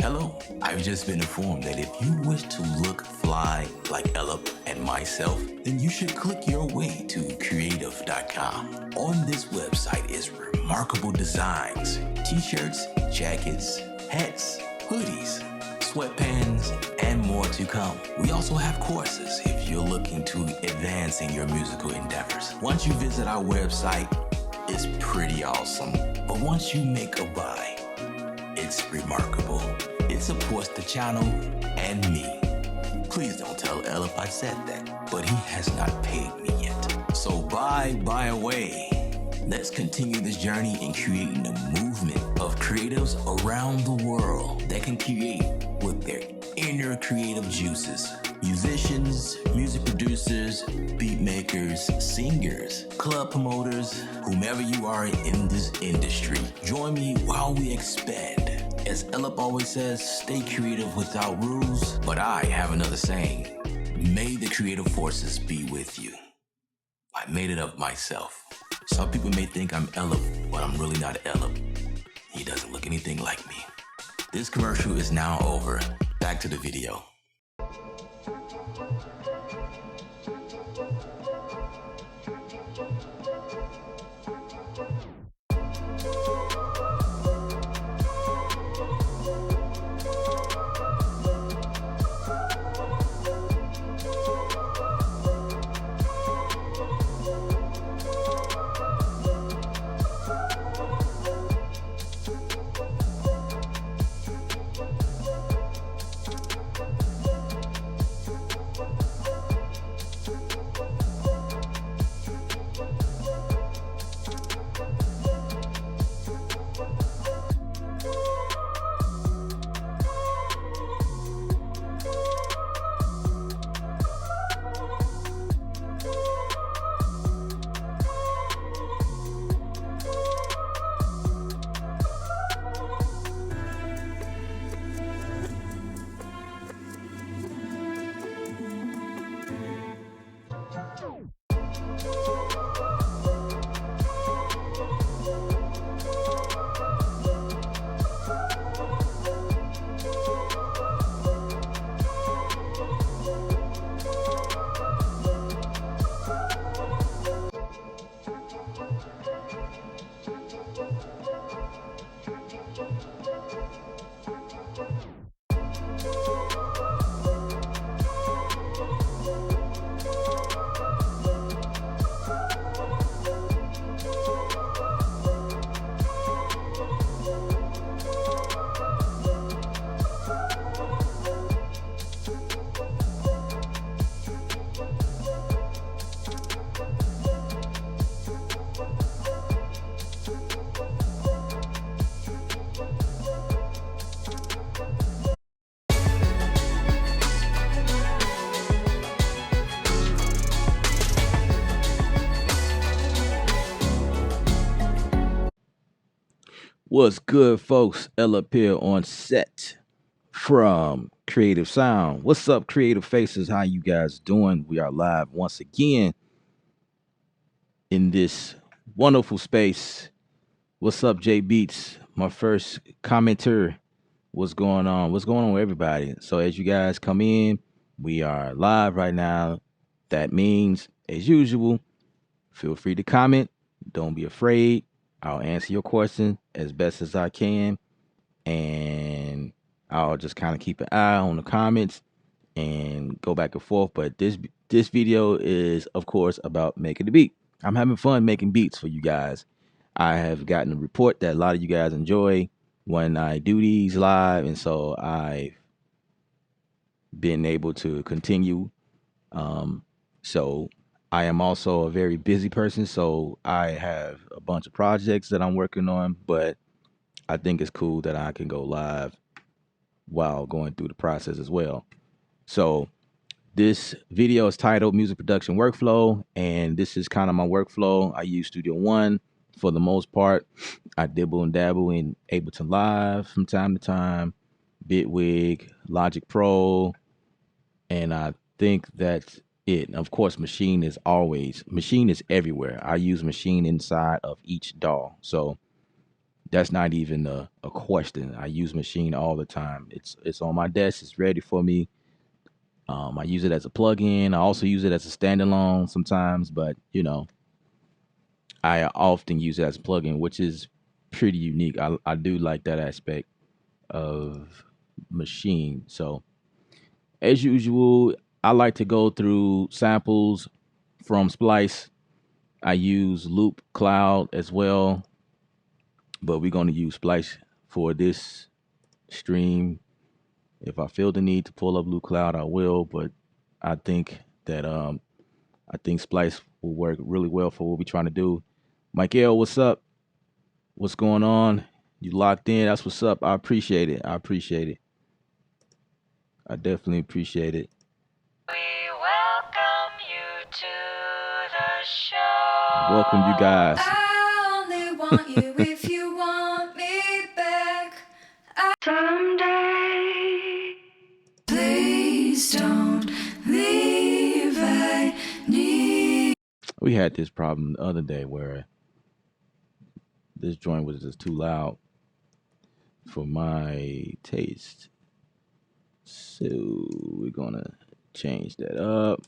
Hello, I've just been informed that if you wish to look fly like Ella and myself, then you should click your way to creative.com. On this website is remarkable designs, t-shirts, jackets, hats, hoodies, sweatpants, and more to come. We also have courses if you're looking to advance in your musical endeavors. Once you visit our website, it's pretty awesome. But once you make a buy, it's remarkable. It supports the channel and me. Please don't tell Elif I said that, but he has not paid me yet. So buy away. Let's continue this journey in creating a movement of creatives around the world that can create with their inner creative juices. Musicians, music producers, beat makers, singers, club promoters, whomever you are in this industry, join me while we expand. As Elip always says, stay creative without rules, but I have another saying. May the creative forces be with you. I made it up myself. Some people may think I'm Elip, but I'm really not Elip. He doesn't look anything like me. This commercial is now over. Back to the video. What's good, folks? Ella here on set from Creative Sound. What's up, Creative Faces? How you guys doing? We are live once again in this wonderful space. What's up, J Beats? My first commenter. What's going on? What's going on with everybody? So as you guys come in, we are live right now. That means, as usual, feel free to comment. Don't be afraid. I'll answer your question as best as I can, and I'll just kind of keep an eye on the comments and go back and forth. But this video is, of course, about making the beat. I'm having fun making beats for you guys. I have gotten a report that a lot of you guys enjoy when I do these live, and so I've been able to continue. So I am also a very busy person, so I have a bunch of projects that I'm working on, but I think it's cool that I can go live while going through the process as well. So this video is titled Music Production Workflow, and this is kind of my workflow. I use Studio One for the most part. I dibble and dabble in Ableton Live from time to time, Bitwig, Logic Pro, and I think that's it. Of course, Machine is everywhere. I use Machine inside of each DAW. So That's not even a question. I use Machine all the time. It's on my desk. It's ready for me. I use it as a plug-in. I also use it as a standalone sometimes, but I often use it as a plug-in, which is pretty unique. I do like that aspect of Machine. So as usual, I like to go through samples from Splice. I use Loop Cloud as well, but we're going to use Splice for this stream. If I feel the need to pull up Loop Cloud, I will. But I think that I think Splice will work really well for what we're trying to do. Michael, what's up? What's going on? You locked in? That's what's up. I appreciate it. I appreciate it. I definitely appreciate it. We welcome you to the show. Welcome, you guys. I only want you if you want me back. Someday, please don't leave. I need. We had this problem the other day where this joint was just too loud for my taste. So we're gonna change that up.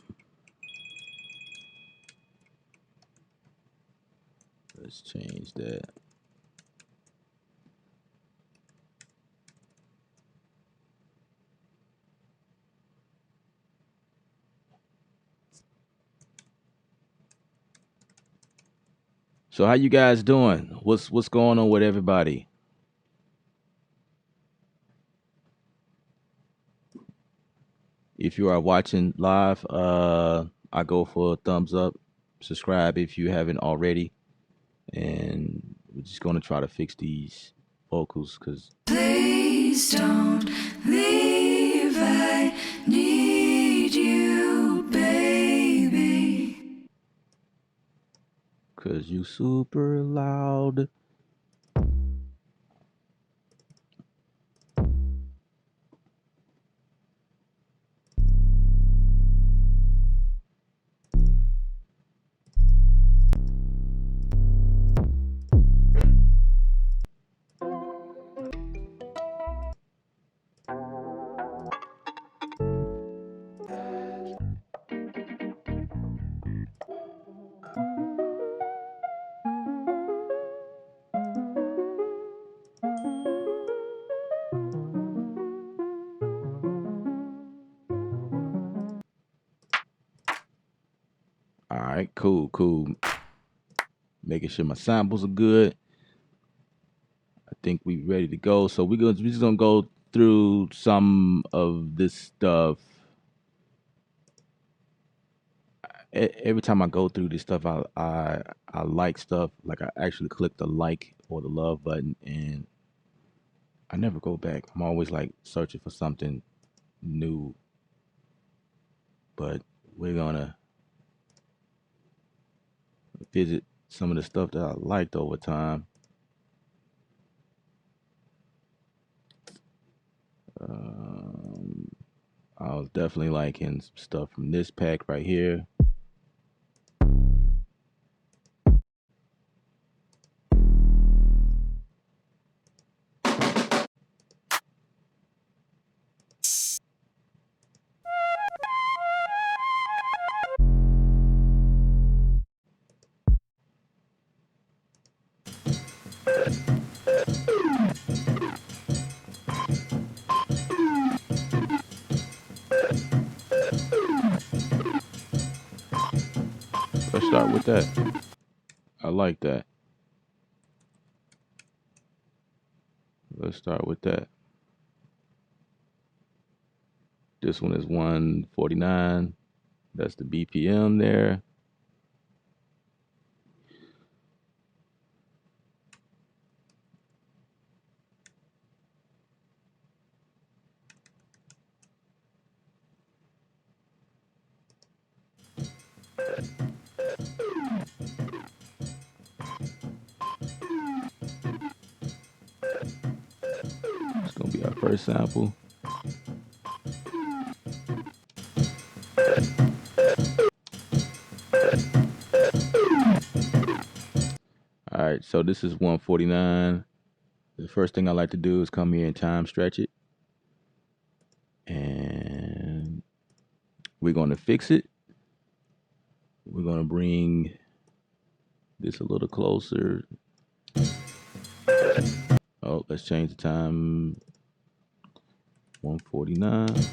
Let's change that. So how you guys doing? What's going on with everybody? If you are watching live, I go for a thumbs up. Subscribe if you haven't already. And we're just gonna try to fix these vocals because Please don't leave. I need you, baby. you super loud. All right, cool. Making sure my samples are good. I think we ready to go. So we're just gonna go through some of this stuff. Every time I go through this stuff, I like stuff. Like I actually click the like or the love button, and I never go back. I'm always like searching for something new. But we're gonna visit some of the stuff that I liked over time. I was definitely liking some stuff from this pack right here. Let's start with that. I like that. Let's start with that. This one is 149. That's the BPM there. It's gonna be our first sample. All right, so this is 149. the first thing I like to do is come here and time stretch it. And we're going to fix it. We're going to bring this a little closer. Oh, let's change the time. 1:49.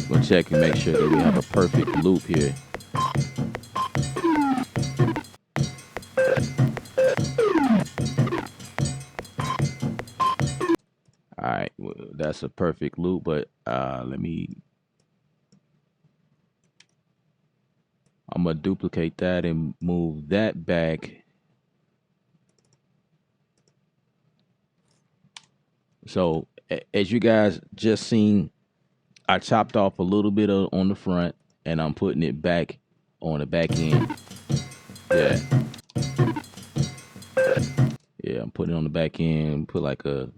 We'll check and make sure that we have a perfect loop here. All right, well, that's a perfect loop, but I'm gonna duplicate that and move that back. So as you guys just seen, I chopped off a little bit on the front, and I'm putting it back on the back end. Yeah, yeah, I'm putting it on the back end. Put like a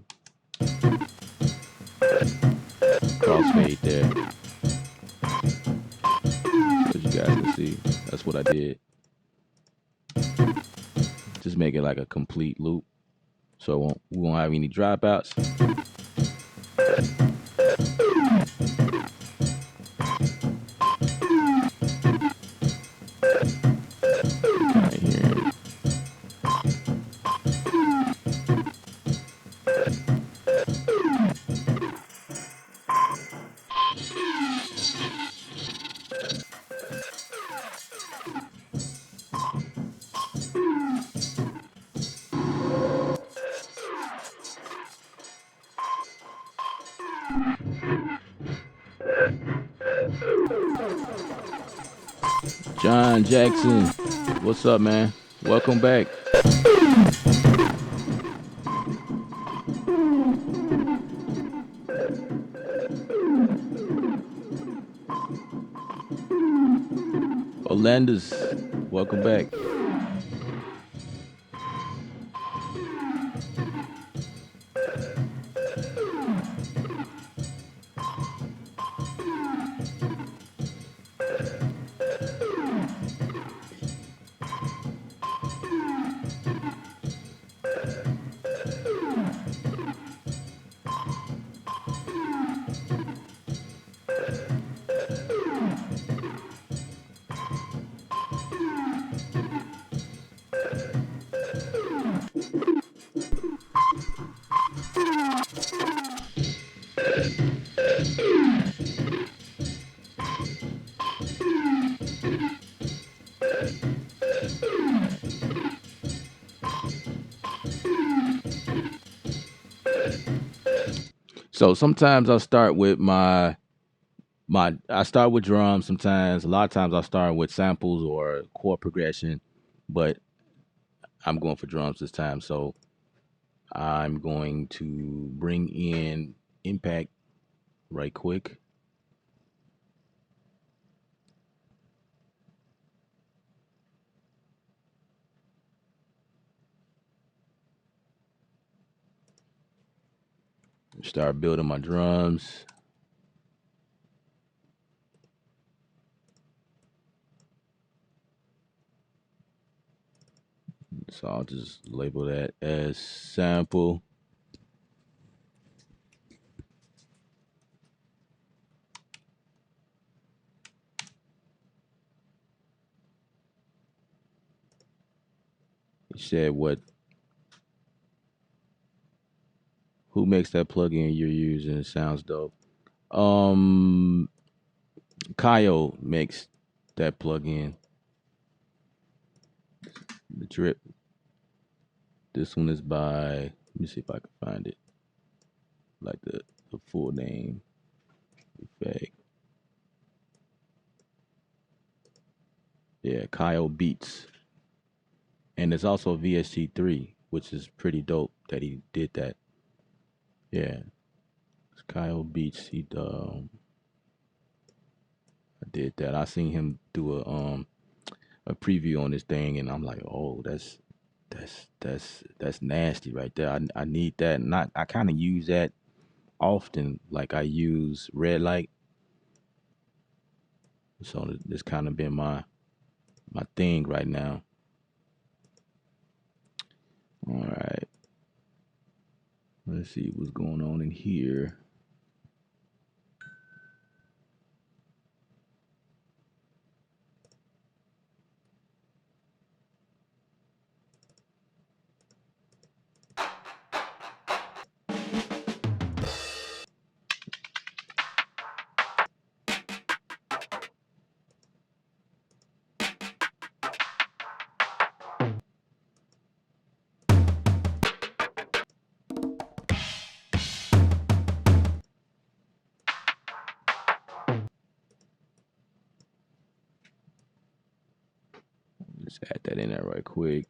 crossfade there, as you guys can see. That's what I did. Just make it like a complete loop, so we won't have any dropouts. Kind of hearing. John Jackson, what's up, man? Welcome back. Orlando's, welcome back. So sometimes I start with I start with drums sometimes. A lot of times I start with samples or chord progression, but I'm going for drums this time. So I'm going to bring in impact right quick. Start building my drums. So I'll just label that as sample. You said what? Who makes that plugin you're using? It sounds dope. Um, Kyle makes that plugin. The drip. This one is by. Let me see if I can find it. Like the full name. Effect. Yeah, Kyle Beats. And there's also VST3, which is pretty dope that he did that. Yeah, Kyle Beats. I did that. I seen him do a preview on this thing, and I'm like, oh, that's nasty right there. I need that, and I kind of use that often. Like I use red light, so this kind of been my thing right now. All right, let's see what's going on in here. Just add that in there right quick.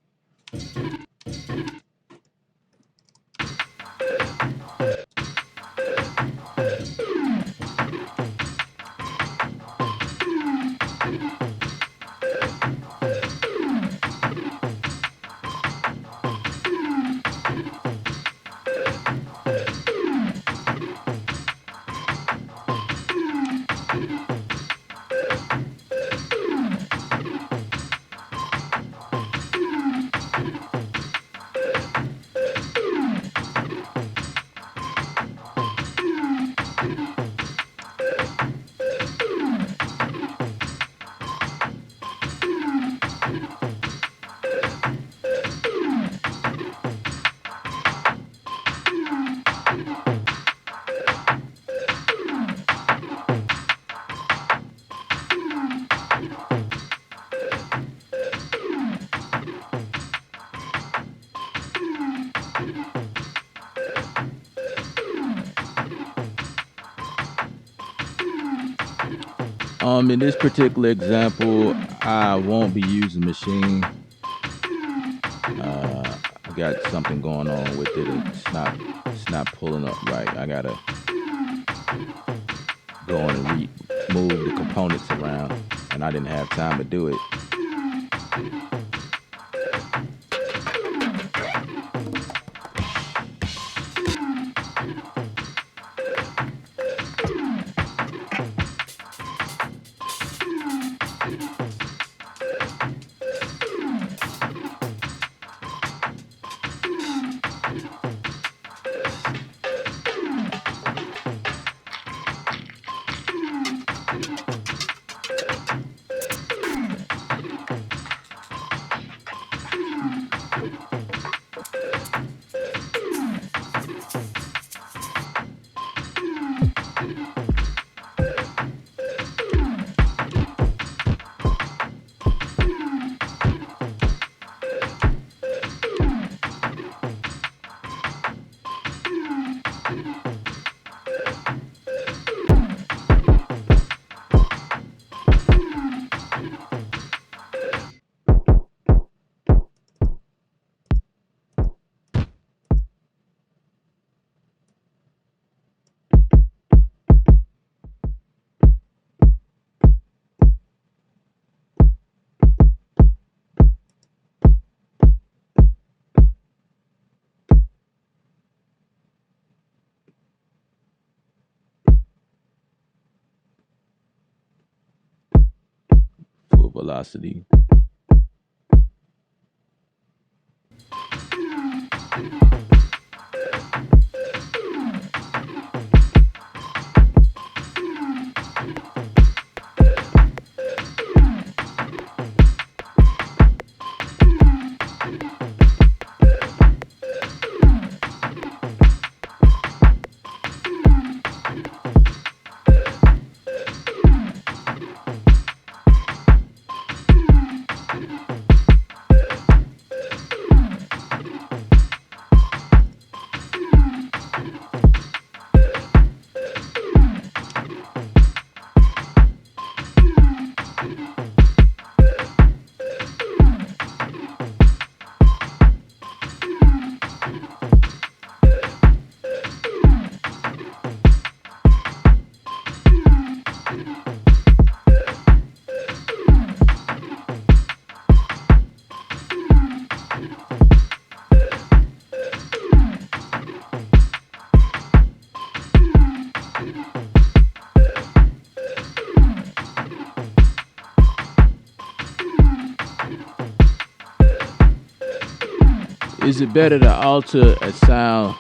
In this particular example, I won't be using machine. I got something going on with it. It's not pulling up right. I gotta go on and move the components around, and I didn't have time to do it. Full velocity. Is it better to alter a sound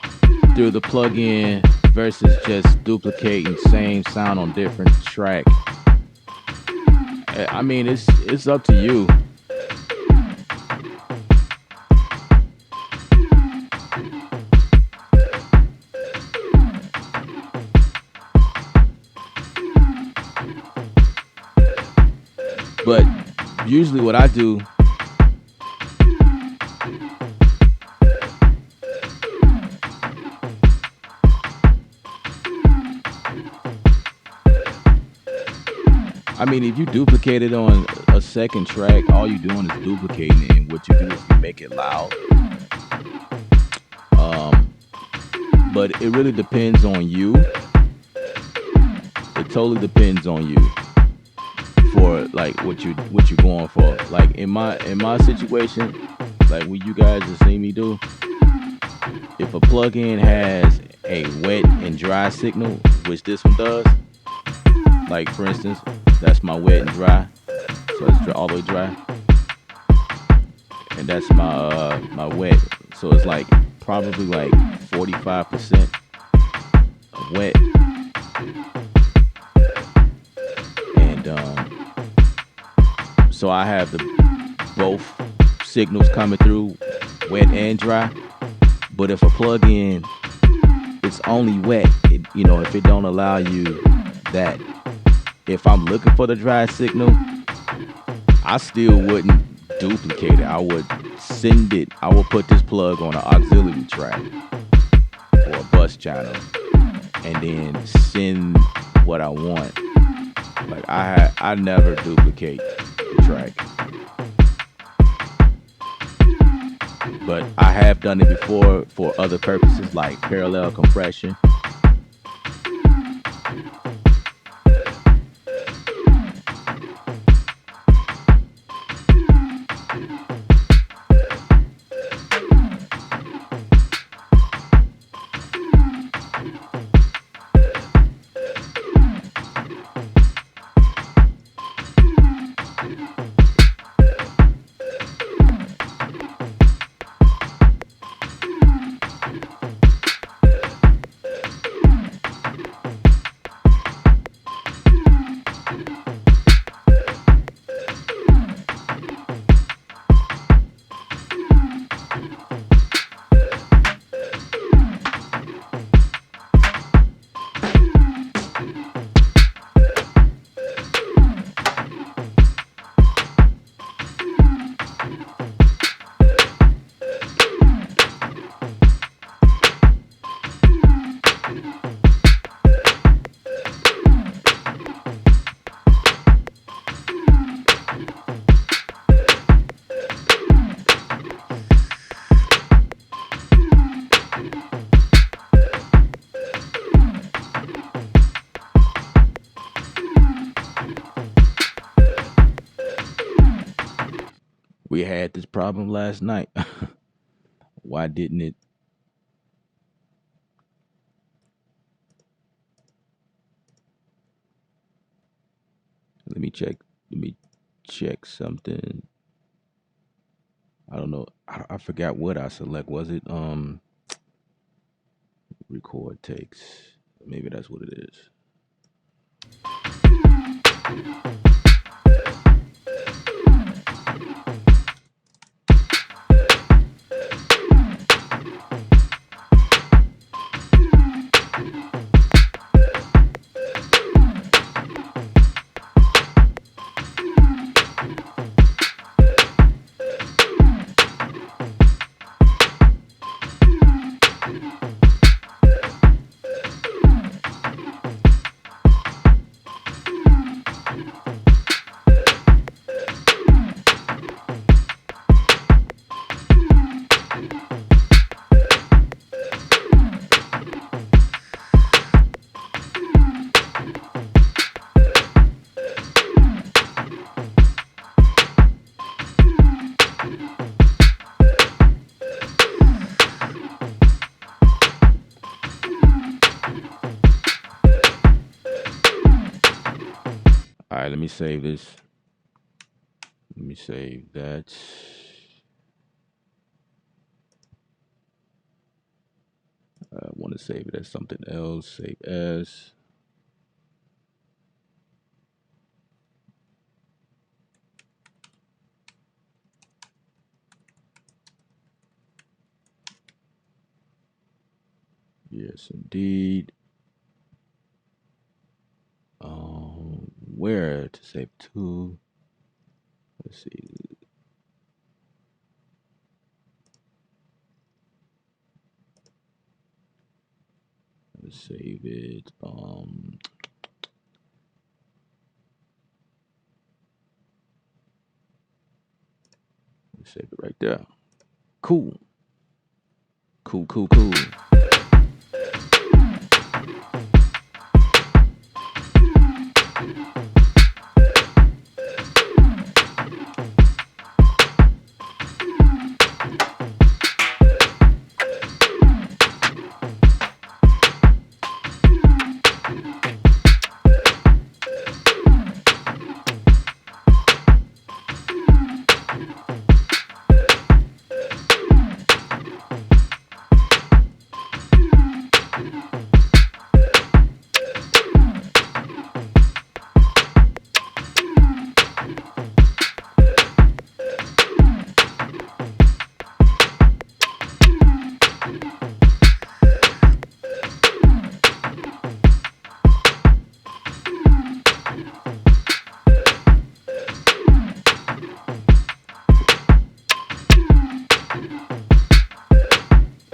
through the plugin versus just duplicating same sound on different track? I mean, it's up to you. But usually, what I do, I mean, if you duplicate it on a second track, all you're doing is duplicating it, and what you do is you make it loud. Um, but it really depends on you. It totally depends on you for like what you're going for. Like in my situation, like what you guys just seen me do, if a plugin has a wet and dry signal, which this one does, like for instance, that's my wet and dry, so it's all the way dry, and that's my wet, so it's like probably like 45% wet, and so I have the both signals coming through, wet and dry. But if a plugin it's only wet, if it don't allow you that, if I'm looking for the dry signal, I still wouldn't duplicate it. I would send it. I will put this plug on an auxiliary track or a bus channel, and then send what I want. Like I never duplicate the track, but I have done it before for other purposes like parallel compression. We had this problem last night. Why didn't it? Let me check. Let me check something. I don't know. I forgot what I select. Was it record takes? Maybe that's what it is. All right, let me save this. Let me save that. I want to save it as something else. Save as. Yes, indeed. Where to save to? Let's see. Let's save it. Let's save it right there. Cool. Cool, cool, cool.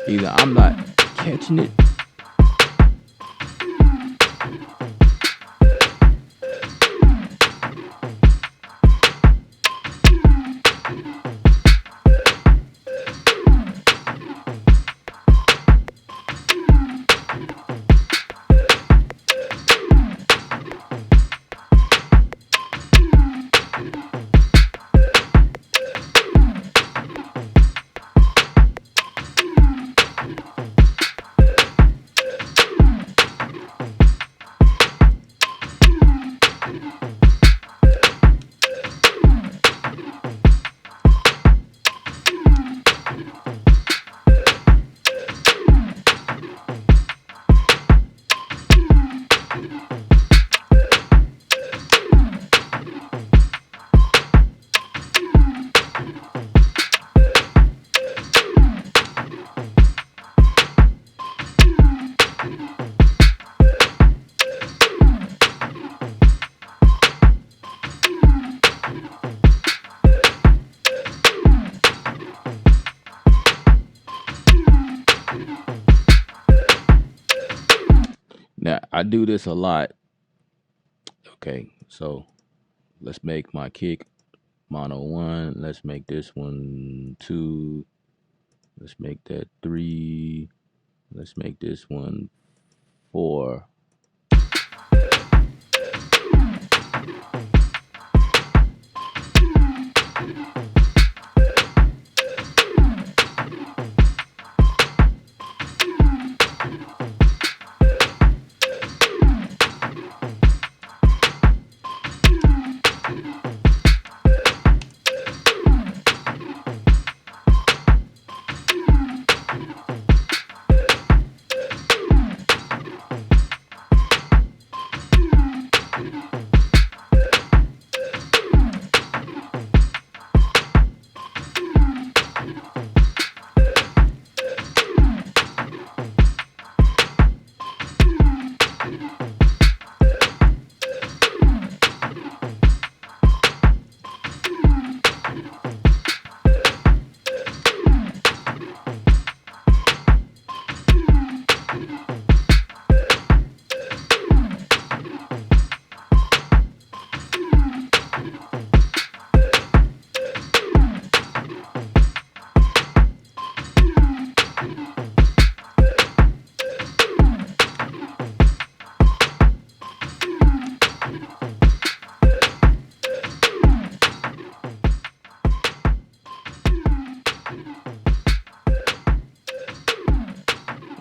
Either I'm not catching it. Now I do this a lot. Okay, so let's make my kick mono 1. Let's make this one 2. Let's make that 3. Let's make this one 4.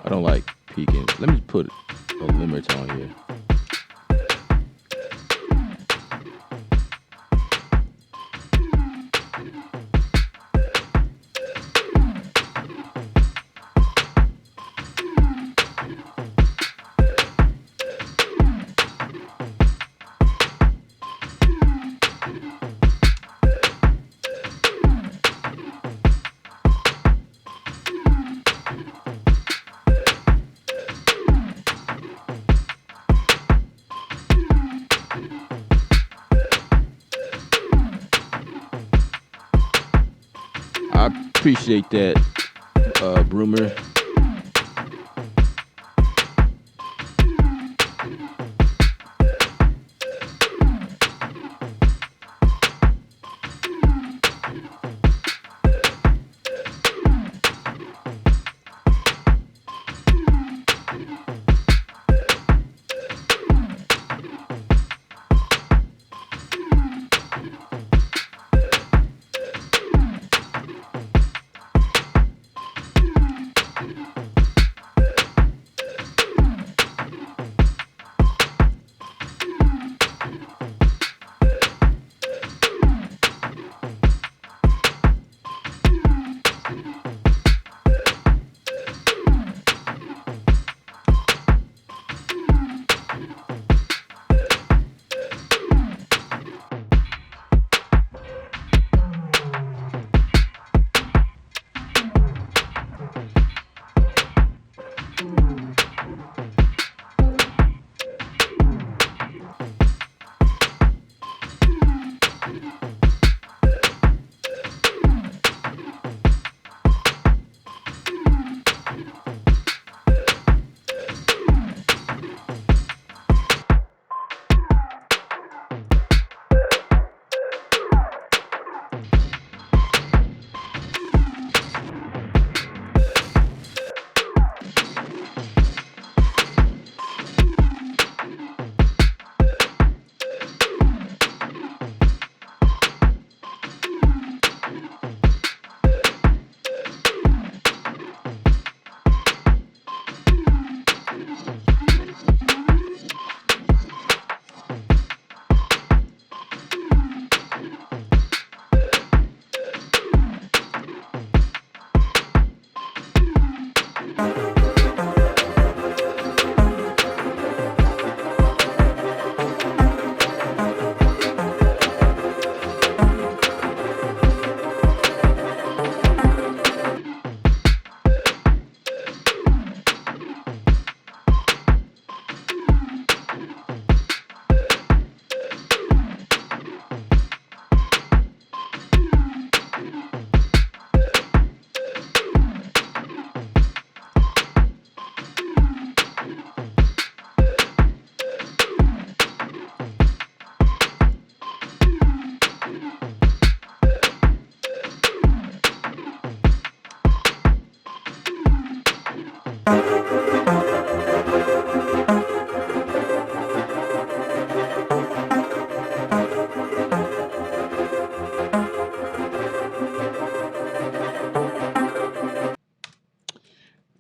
I don't like peaking. Let me put a limit on here. I appreciate that, Broomer.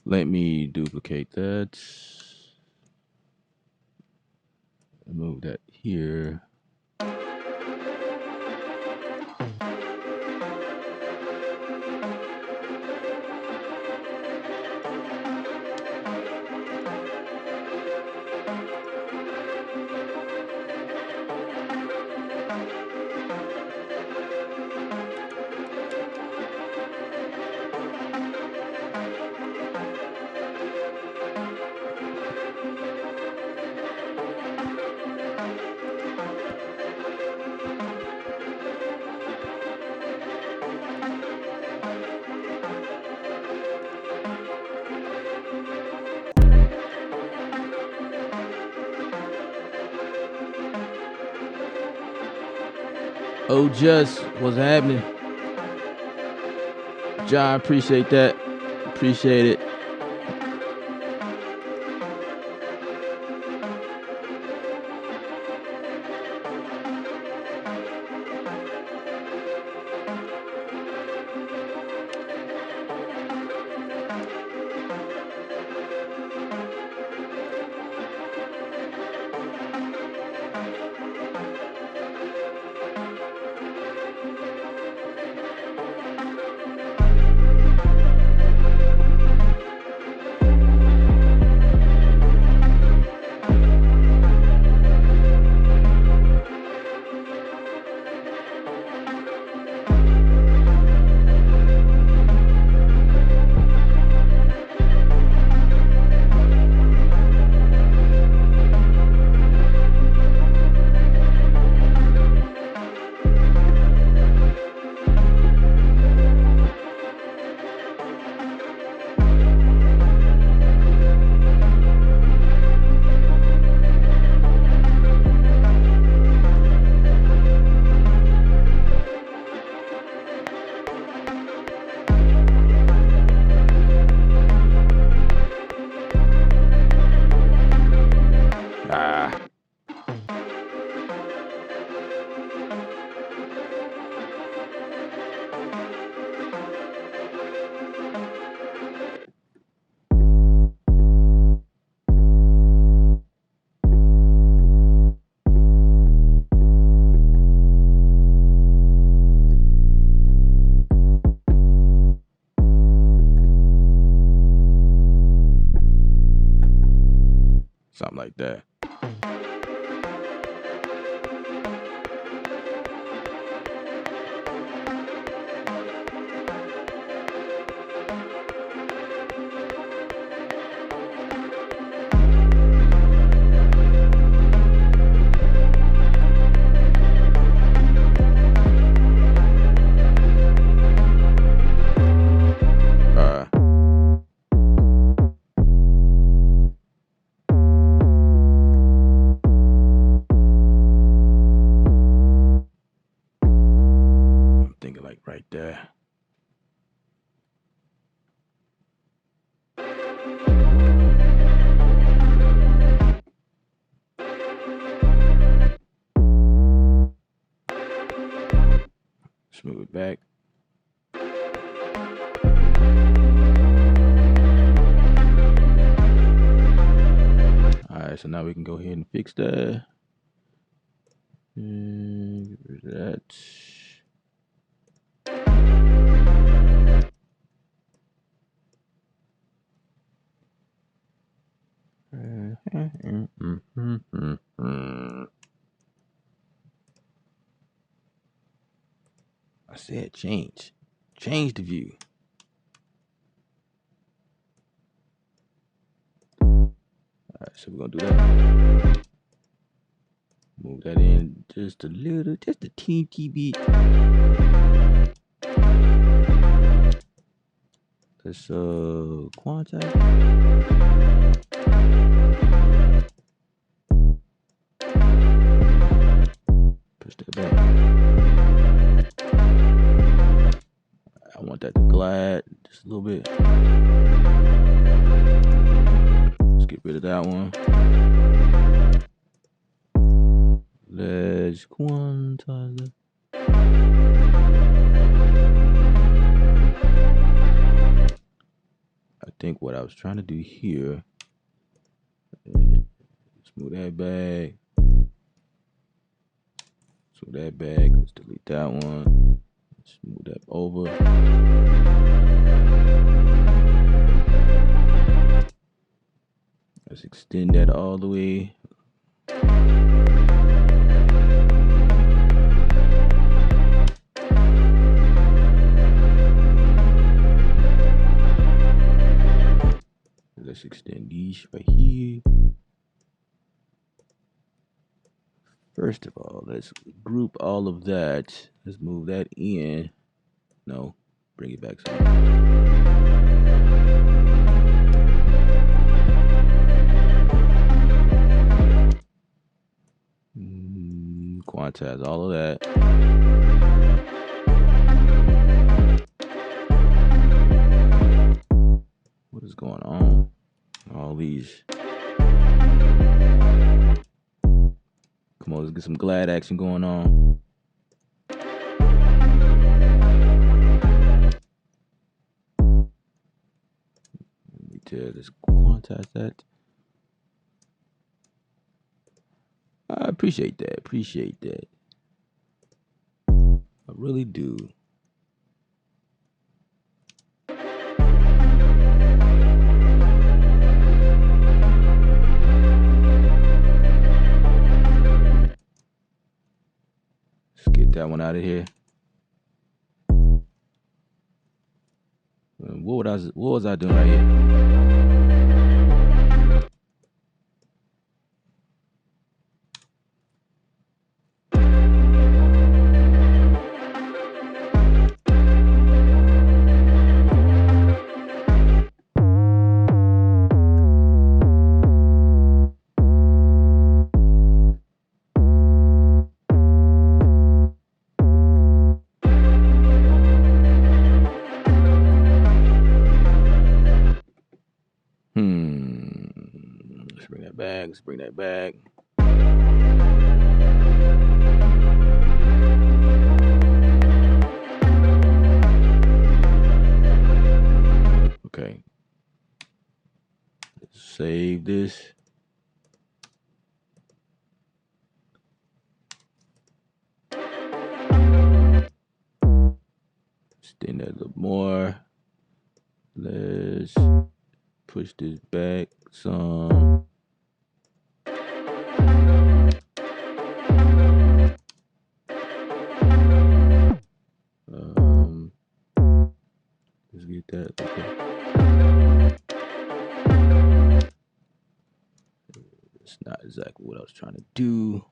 Let me duplicate that. Move that here. Oh, just what's happening? John, appreciate that. Appreciate it. Something like that. I'm thinking like right there. Smooth it back. Alright, so now we can go ahead and fix that. And get rid of that. I said change. Change the view. Alright, so we're gonna do that. Move that in just a little, just a teeny bit. Let's quantize. Push that back. I want that to glide just a little bit. Let's get rid of that one. Let's quantize it. I think what I was trying to do here, smooth that back. Smooth that back. Let's delete that one. Smooth that over. Let's extend that all the way. Let's extend these right here. First of all, let's group all of that. Let's move that in. No, bring it back some. Quantize all of that. What is going on? All these. Come on, let's get some glide action going on. Let me tell this, quantize that. I appreciate that. Appreciate that. I really do. Let's get that one out of here. What was I doing right here? Let's bring that back. Let's bring that back. Okay. Let's save this. Extend that a little more. Let's push this back some. Let's get that. Okay. It's not exactly what I was trying to do.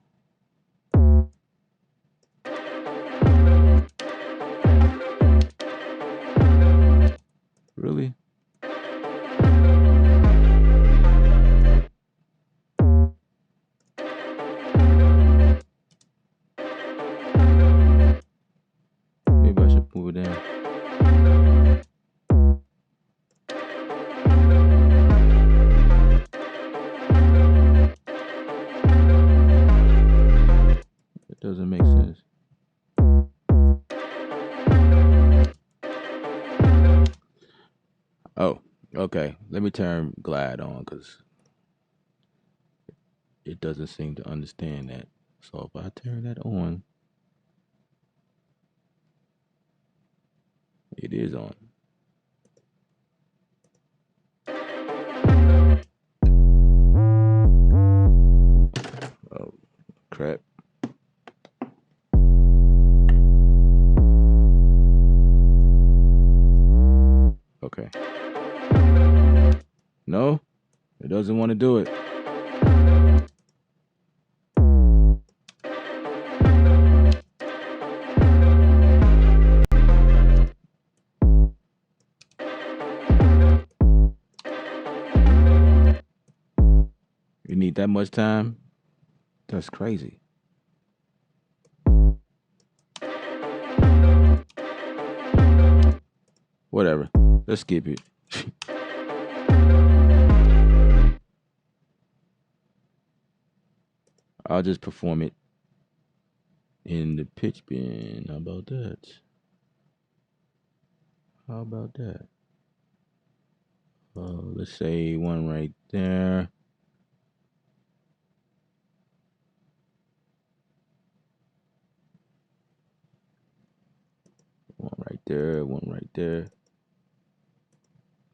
Really? Maybe I should move it down. It doesn't make sense. Oh, okay. Let me turn glide on because it doesn't seem to understand that. So if I turn that on, it is on. Oh, crap. Okay. No, it doesn't want to do it. You need that much time? That's crazy. Whatever. Let's skip it. I'll just perform it in the pitch bend. How about that? How about that? Let's say one right there. One right there. One right there.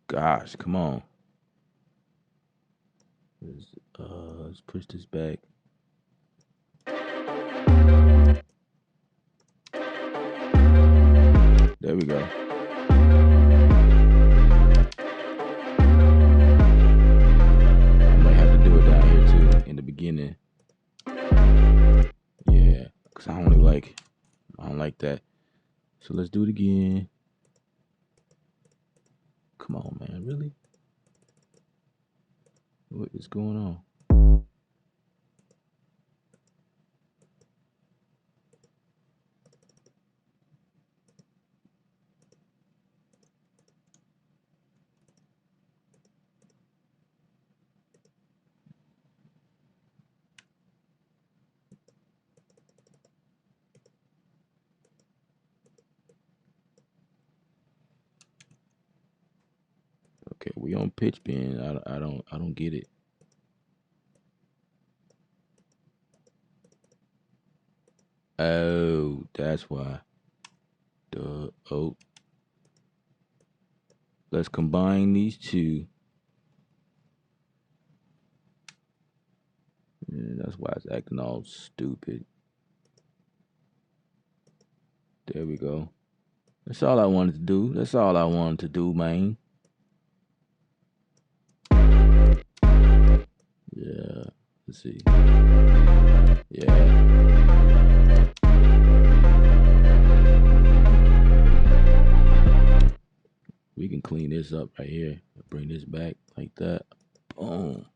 Gosh, come on. Let's push this back. There we go. I might have to do it down here too in the beginning. Yeah, because I don't like that. So let's do it again. Come on, man. Really? What is going on? Okay, we on pitch bend. I don't get it. Oh, that's why. Duh. Oh. Let's combine these two. Yeah, that's why it's acting all stupid. There we go. That's all I wanted to do. That's all I wanted to do, man. Yeah. Let's see. Yeah. We can clean this up right here. Bring this back like that. Boom.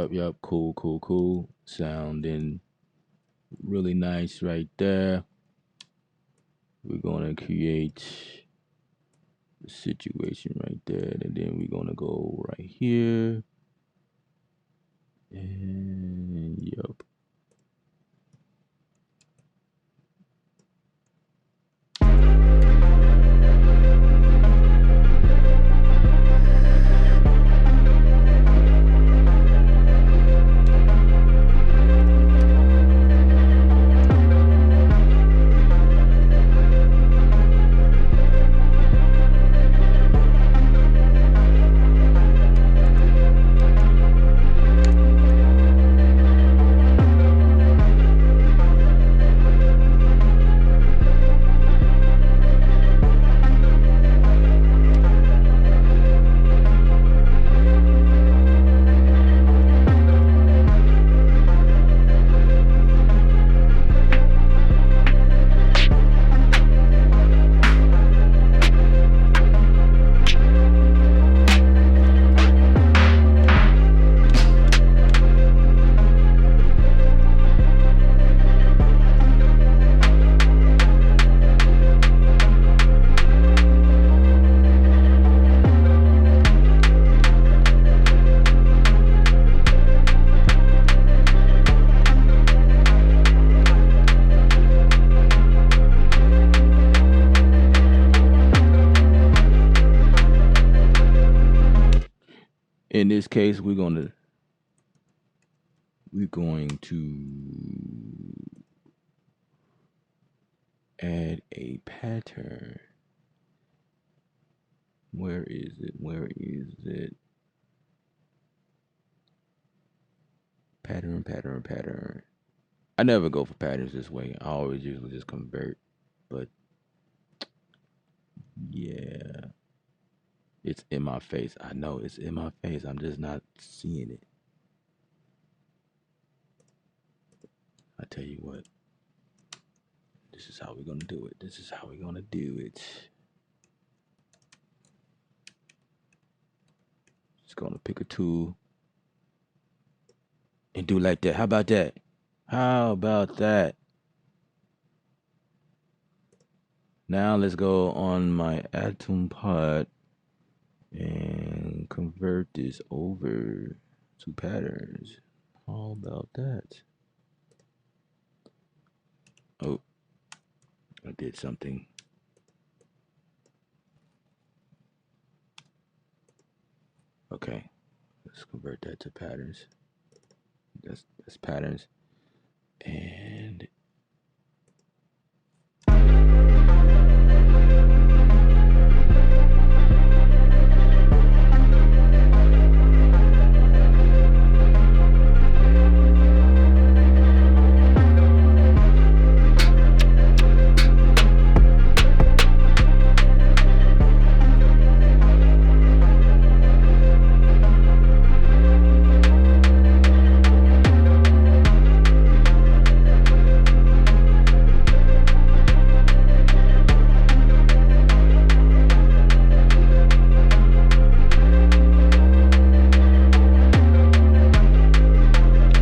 Yep. Cool. Sounding really nice right there. We're gonna create a situation right there, and then we're gonna go right here. And yep. In this case, we're going to add a pattern. Where is it? Where is it? Pattern, pattern, pattern. I never go for patterns this way. I always usually just convert. But yeah, it's in my face. I know it's in my face. I'm just not seeing it. I tell you what, this is how we're going to do it. This is how we're going to do it. Just going to pick a tool and do like that. How about that? How about that? Now let's go on my Atom Pod and convert this over to patterns. How about that? Oh, I did something. Okay, let's convert that to patterns. That's patterns. And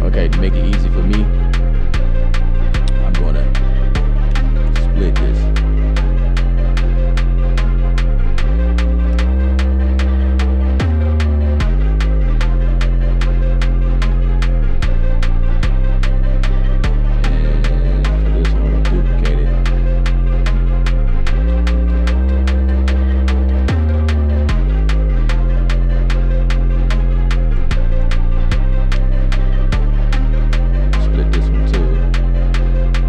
okay, to make it easy for me, I'm gonna split this. And for this one, I'll duplicate it. Split this one too.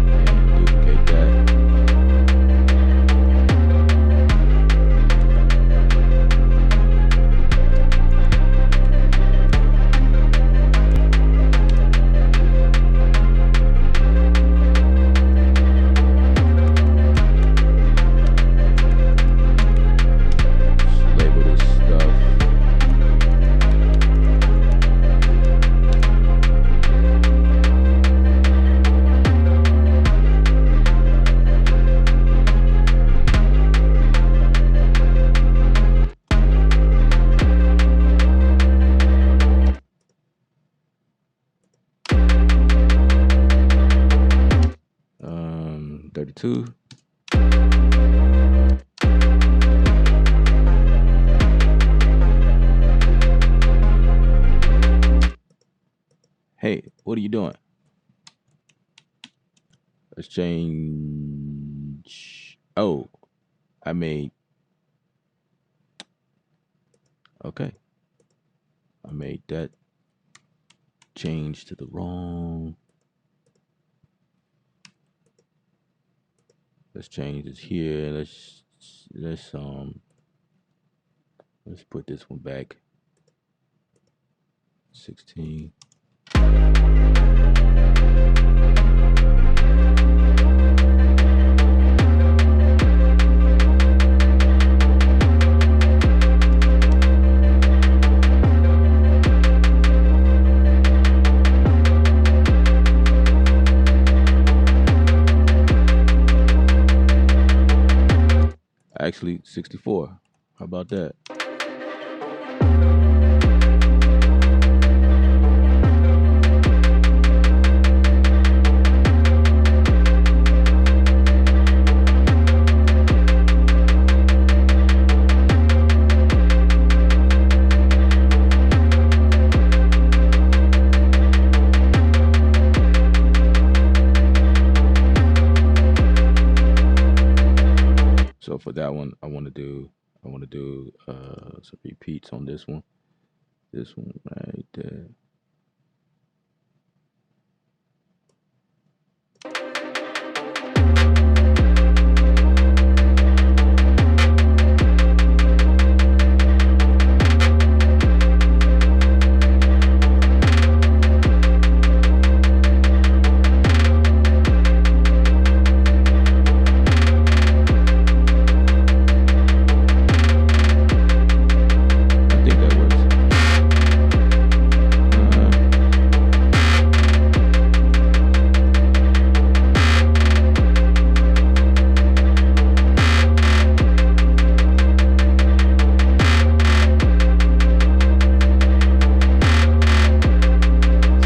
And duplicate that. Just label this stuff. Um, 32. Hey, what are you doing? Let's change. Oh, I made. Okay. I made that change to the wrong. Let's change this here. Let's put this one back. 16. Actually, 64. How about that? So for that one, I want to do some repeats on this one. This one right there. I think that works.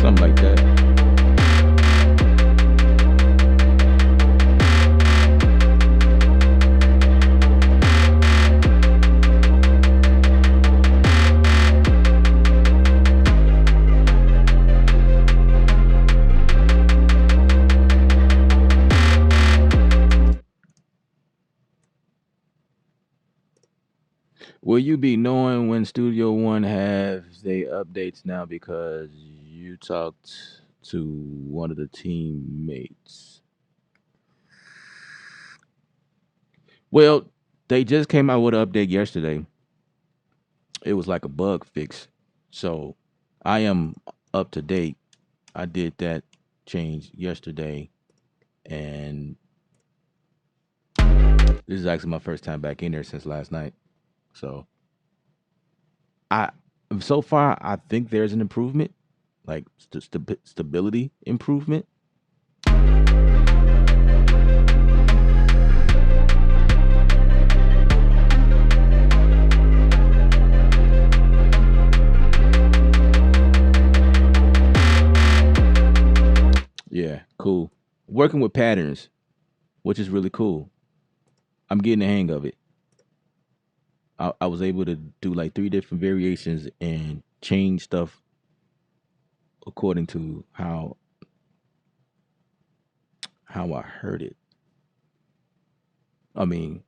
Something like that. Will you be knowing when Studio One has they updates now because you talked to one of the teammates? Well, they just came out with an update yesterday. It was like a bug fix. So I am up to date. I did that change yesterday, and this is actually my first time back in there since last night. So I so far I think there's an improvement, like stability improvement. Yeah, cool. Working with patterns, which is really cool. I'm getting the hang of it. I was able to do like three different variations and change stuff according to how I heard it. I mean,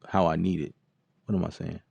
how I need it. What am I saying?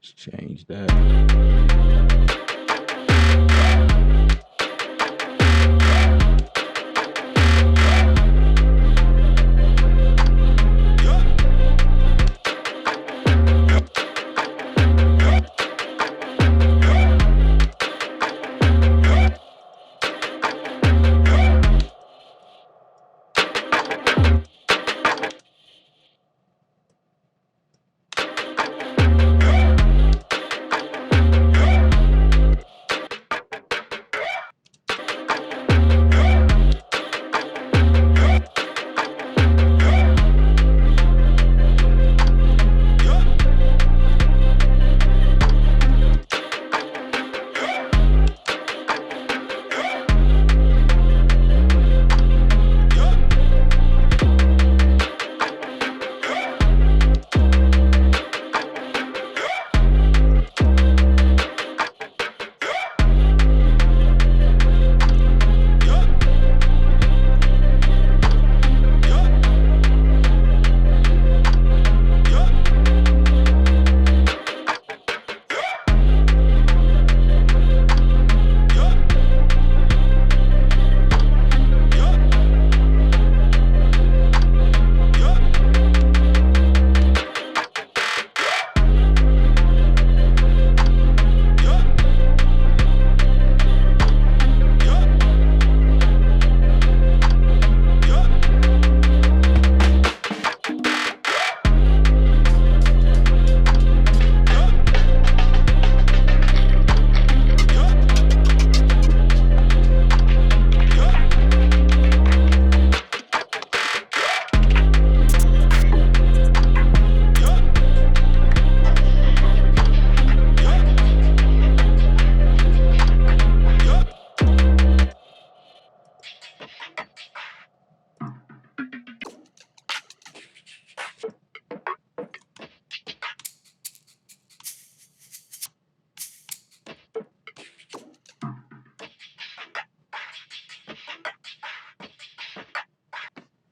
Let's change that.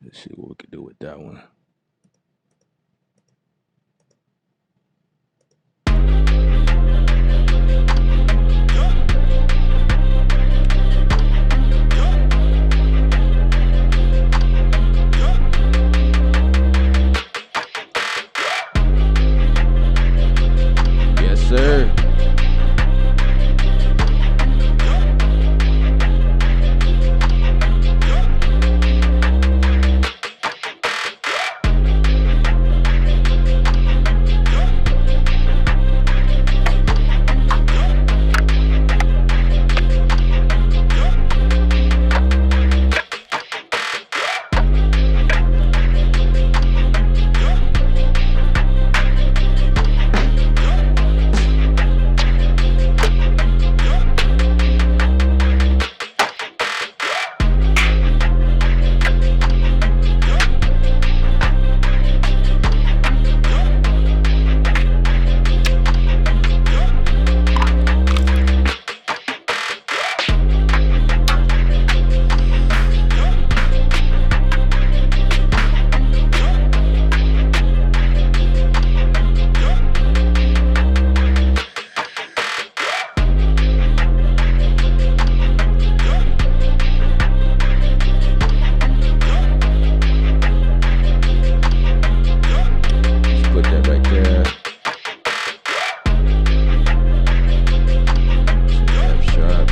Let's see what we can do with that one. Yes, sir. Let's put that right there. F sharp.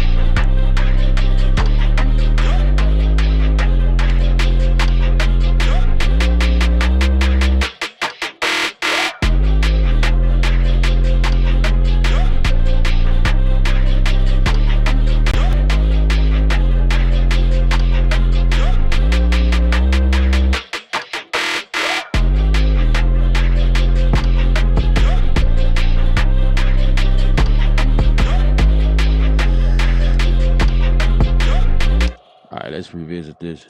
All right, let's revisit this.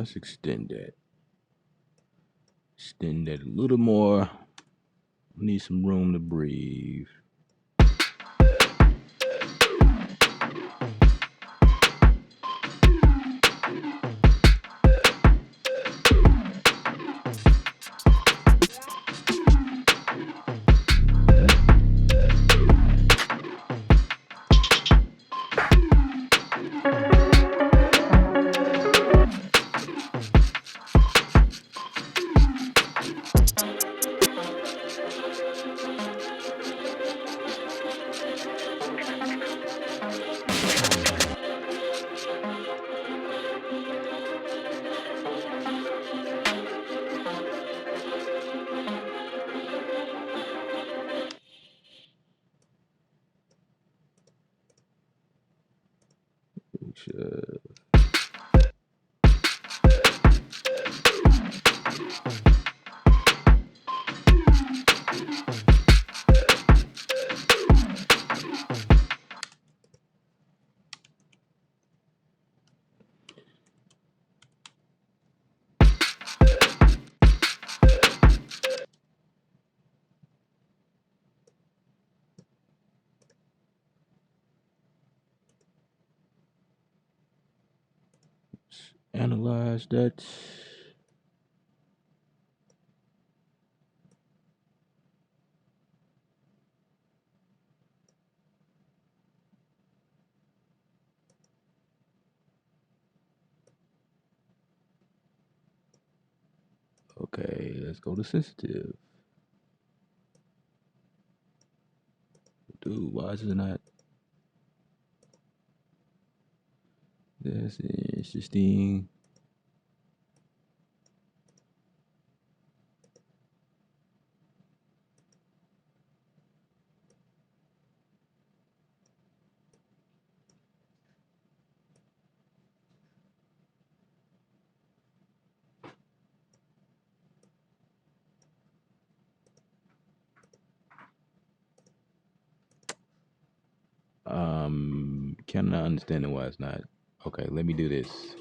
Let's extend that. Extend that a little more. Need some room to breathe. Analyze that. Okay, let's go to sensitive. Dude, why is it not? That's interesting. Cannot understand why it's not. Okay, let me do this.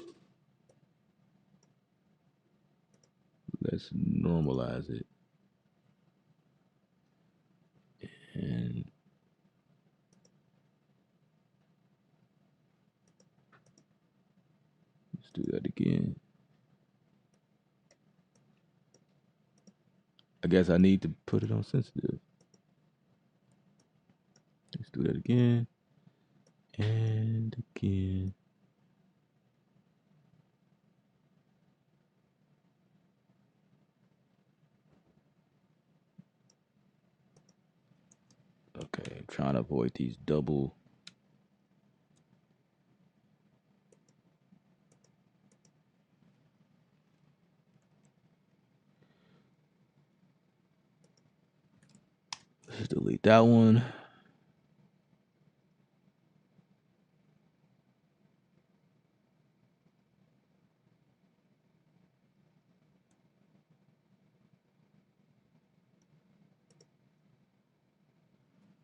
Let's normalize it. And let's do that again. I guess I need to put it on sensitive. Let's do that again. And again. Okay, I'm trying to avoid these double. Let's delete that one.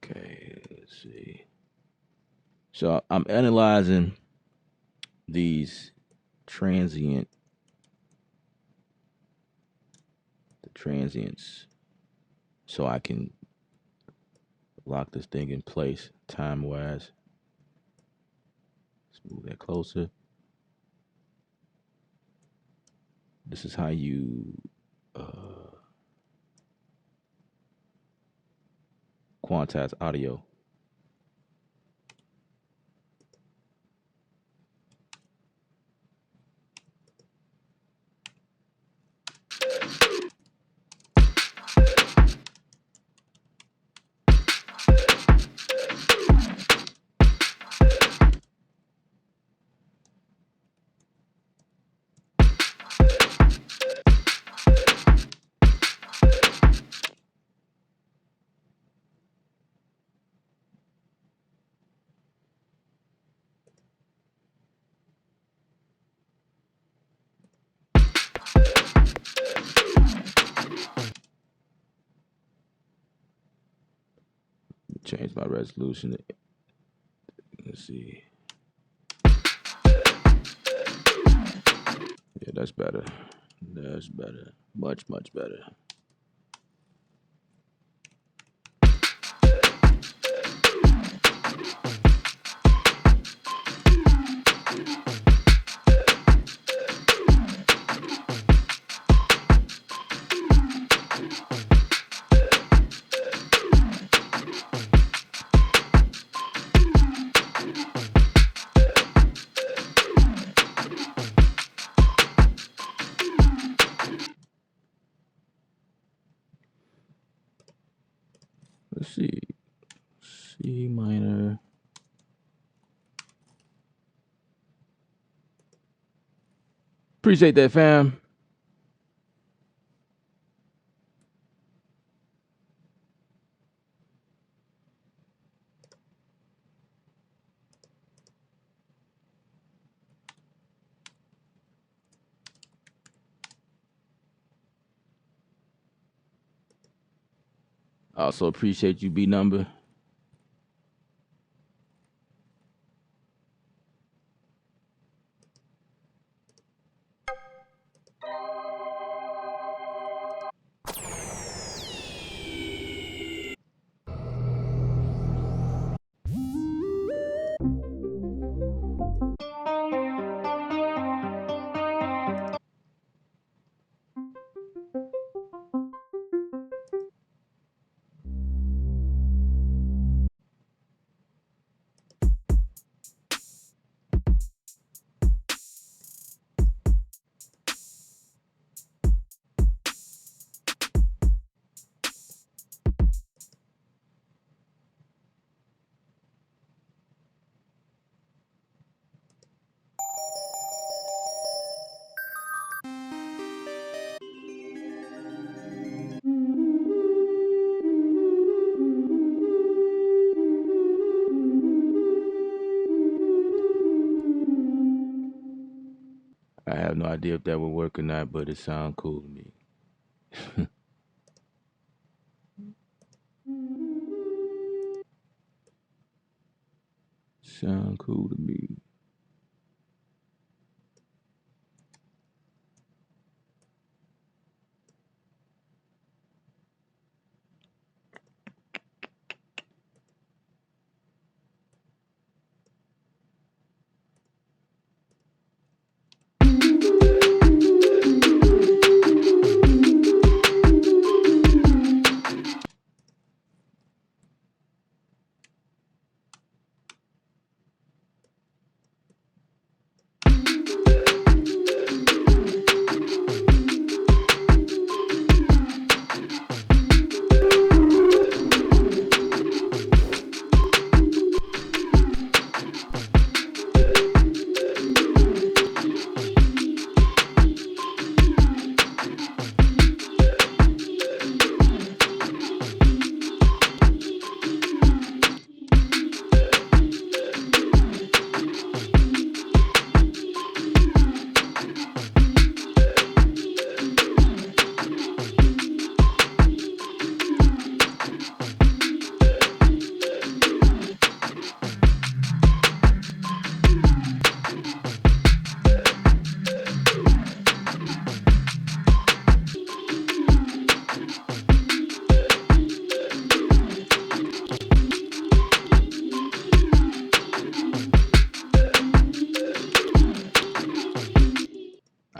Okay, let's see. So I'm analyzing these transients, so I can lock this thing in place time wise. Let's move that closer. This is how you quantize audio. Change my resolution. Let's see. Yeah, that's better. That's better. Much, much better. Let's see. C minor. Appreciate that, fam. Also appreciate you, B number. I have no idea if that would work or not, but it sounds cool to me. Sound cool to me.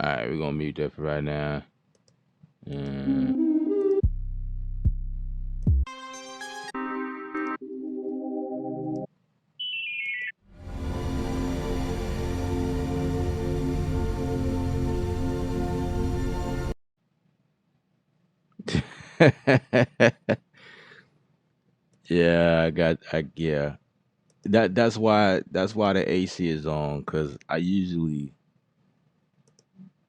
All right, we're gonna mute that for right now. Yeah, yeah. That's why the AC is on, cause I usually,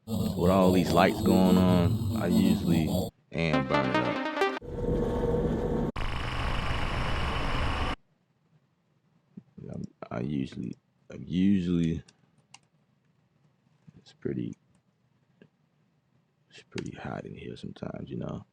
with all these lights going on, I usually am burning up. I usually it's pretty it's pretty hot in here sometimes, you know.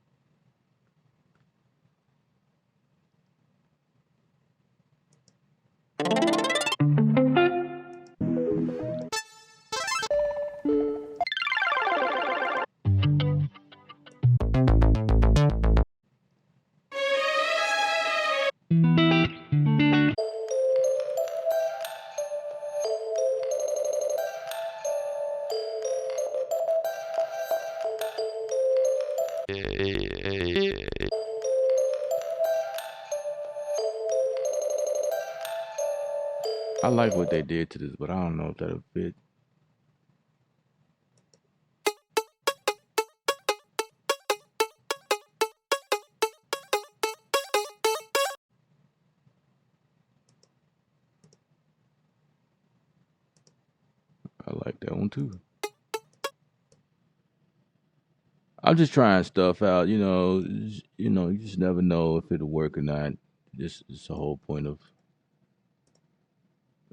I like what they did to this, but I don't know if that'll fit. I like that one too. I'm just trying stuff out, you just never know if it'll work or not. This is the whole point of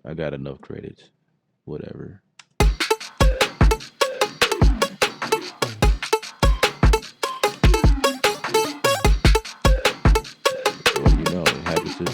I got enough credits. Whatever. Well, it happens to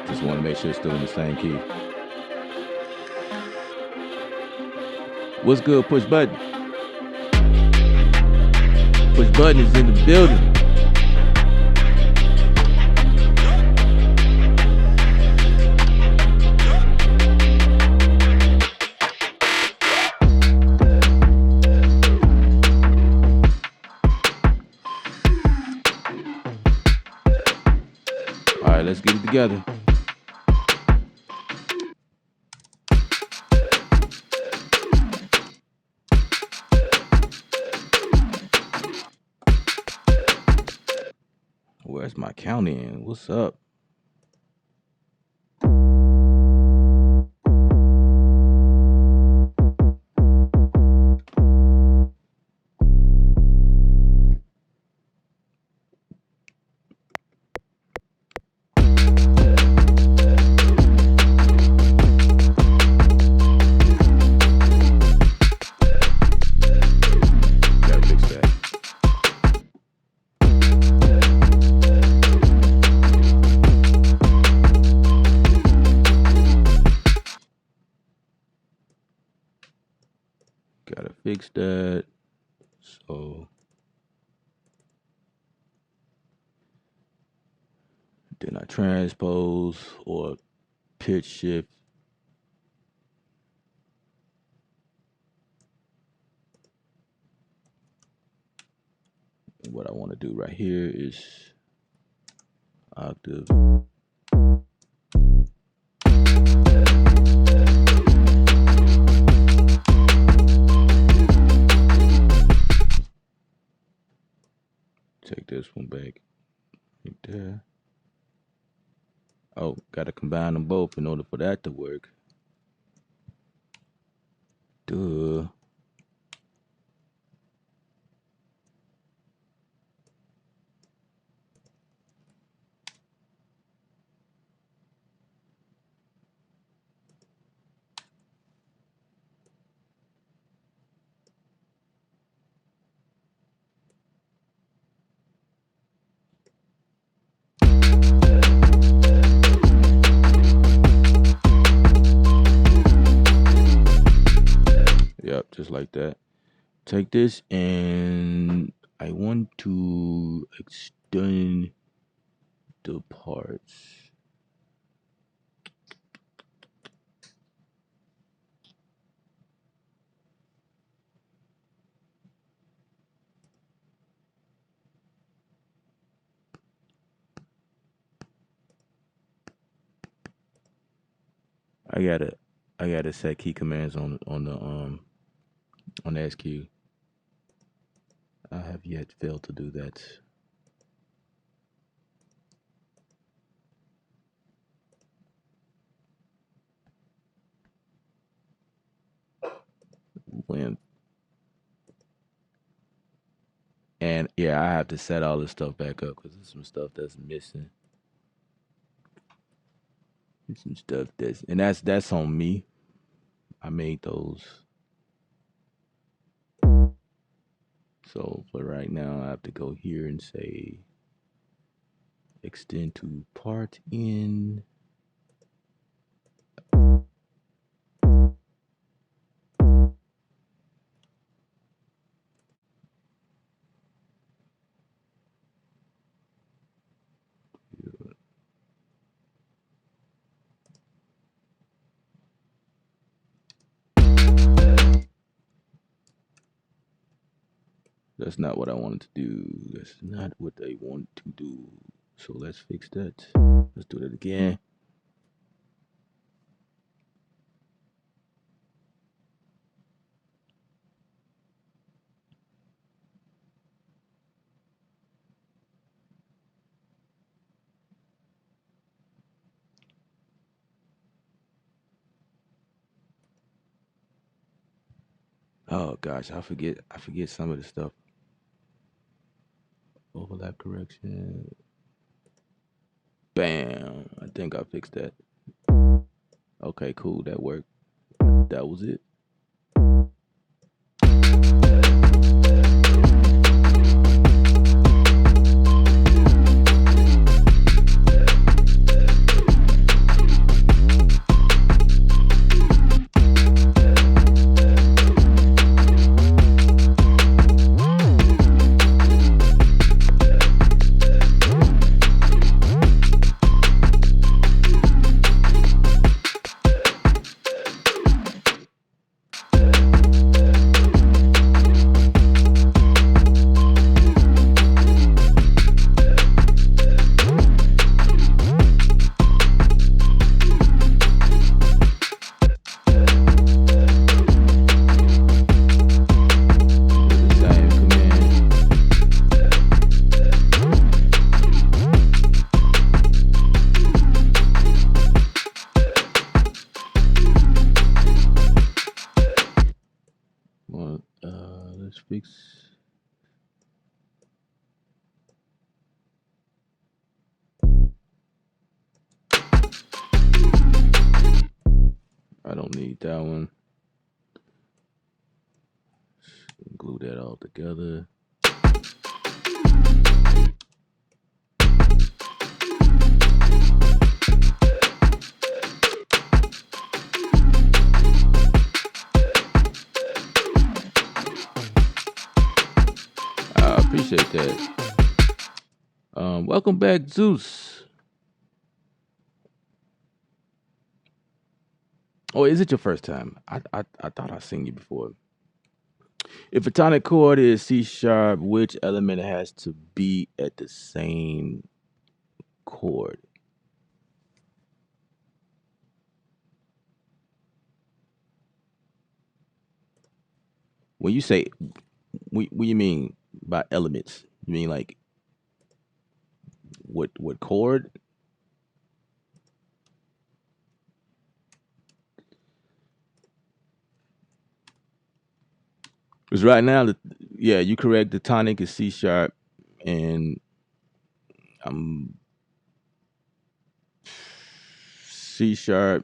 just want to make sure it's still in the same key. What's good? Push button. Push button is in the building. All right, let's get it together. Where's my count in? What's up? Gotta fix that. Gotta fix that. So then I transpose or pitch shift. What I want to do right here is octave. Take this one back right there. Oh, gotta combine them both in order for that to work. Duh. Yep, just like that. Take this and I want to extend the parts. I gotta I gotta set key commands on the SQ. I have yet failed to do that. When and yeah, I have to set all this stuff back up because there's some stuff that's missing. There's some stuff that's on me. I made those. So for right now, I have to go here and say extend to part in. That's not what I wanted to do. That's not what they want to do. So let's fix that. Let's do that again. Oh gosh, I forget some of the stuff. Overlap correction. Bam. I think I fixed that. Okay, cool. That worked. That was it. The same command. Well, let's fix. I don't need that one. Glue that all together. I appreciate that. Welcome back, Zeus. Oh, is it your first time? I thought I seen you before. If a tonic chord is C sharp, which element has to be at the same chord? When you say, what do you mean by elements? You mean like what chord? Because right now, yeah, you correct. The tonic is C sharp, and I'm C sharp.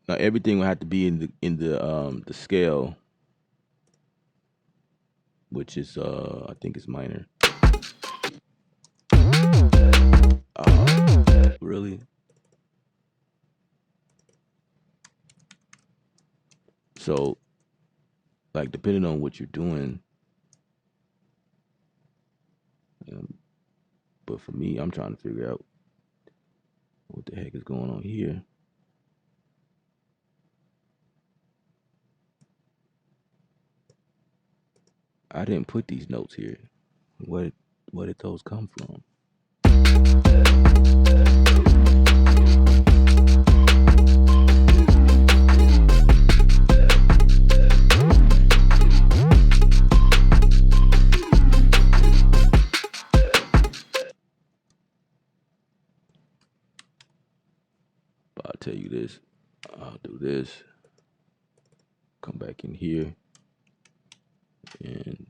Now everything will have to be in the scale, which is I think it's minor. Really? So like depending on what you're doing, um, but for me, I'm trying to figure out what the heck is going on here. I didn't put these notes here. Where did those come from? back in here and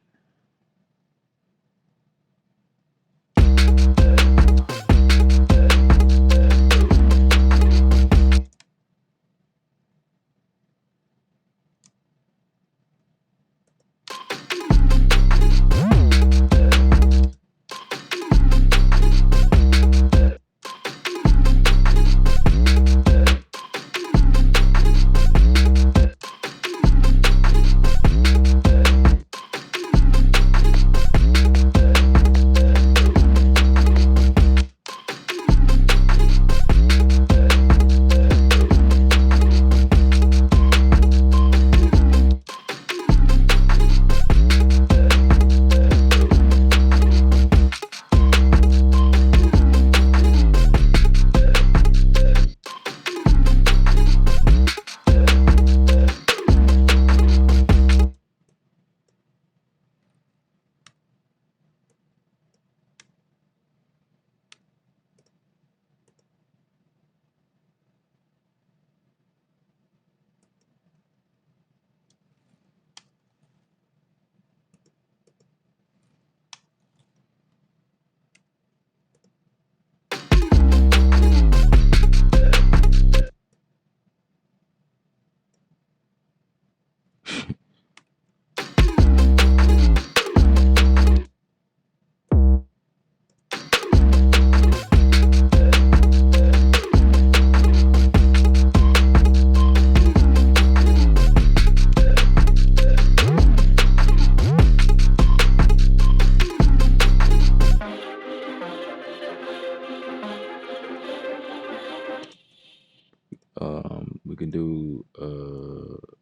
we can do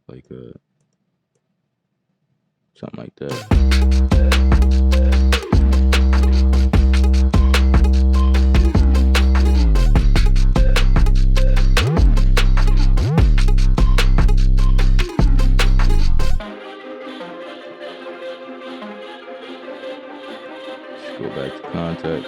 like a something like that. Let's go back to contact.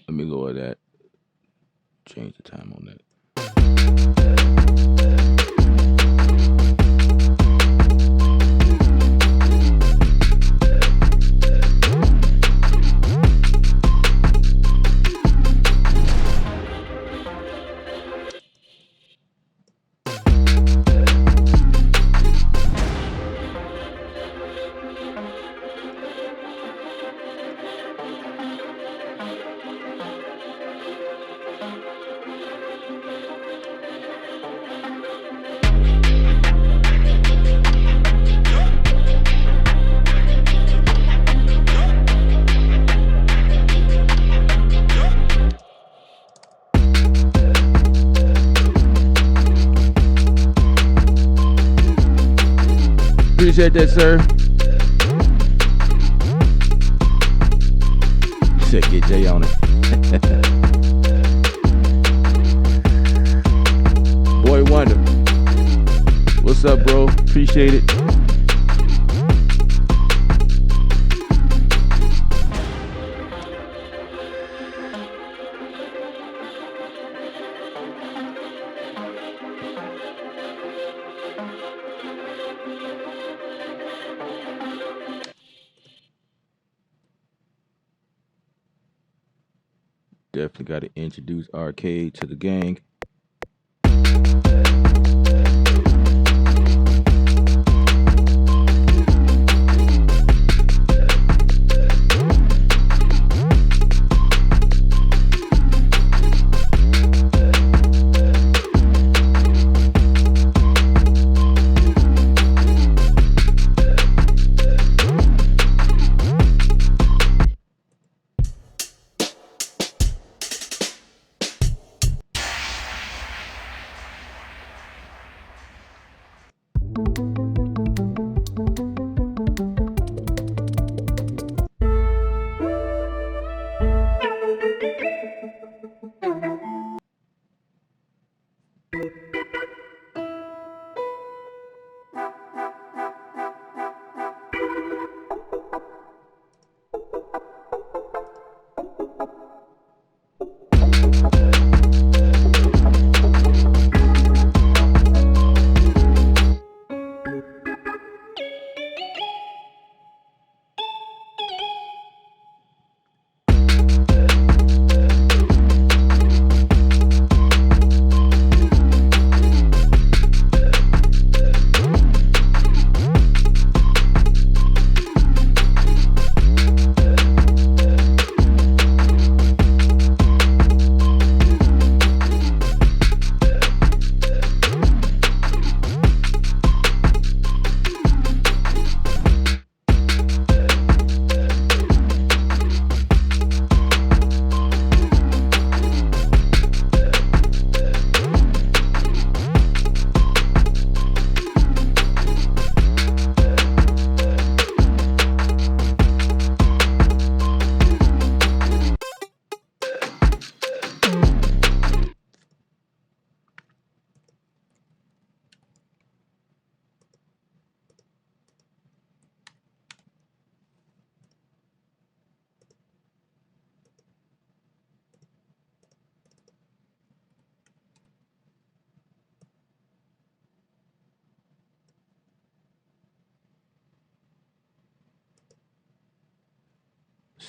Let me lower that. Change the time on that. Appreciate that, sir. You said get Jay on it. What's up, bro? Appreciate it. Definitely got to introduce Arcade to the gang.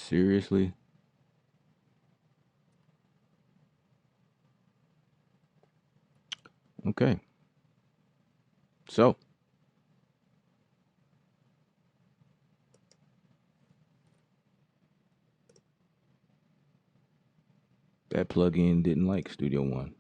Seriously? Okay. So, that plugin didn't like Studio One.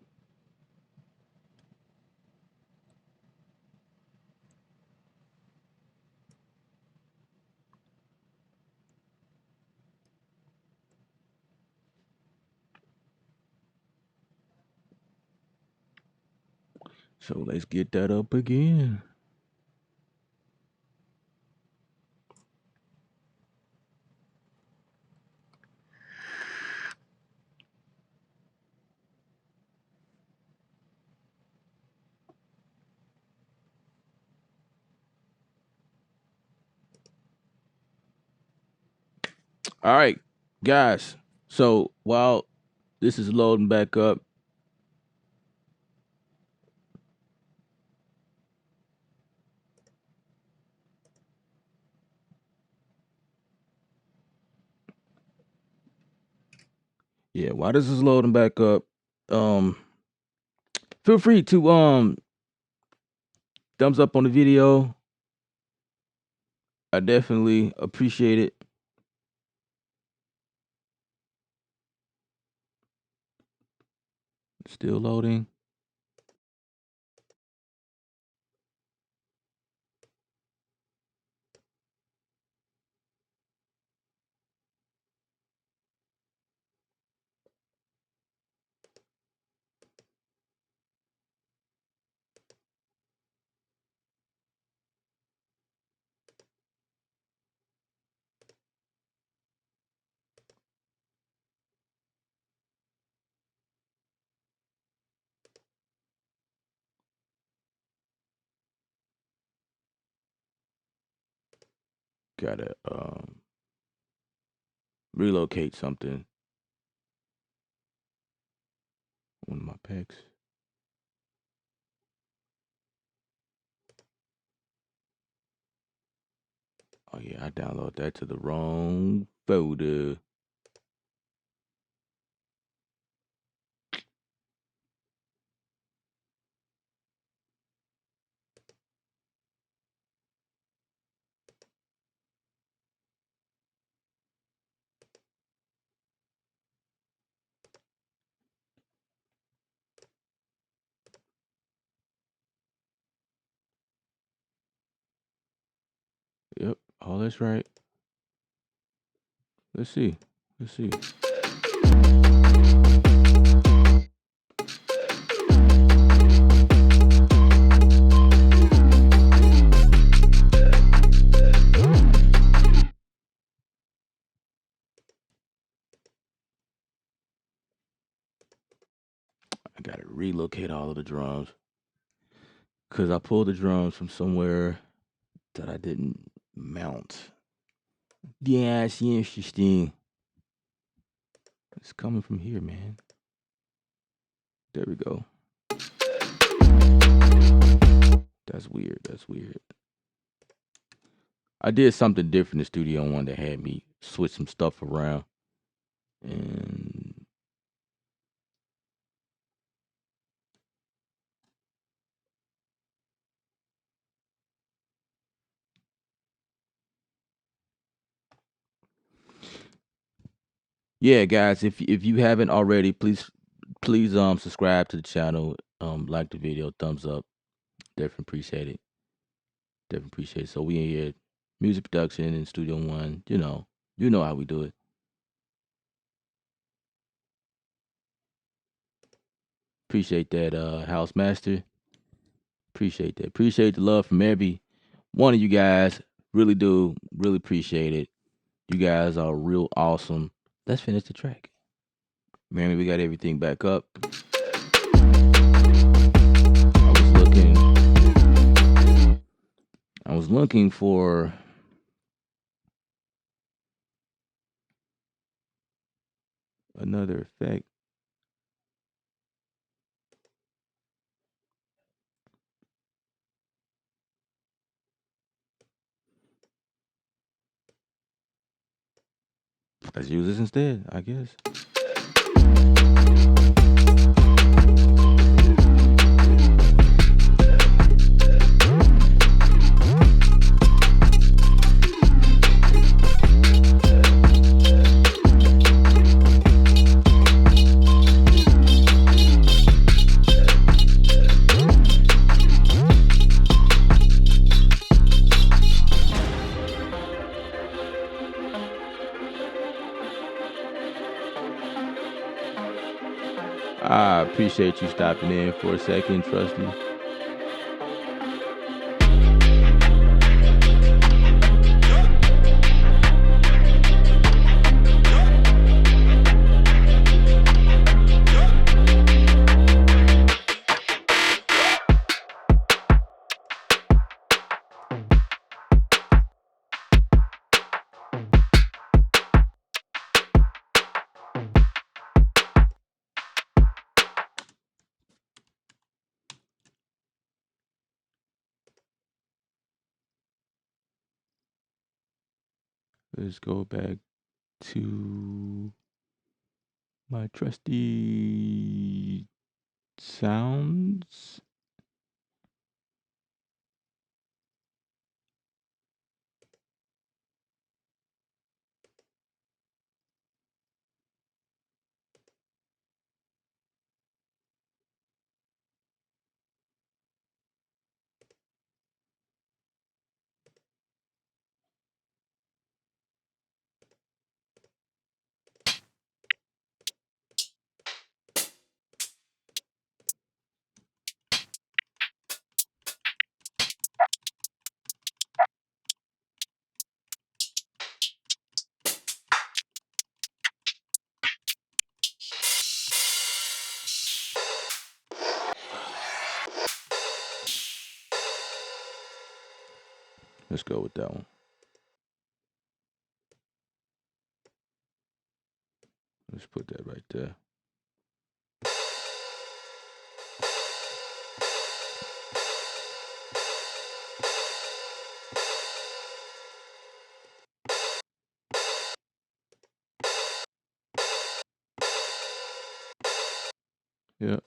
So let's get that up again. All right, guys. So while this is loading back up, yeah, while this is loading back up, um, feel free to thumbs up on the video. I definitely appreciate it. Still loading. Gotta relocate something on my pecs. Oh yeah, I downloaded that to the wrong folder. Yep, all that's right. Let's see. Let's see. I gotta relocate all of the drums because I pulled the drums from somewhere that I didn't mount. Yeah, it's interesting. It's coming from here, man. There we go. That's weird. That's weird. I did something different in Studio One that had me switch some stuff around. And yeah, guys, if you haven't already, please subscribe to the channel, like the video, thumbs up. Definitely appreciate it. Definitely appreciate it. So we in here, music production in Studio One. You know how we do it. Appreciate that, House Master. Appreciate that. Appreciate the love from every one of you guys. Really do. Really appreciate it. You guys are real awesome. Let's finish the track. Man, we got everything back up. I was looking. I was looking for another effect. Let's use this instead, I guess. I appreciate you stopping in for a second, Trusty. Let's go back to my trusty sounds. Let's go with that one. Let's put that right there. Yeah.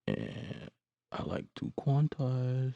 And I like to quantize.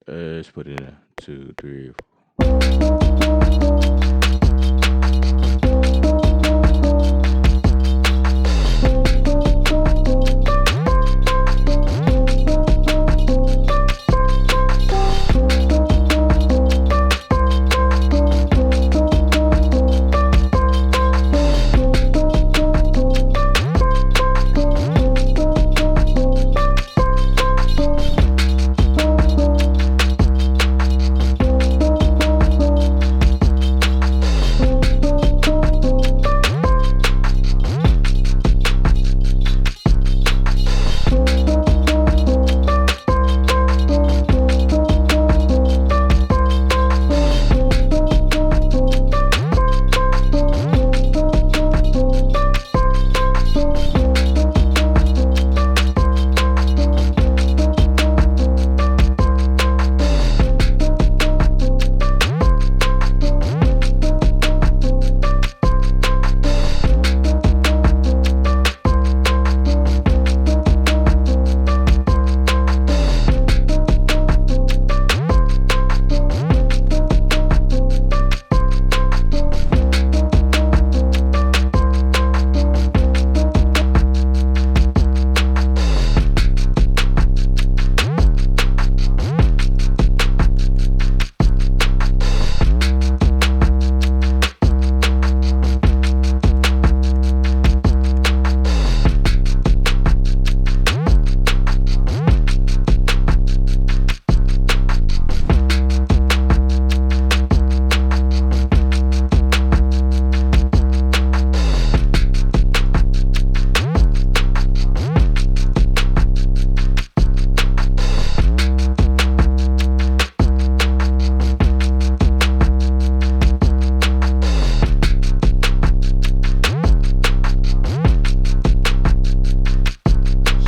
Let's put it in 2, 3.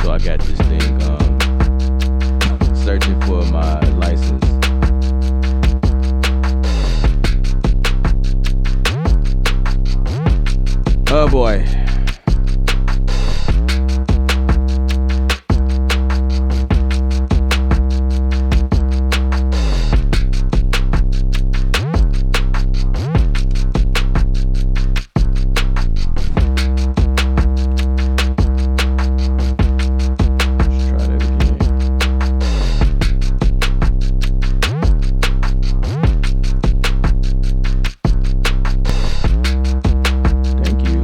So I got this thing searching for my license. Oh boy. Let's try that again. Thank you.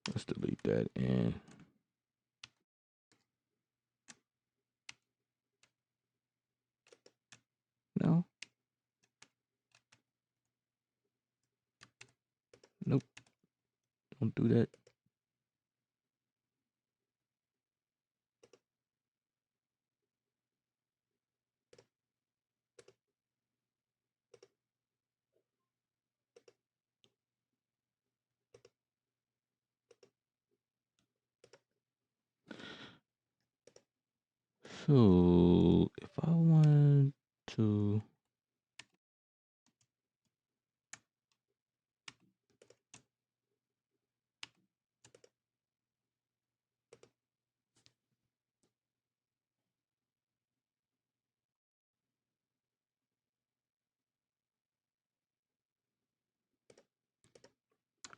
Let's delete that and no. Nope. Don't do that. So if I want to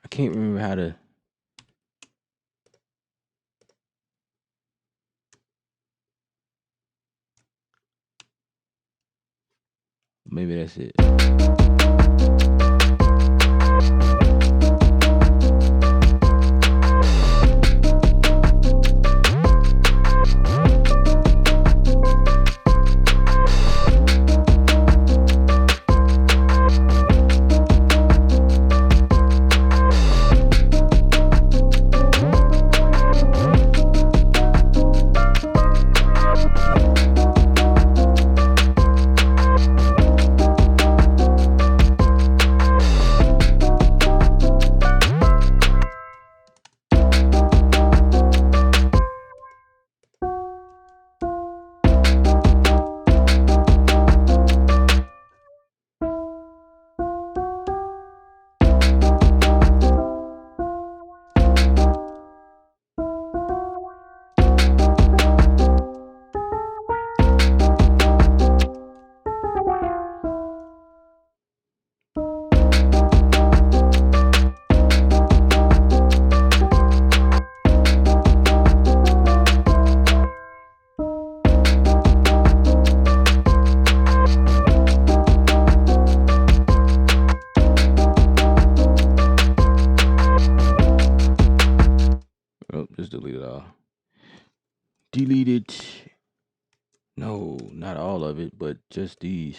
I can't remember how to maybe that's it. Oh, just delete it all. Delete it. No, not all of it, but just these.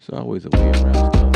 It's always a way around stuff.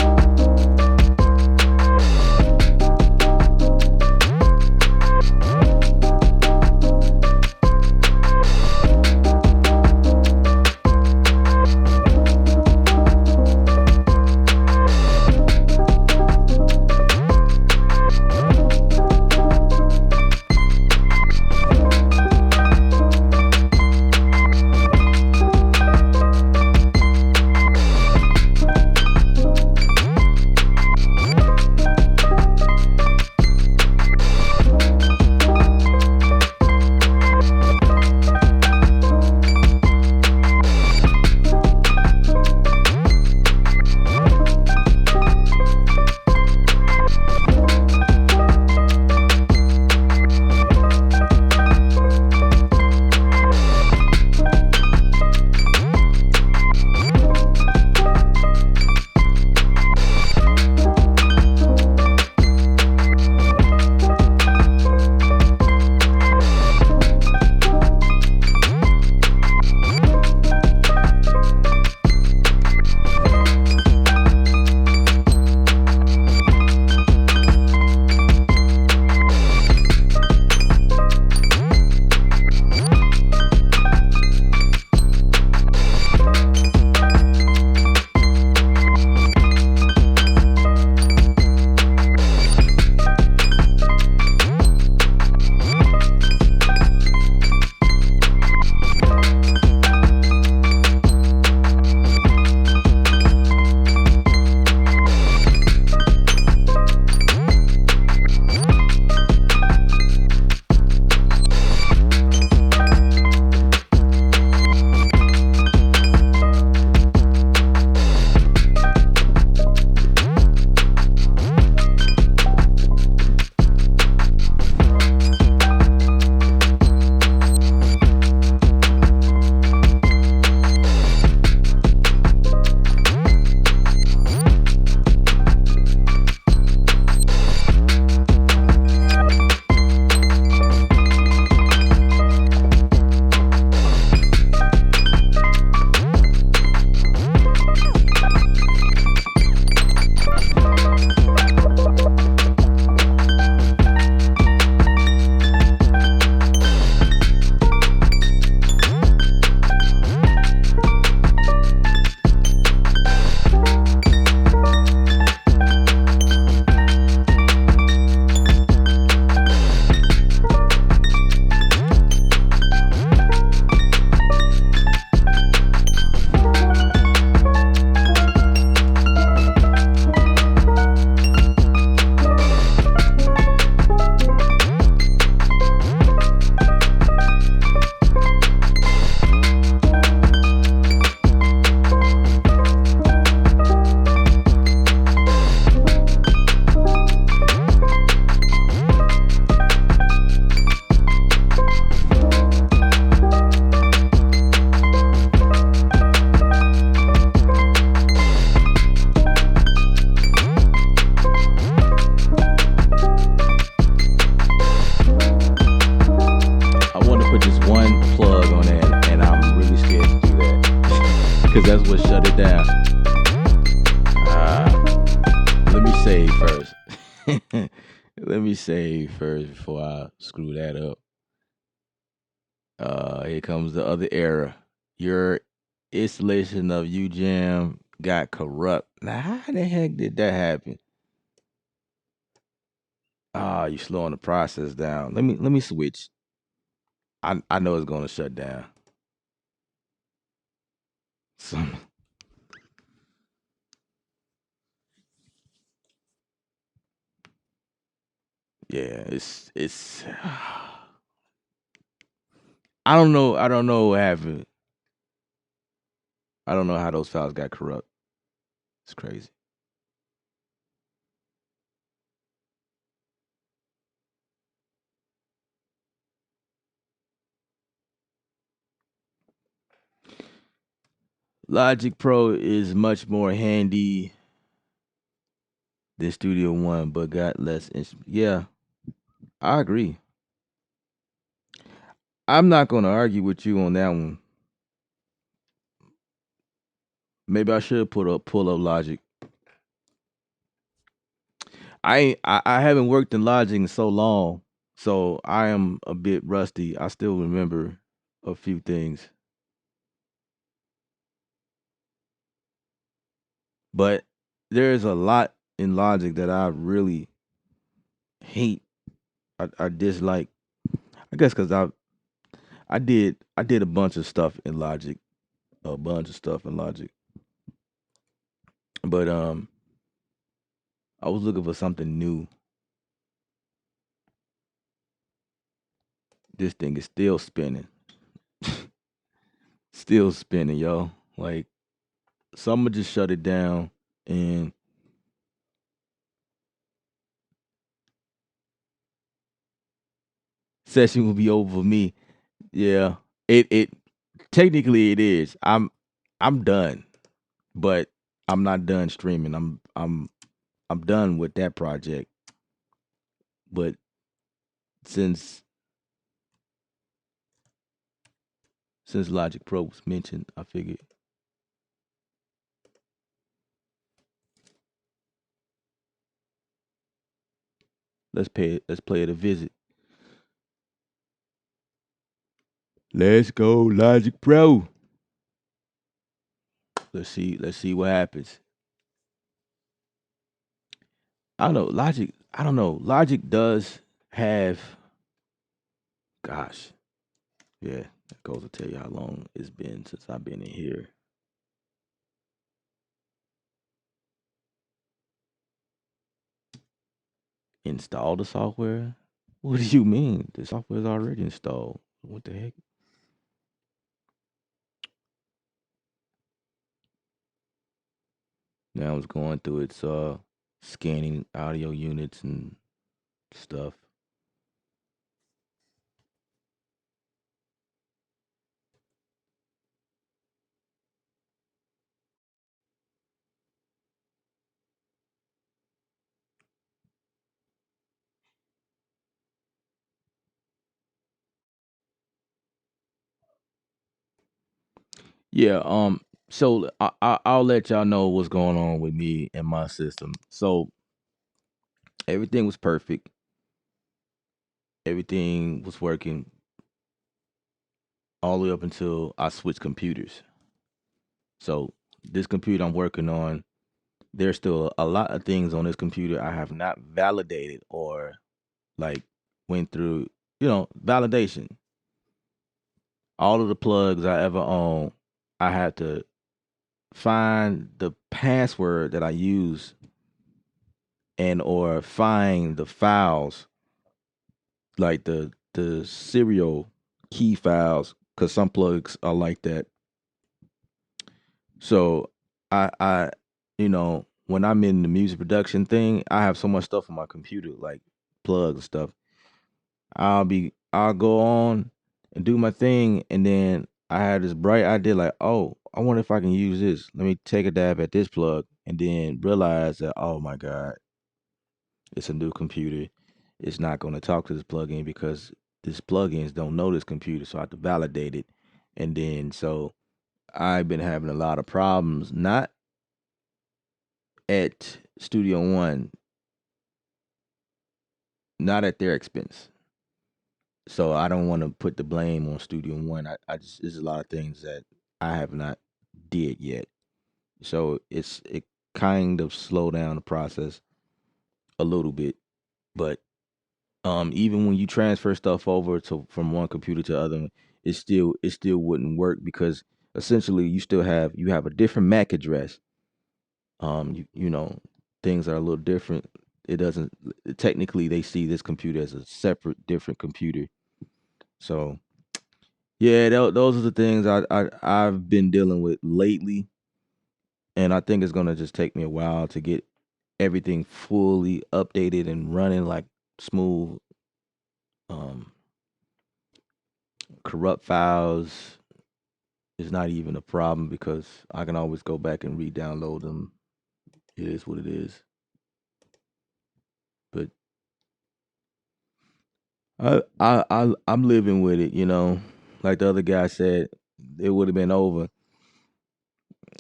because that's what shut it down. Let me save first. Let me save first before I screw that up. Here comes the other error. Your installation of UJam got corrupt. Now, how the heck did that happen? You slowing the process down. Let me switch. I know it's gonna shut down. Some yeah, it's I don't know what happened. I don't know how those files got corrupt. It's crazy. Logic Pro is much more handy than Studio One, but got less. Yeah, I agree. I'm not going to argue with you on that one. Maybe I should pull up Logic. I haven't worked in Logic in so long, so I am a bit rusty. I still remember a few things, but there's a lot in Logic that I really hate. I dislike. I guess because I did a bunch of stuff in Logic, a bunch of stuff in Logic, but I was looking for something new. This thing is still spinning, still spinning, yo. Like someone just shut it down, and session will be over for me. Yeah, it technically it is. I'm done, but I'm not done streaming. I'm done with that project. But since since Logic Pro was mentioned, I figured let's play it a visit. Let's go Logic Pro. Let's see what happens. I don't know Logic. I don't know. Logic does have. Gosh, yeah. That goes to tell you how long it's been since I've been in here. Install the software? What do you mean? The software is already installed. What the heck? Now it's going through its scanning audio units and stuff. Yeah. So I'll let y'all know what's going on with me and my system. So everything was perfect. Everything was working all the way up until I switched computers. So this computer I'm working on, there's still a lot of things on this computer I have not validated or like went through, validation. All of the plugs I ever own, I had to find the password that I use and or find the files like the serial key files because some plugs are like that. So I when I'm in the music production thing, I have so much stuff on my computer like plugs and stuff. I'll go on and do my thing, and then I had this bright idea like, oh, I wonder if I can use this. Let me take a dab at this plug, and then realize that, oh my god, it's a new computer. It's not going to talk to this plugin because this plugins don't know this computer, so I have to validate it, and then so I've been having a lot of problems, not at Studio One, not at their expense. So I don't want to put the blame on Studio One. I just there's a lot of things that I have not did yet. So it kind of slow down the process a little bit. But even when you transfer stuff over to from one computer to the other one, it still wouldn't work because essentially you have a different MAC address. You know things are a little different. It doesn't technically they see this computer as a separate different computer. So yeah, those are the things I've been dealing with lately, and I think it's gonna just take me a while to get everything fully updated and running like smooth. Um, Corrupt files is not even a problem because I can always go back and re-download them. It is what it is. But I'm living with it. Like the other guy said, it would have been over.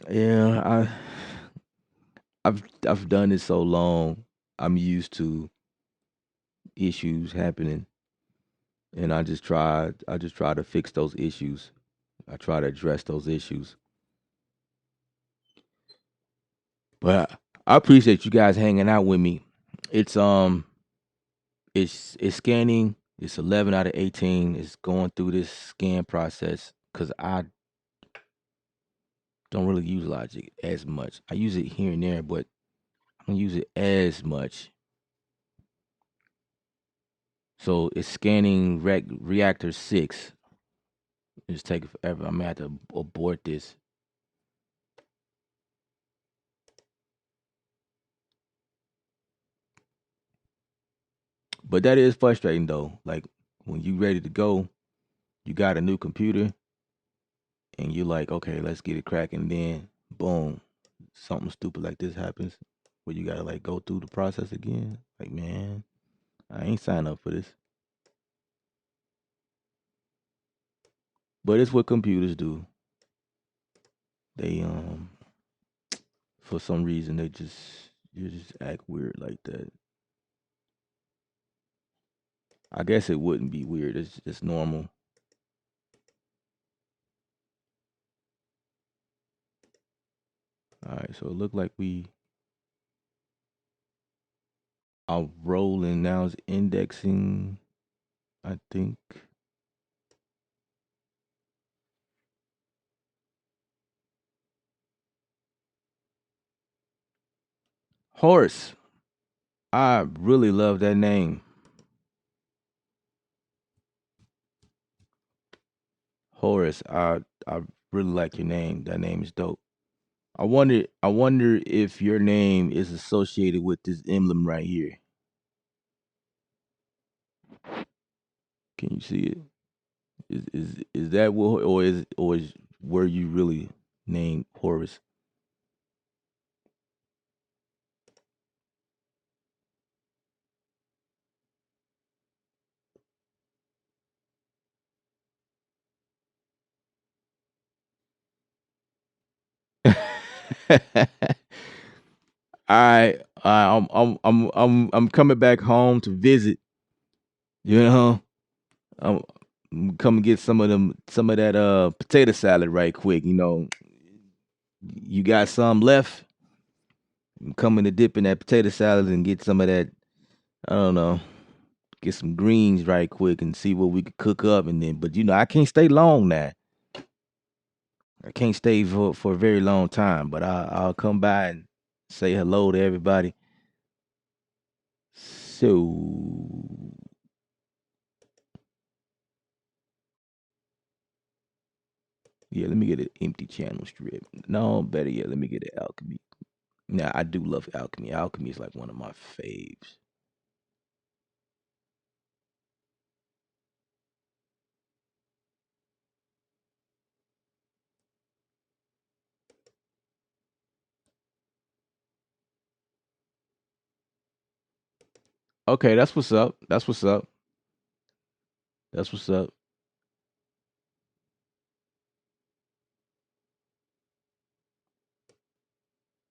Yeah, I've done it so long. I'm used to issues happening, and I just try to fix those issues. I try to address those issues. But I appreciate you guys hanging out with me. It's it's scanning. It's 11 out of 18. It's going through this scan process because I don't really use Logic as much. I use it here and there, but I don't use it as much. So it's scanning reactor 6. It's taking forever. I'm gonna have to abort this. But that is frustrating though. Like when you ready to go, you got a new computer and you're like, okay, let's get it cracking. Then boom, something stupid like this happens where you gotta like go through the process again. Like, man, I ain't signed up for this. But it's what computers do. They for some reason they just act weird like that. I guess it wouldn't be weird. It's normal. All right, so it looked like we are rolling now. It's indexing, I think. Horace. I really love that name. Horace. I really like your name. That name is dope. I wonder if your name is associated with this emblem right here. Can you see it? Is that what or is were you really named Horace? I'm coming back home to visit. You know, I'm come get some of that potato salad right quick. You got some left. I'm coming to dip in that potato salad and get some of that. I don't know. Get some greens right quick and see what we could cook up and then. But I can't stay long now. I can't stay for a very long time. But I'll come by and say hello to everybody. So yeah, let me get an empty channel strip. No, better yet, let me get an alchemy. Now I do love alchemy. Alchemy is like one of my faves. Okay, that's what's up. That's what's up. That's what's up.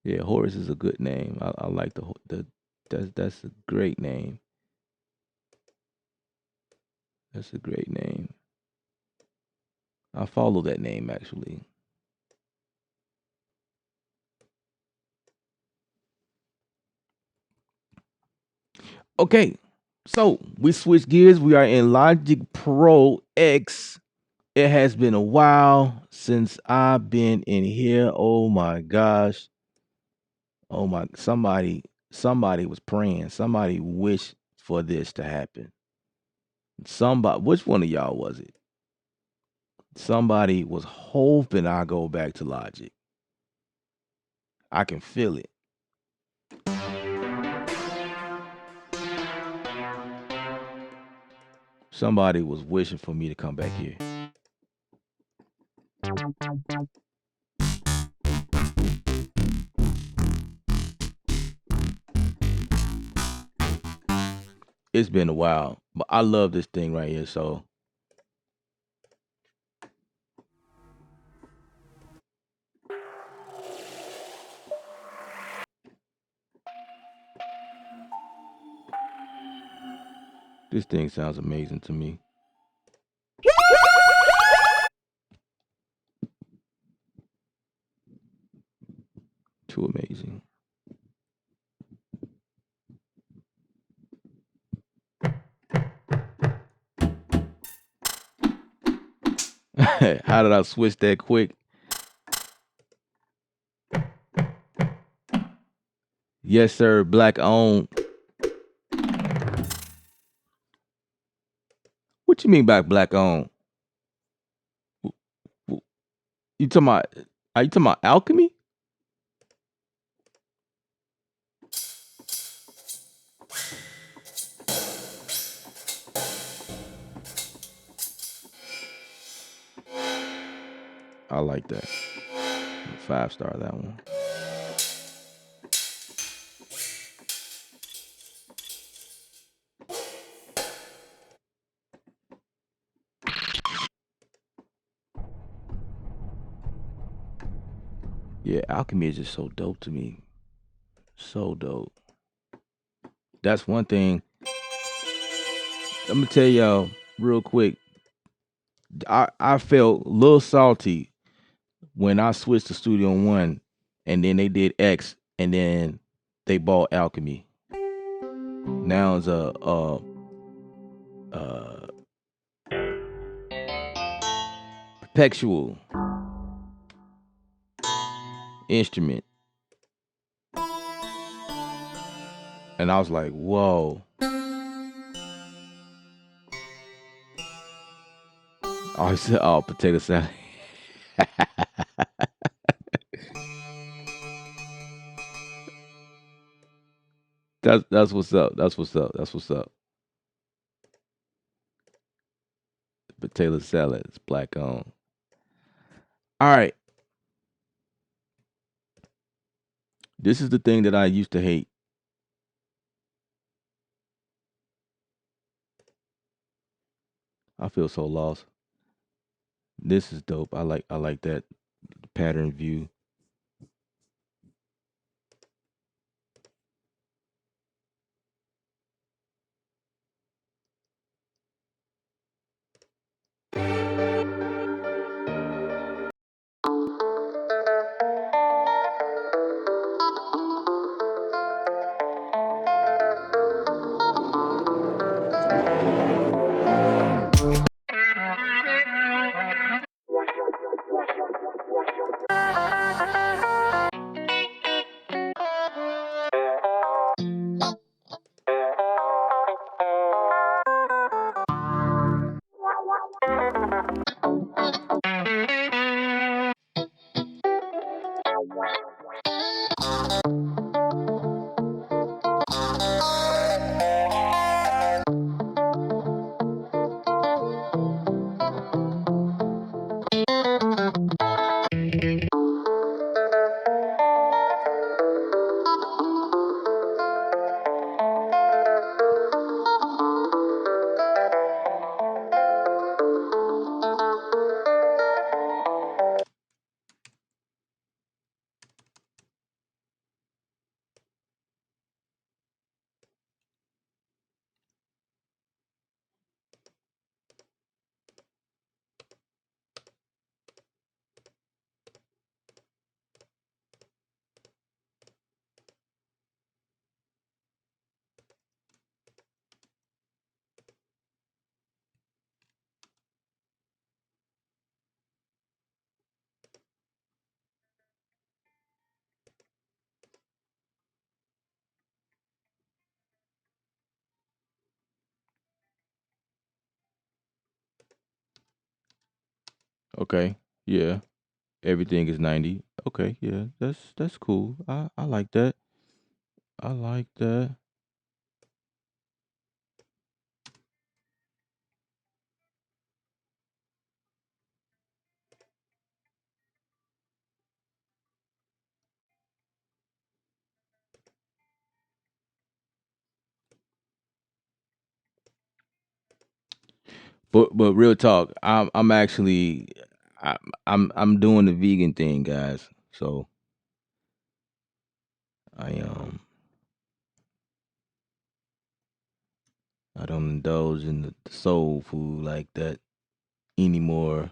Yeah, Horace is a good name. I like the that's a great name. That's a great name. I follow that name actually. Okay, so we switch gears. We are in Logic Pro X. It has been a while since I've been in here. Oh my gosh. Oh my, somebody was praying. Somebody wished for this to happen. Somebody, which one of y'all was it? Somebody was hoping I go back to Logic. I can feel it. Somebody was wishing for me to come back here. It's been a while, but I love this thing right here. So this thing sounds amazing to me. Too amazing. How did I switch that quick? Yes, sir. Black owned. What you mean by black owned? You talking about? Are you talking about alchemy? I like that. 5-star that one. Yeah, alchemy is just so dope to me. So dope. That's one thing. I'm gonna tell y'all real quick. I felt a little salty when I switched to Studio One, and then they did X, and then they bought Alchemy. Now it's a perpetual instrument, and I was like, whoa. I said, oh, potato salad. That's what's up. That's what's up. That's what's up. Potato salad is black on. All right. This is the thing that I used to hate. I feel so lost. This is dope. I like that pattern view. Okay. Yeah. Everything is 90. Okay. Yeah. That's cool. I like that. I like that. But real talk, I'm actually I, I'm doing the vegan thing, guys. So I I don't indulge in the soul food like that anymore.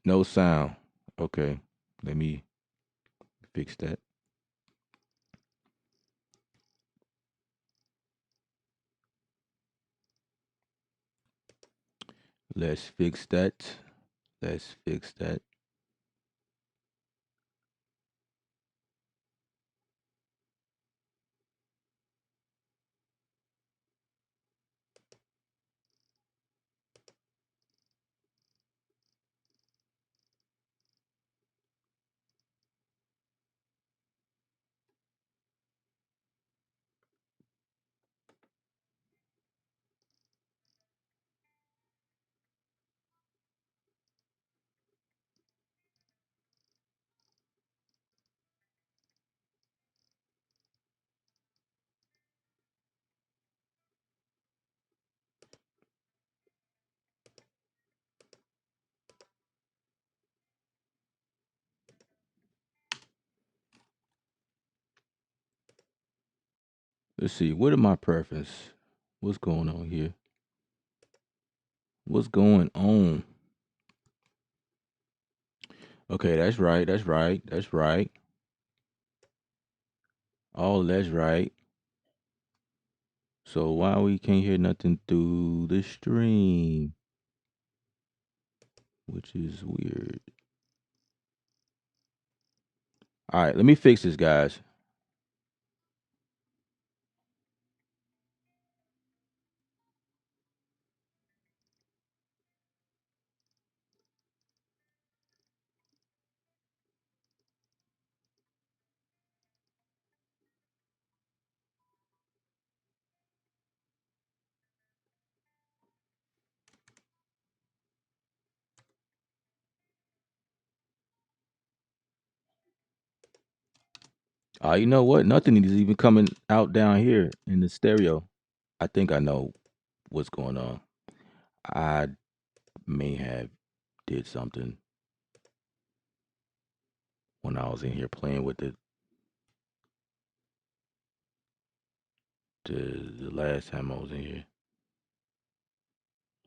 No sound. Okay. Let me fix that. Let's fix that. Let's fix that. Let's see. What are my preference? What's going on here? What's going on? Okay, that's right. That's right. That's right. All that's right. So why we can't hear nothing through the stream, which is weird. All right, let me fix this, guys. You know what? Nothing is even coming out down here in the stereo. I think I know what's going on. I may have did something when I was in here playing with the last time I was in here,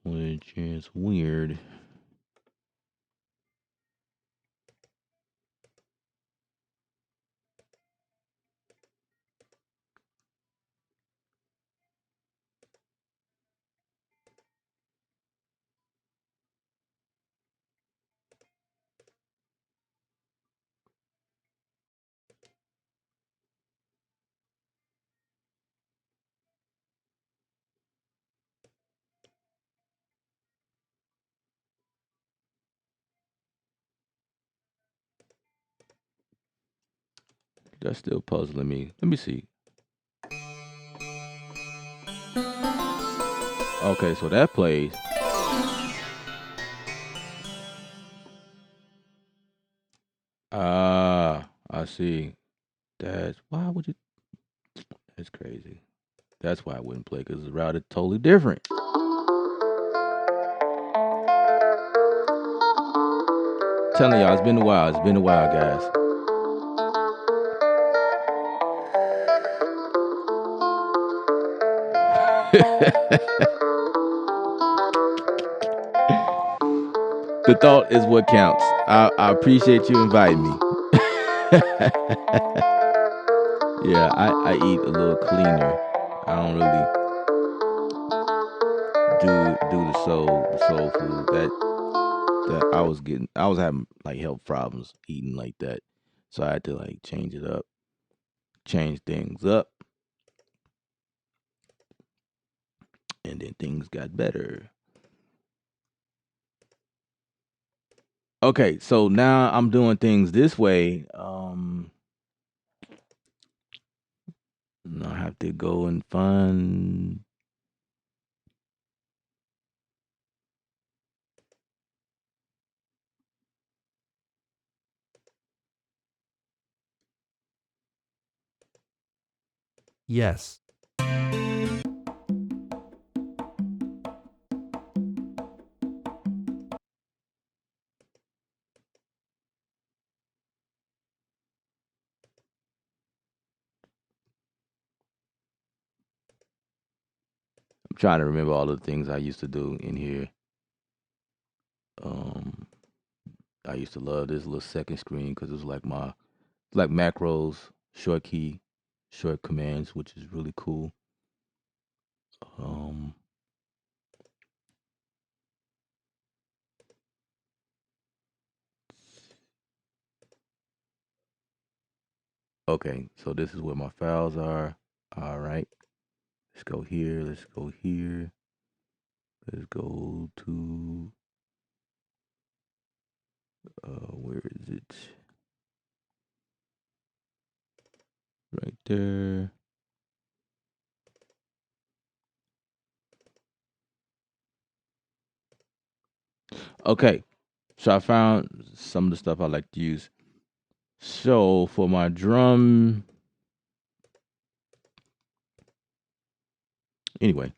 which is weird. That's still puzzling me. Let me see. Okay, so that plays. I see. That's why would you? That's crazy. That's why I wouldn't play because it's routed totally different. Telling y'all, it's been a while. It's been a while, guys. The thought is what counts. I appreciate you inviting me. Yeah, I eat a little cleaner. I don't really do the soul food that I was having like health problems eating like that. So I had to like change it up, change things up, and then things got better. Okay, so now I'm doing things this way. I have to go and find. Yes. I'm trying to remember all the things I used to do in here. Um, I used to love this little second screen because it was like macros, short key, short commands, which is really cool. Um, okay, so this is where my files are. All right, let's go here. Let's go here. Let's go to where is it? Right there. Okay, so I found some of the stuff I like to use. So for my drum, anyway.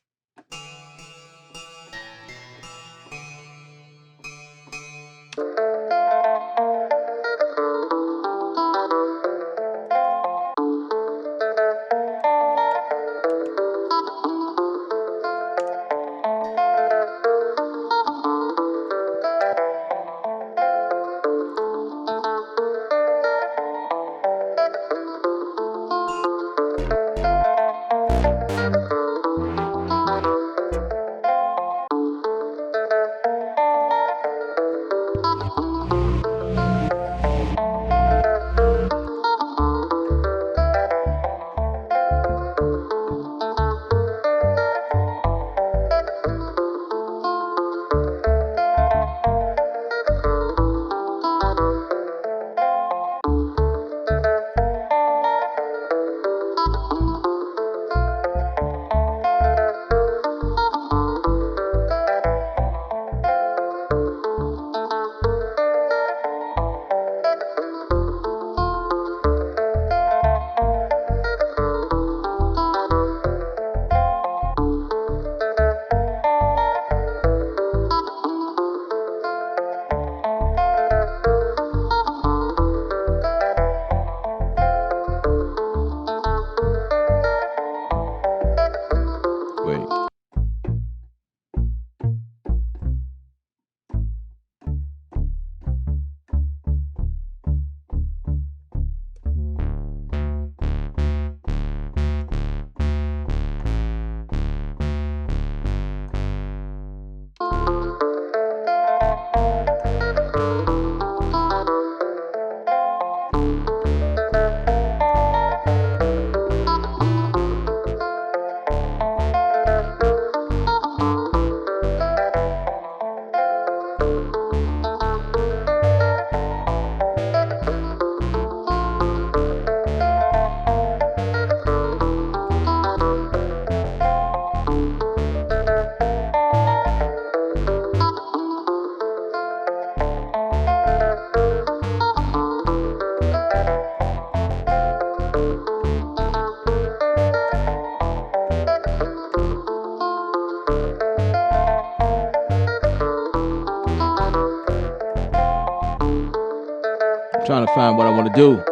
Wait. I'm trying to find what I want to do.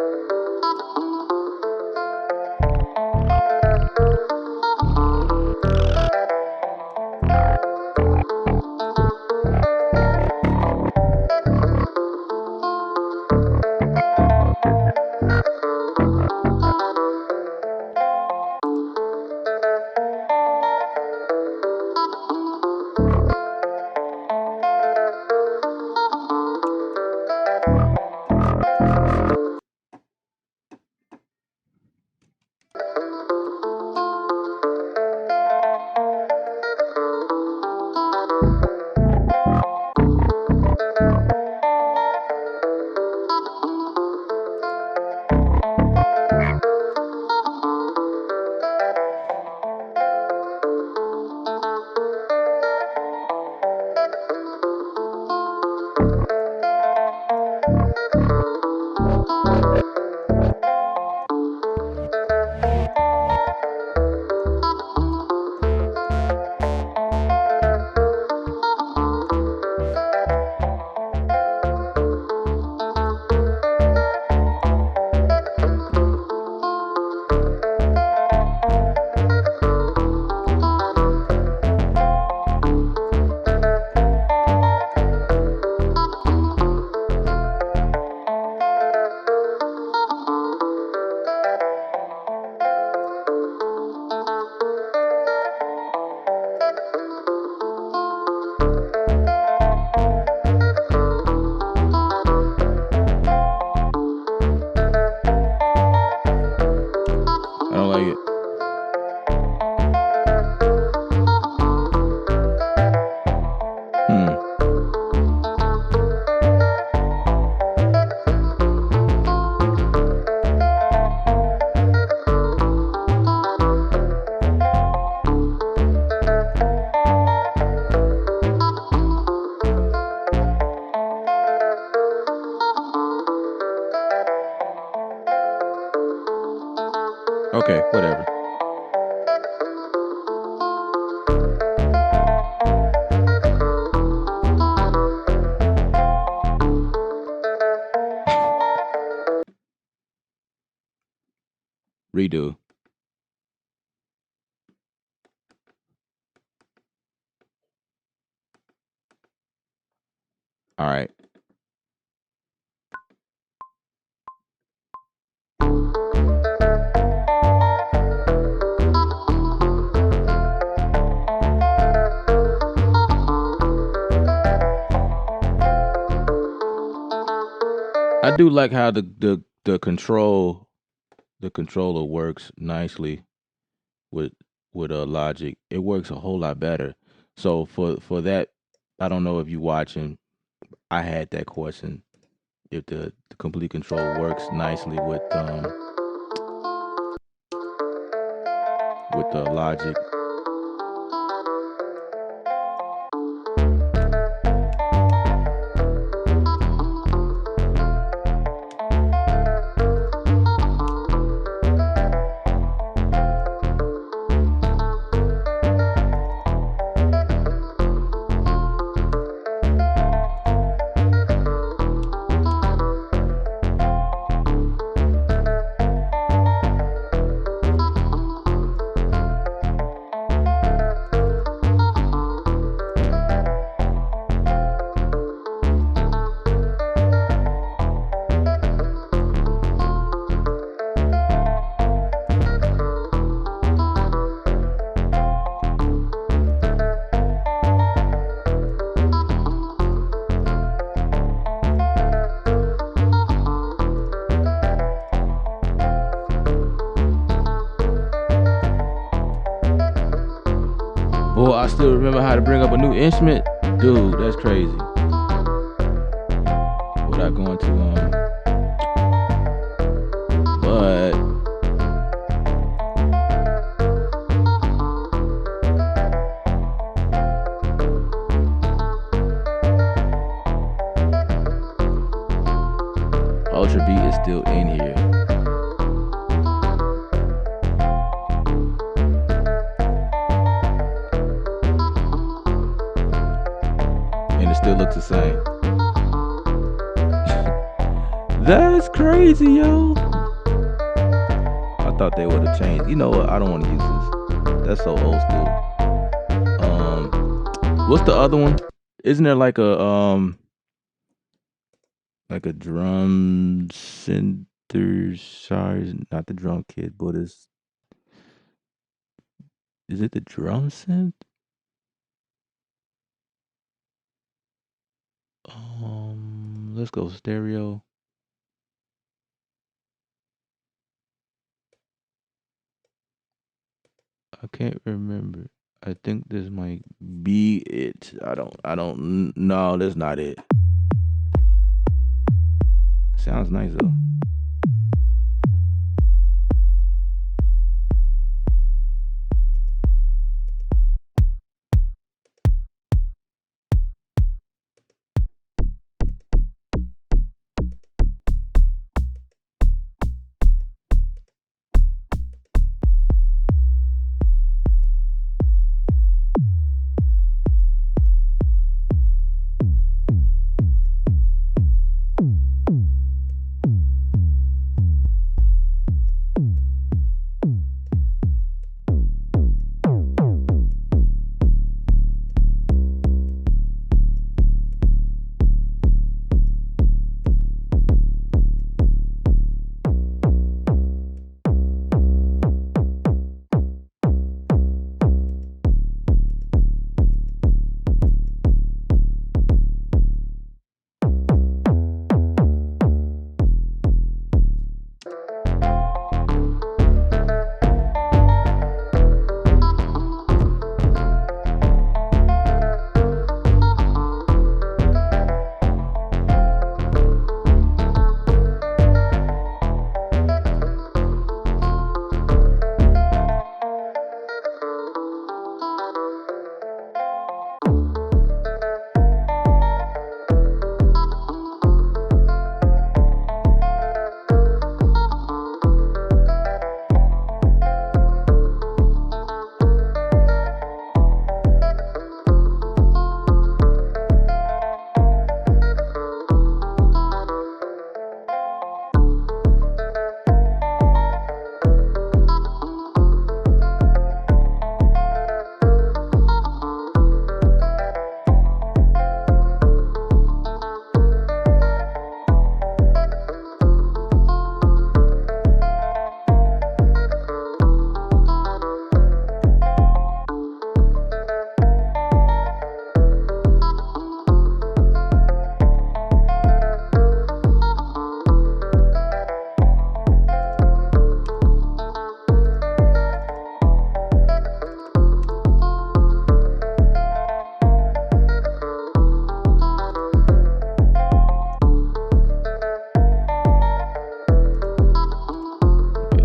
Okay, whatever. Redo. All right. I do like how the controller works nicely with Logic. It works a whole lot better. So for that, I don't know if you watching. I had that question if the complete control works nicely with the Logic. Boy, I still remember how to bring up a new instrument. Dude, that's crazy. Without going to but Ultra Beat is still in here. And it still looks the same. That's crazy, yo. I thought they would have changed. You know what? I don't want to use this. That's so old school. What's the other one? Isn't there like a drum synthesizer? Not the drum kit, but is it the drum synth? Let's go stereo. I can't remember. I think this might be it. I don't no, that's not it. Sounds nice though.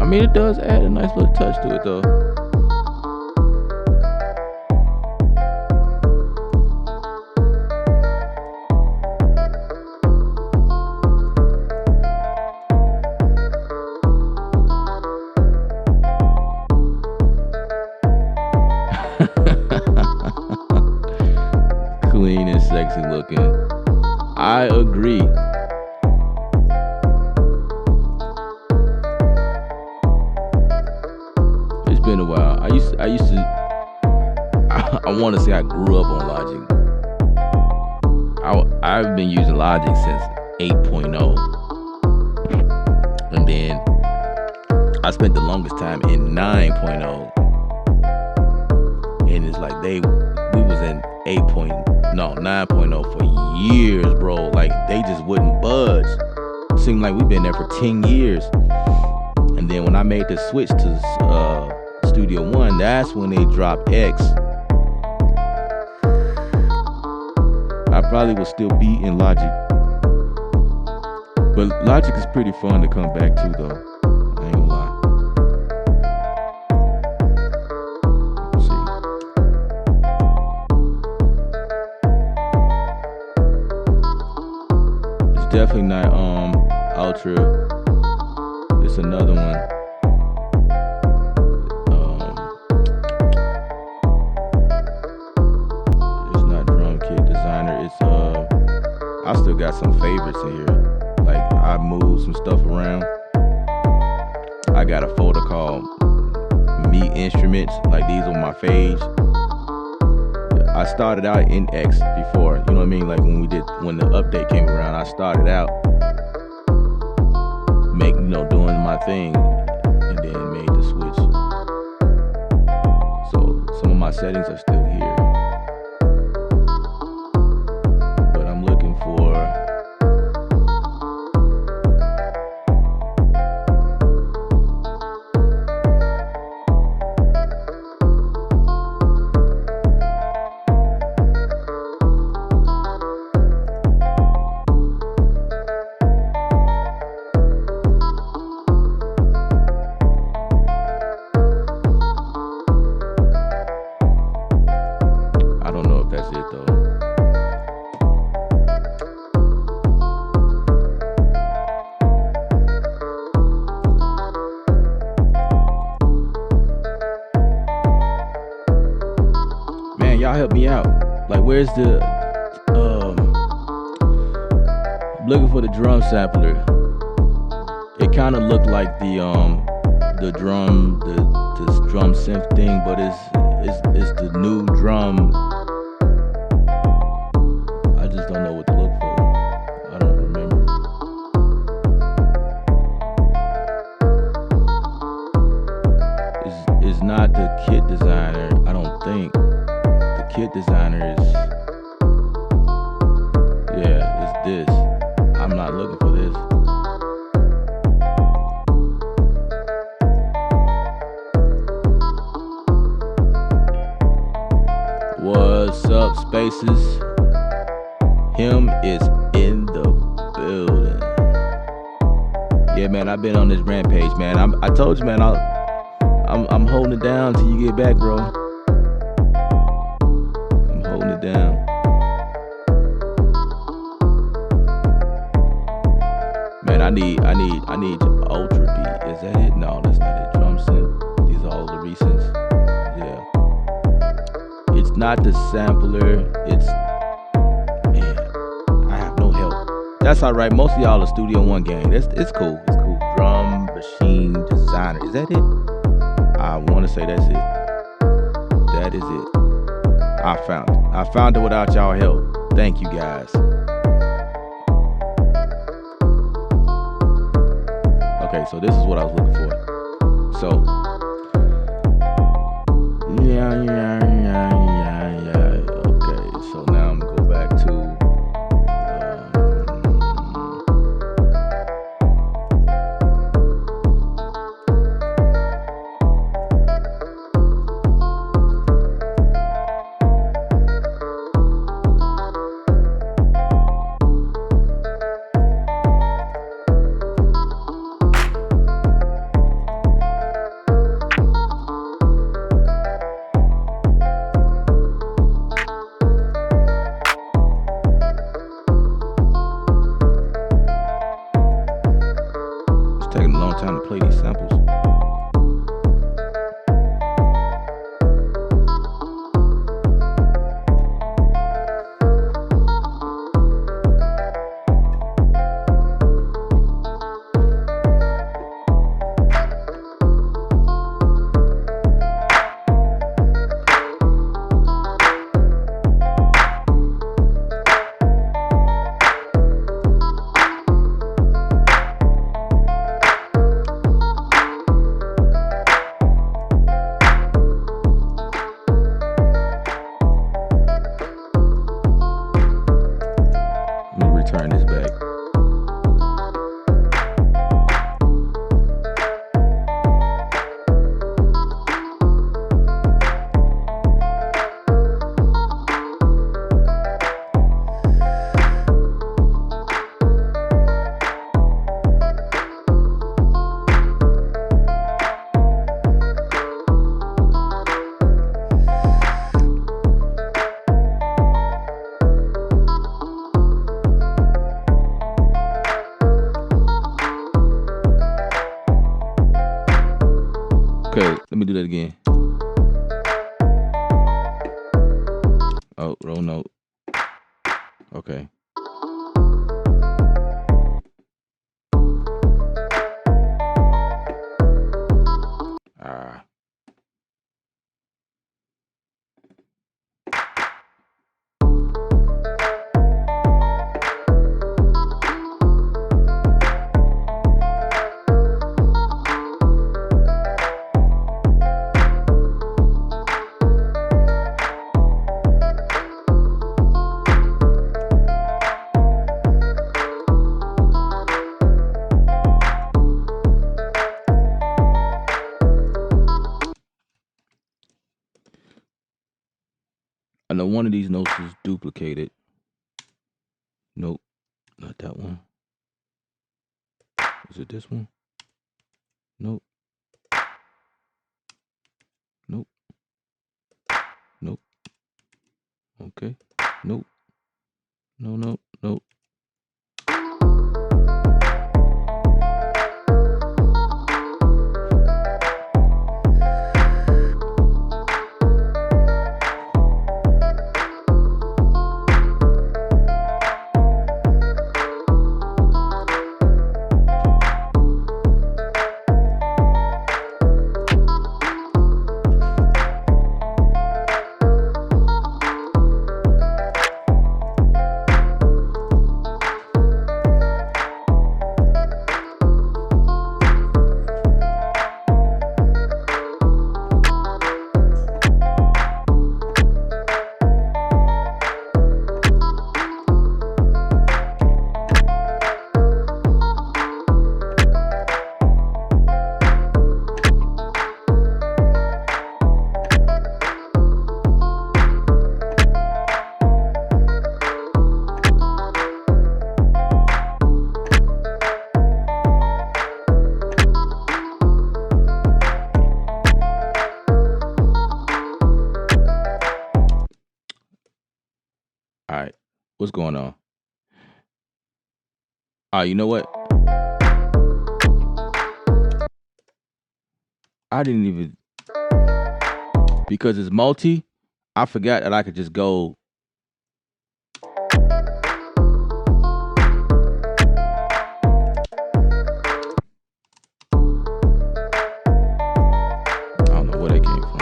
mean, it does add a nice little touch to it, though. Clean and sexy looking. I agree. It's been a while. I want to say I grew up on Logic. I've been using Logic since 8.0, and then I spent the longest time in 9.0, and it's like we was in 9.0 for years, bro. Like they just wouldn't budge. Seemed like we've been there for 10 years, and then when I made the switch to Studio One, that's when they dropped X. I probably would still be in Logic, but Logic is pretty fun to come back to, though. I ain't gonna lie. Let's see. It's definitely not Ultra. It's another one. It's not Drum Kit Designer. It's I still got some favorites in here. Like I moved some stuff around. I got a folder called Me Instruments. Like these are my faves. I started out in X before. You know what I mean? Like when the update came around, I started out doing my thing, and then made the switch. So some of my settings are still here, but I'm looking for that's it though. Man, y'all help me out. Like, where's the looking for the drum sampler. It kind of looked like the drum synth thing, but it's the new drum. I just don't know what to look for. I don't remember. It's not the kit designer, I don't think. The kit designer is, yeah, it's this. I'm not looking for this. What's up, Spaces? Him is in the building. Yeah, man, I've been on this rampage, man. I told you, man, I'm holding it down till you get back, bro. I'm holding it down. Man, I need Ultra Beat. Is that it? No, that's not it. Drum synth. These are all the recents. Yeah. It's not the sampler. It's, man, I have no help. That's all right. Most of y'all are Studio One gang. It's cool. It's cool. Drum Machine Designer. Is that it? I want to say that's it. That is it. I found it. I found it without y'all help. Thank you, guys. Okay, so this is what I was looking for. So, yeah. Okay, so now I'm gonna go back to Taking a long time to play these samples. Let me return this back. Okay, let me do that again. Oh, wrong note. Okay. Ah. I know one of these notes is duplicated. Nope, not that one. Is it this one? Nope. Nope. Nope. Okay. Nope. No, no, nope. All right. What's going on? You know what? I didn't even, because it's multi, I forgot that I could just go. I don't know where they came from.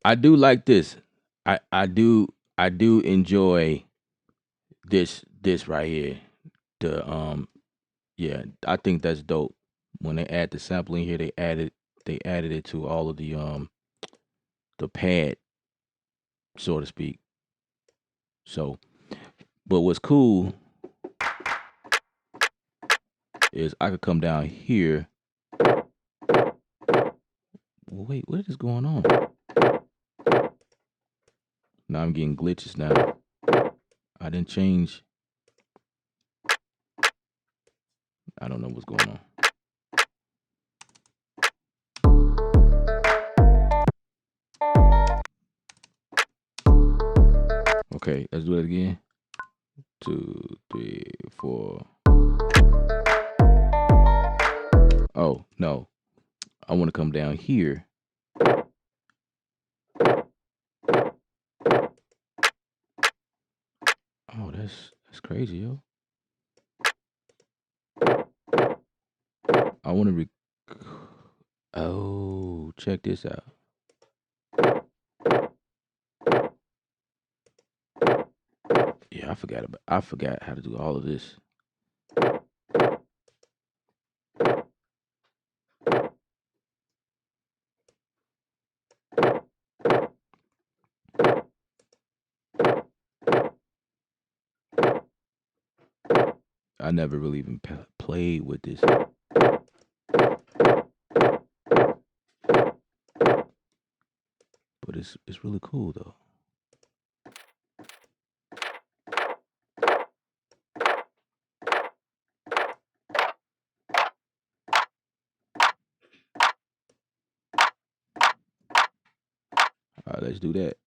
I do like this. I do enjoy this right here. The yeah, I think that's dope. When they add the sampling here, they added it to all of the pad, so to speak. So, but what's cool is I could come down here. Well, wait, what is going on? Now I'm getting glitches now. I didn't change. I don't know what's going on. Okay, let's do it again. 2, 3, 4. Oh, no. I want to come down here. Oh, that's crazy, yo. I want to Oh, check this out. Yeah, I forgot how to do all of this. I never really even played with this. But it's really cool though. All right, let's do that.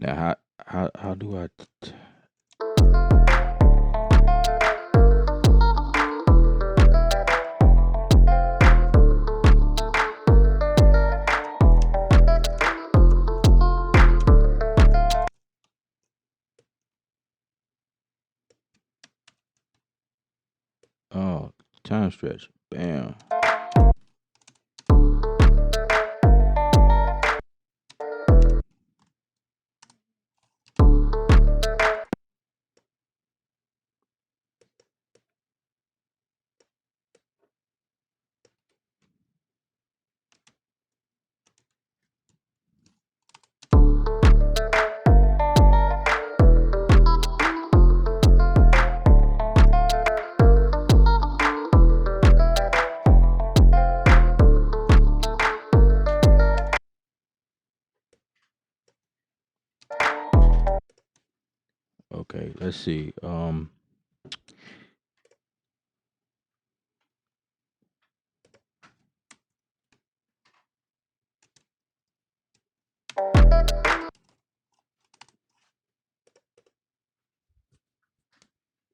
Now, how do I? Oh, time stretch. Bam. Okay, let's see.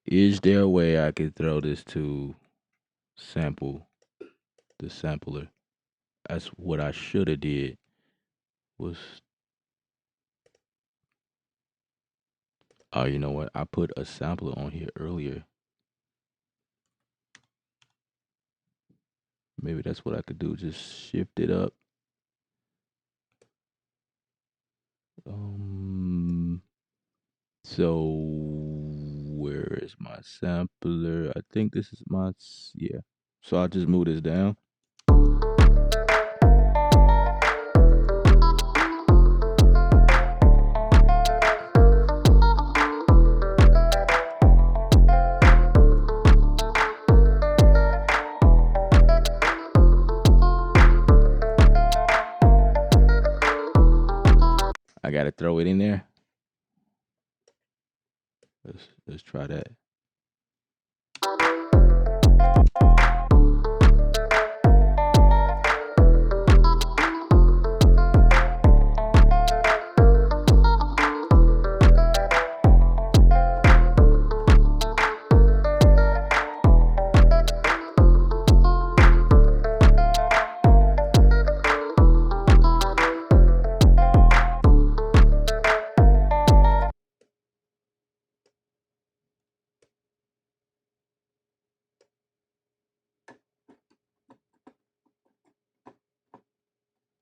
Is there a way I could throw this to sample the sampler? That's what I should have did. Was oh, you know what? I put a sampler on here earlier. Maybe that's what I could do. Just shift it up. Um. So where is my sampler? I think this is my yeah. So I'll just move this down. I gotta throw it in there. Let's try that.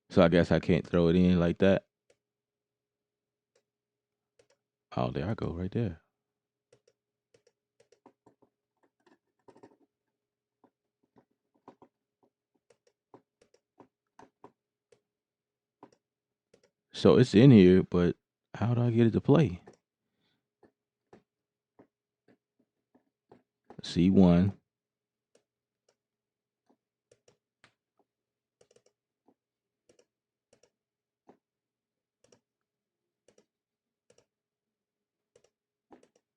So I guess I can't throw it in like that. Oh, there I go, right there. So it's in here, but how do I get it to play? C1.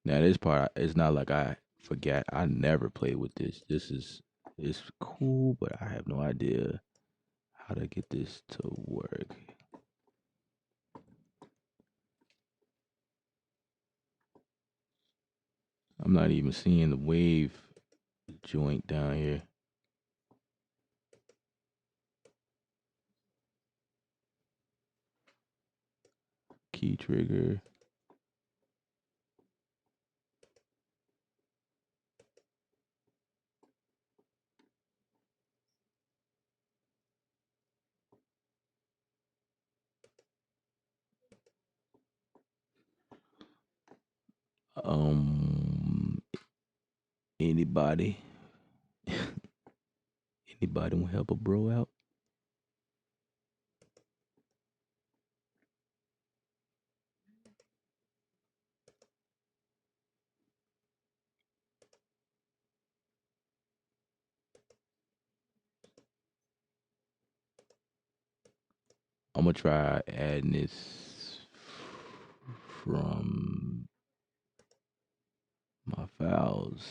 Now this part, it's not like I forgot. I never played with this. It's cool, but I have no idea how to get this to work. I'm not even seeing the wave joint down here. Key trigger. Anybody? Anybody want to help a bro out? I'm gonna try adding this from my files.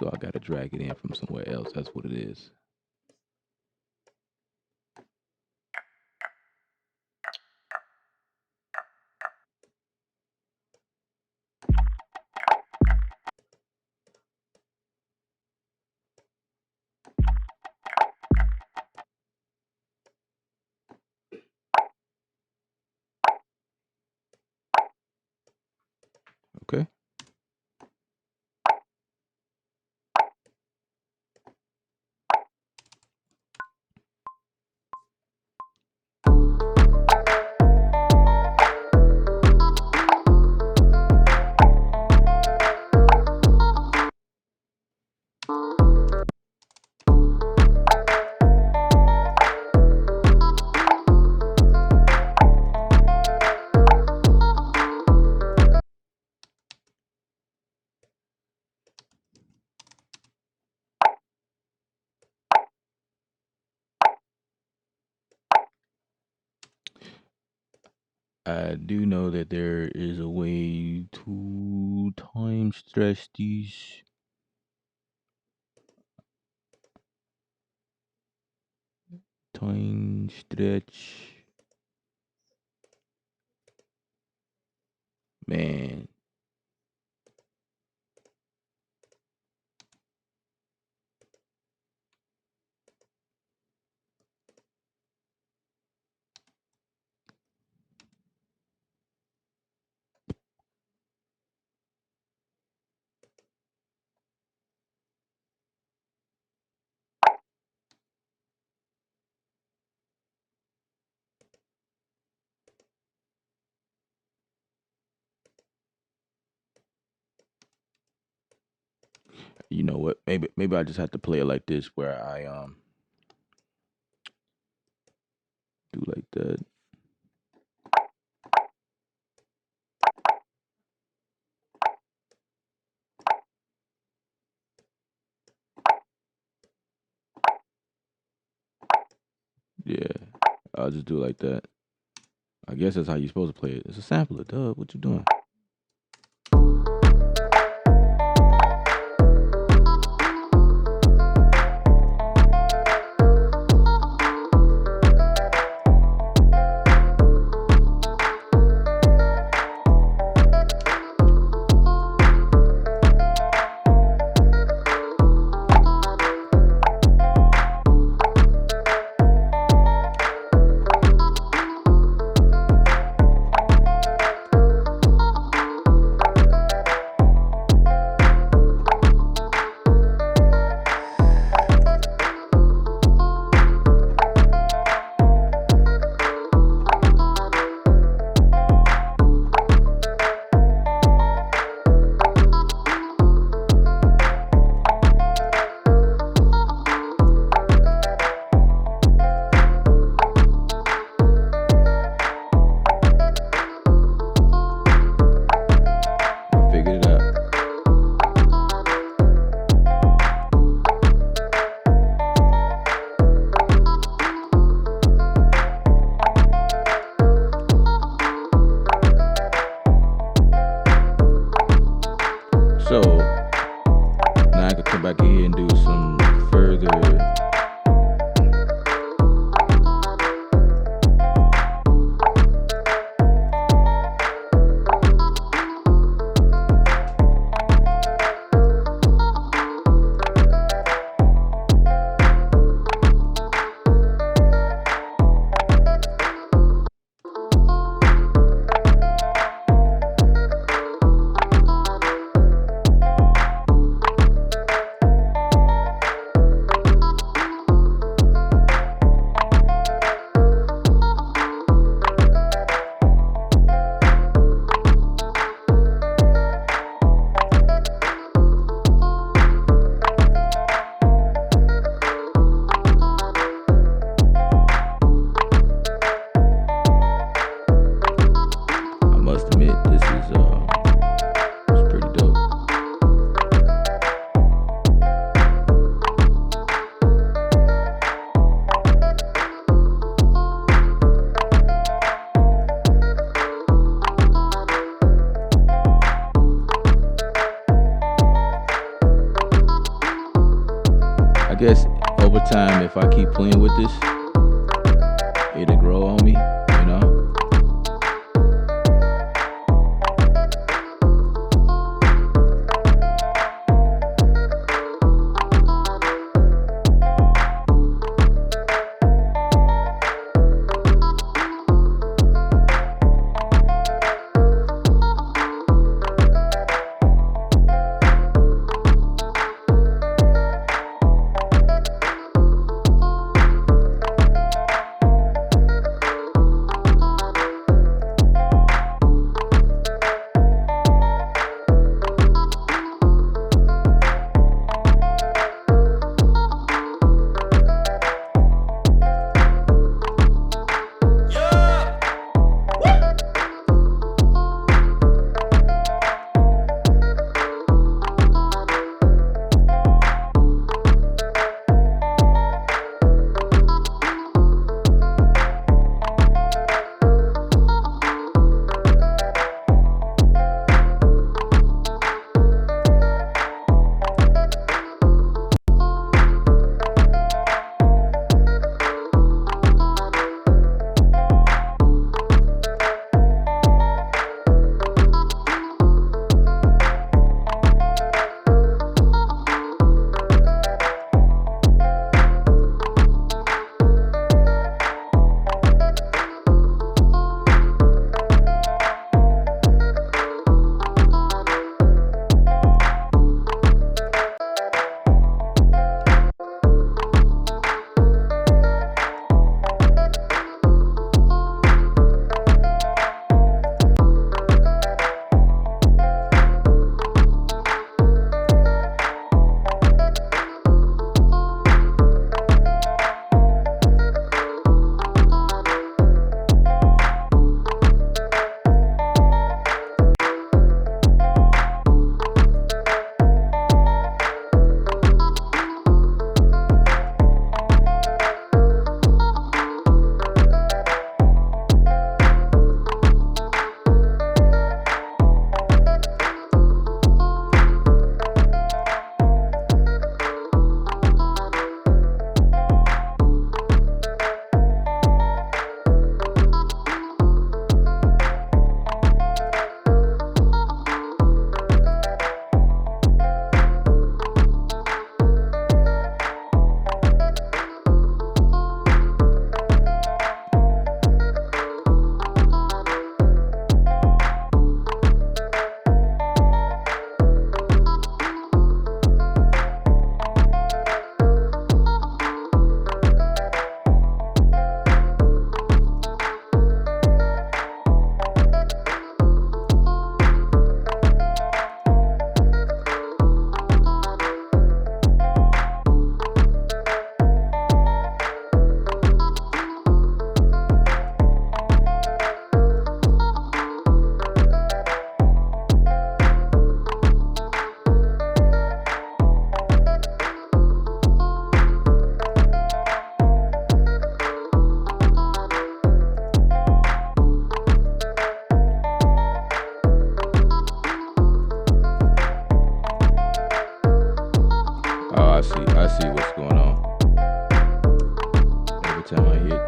So I gotta drag it in from somewhere else. That's what it is. Okay. I do know that there is a way to time stretch these. Time stretch. Man. You know what? Maybe I just have to play it like this where I do like that. Yeah. I'll just do it like that. I guess that's how you're supposed to play it. It's a sampler, duh. What you doing? I figured it out. So now I can come back in here and do some further. guess over time, if I keep playing with this, it'll grow on me. You know. Oh, I see what's going on. Every time I hit,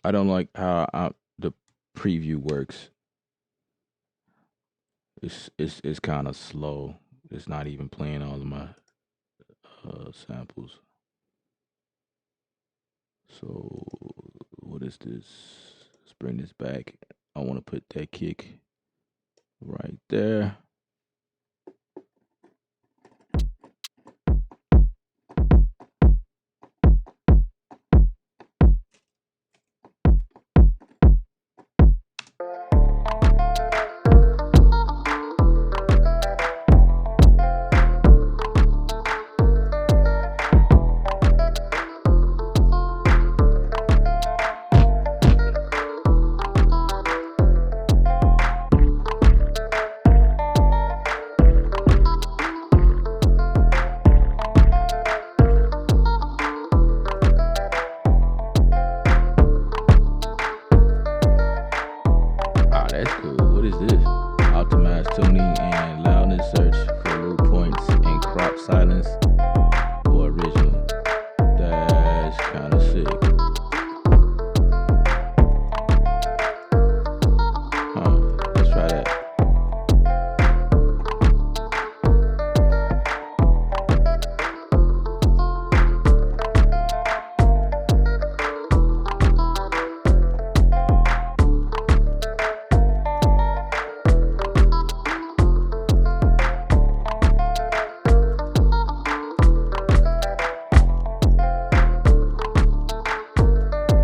I don't like how the preview works. It's kind of slow. It's not even playing all of my samples. So what is this? Let's bring this back. I want to put that kick right there. Ah, that's cool. What is this? Optimize tuning and loudness search for loop points and crop silence or original. That's kind of sick. Huh. Let's try that.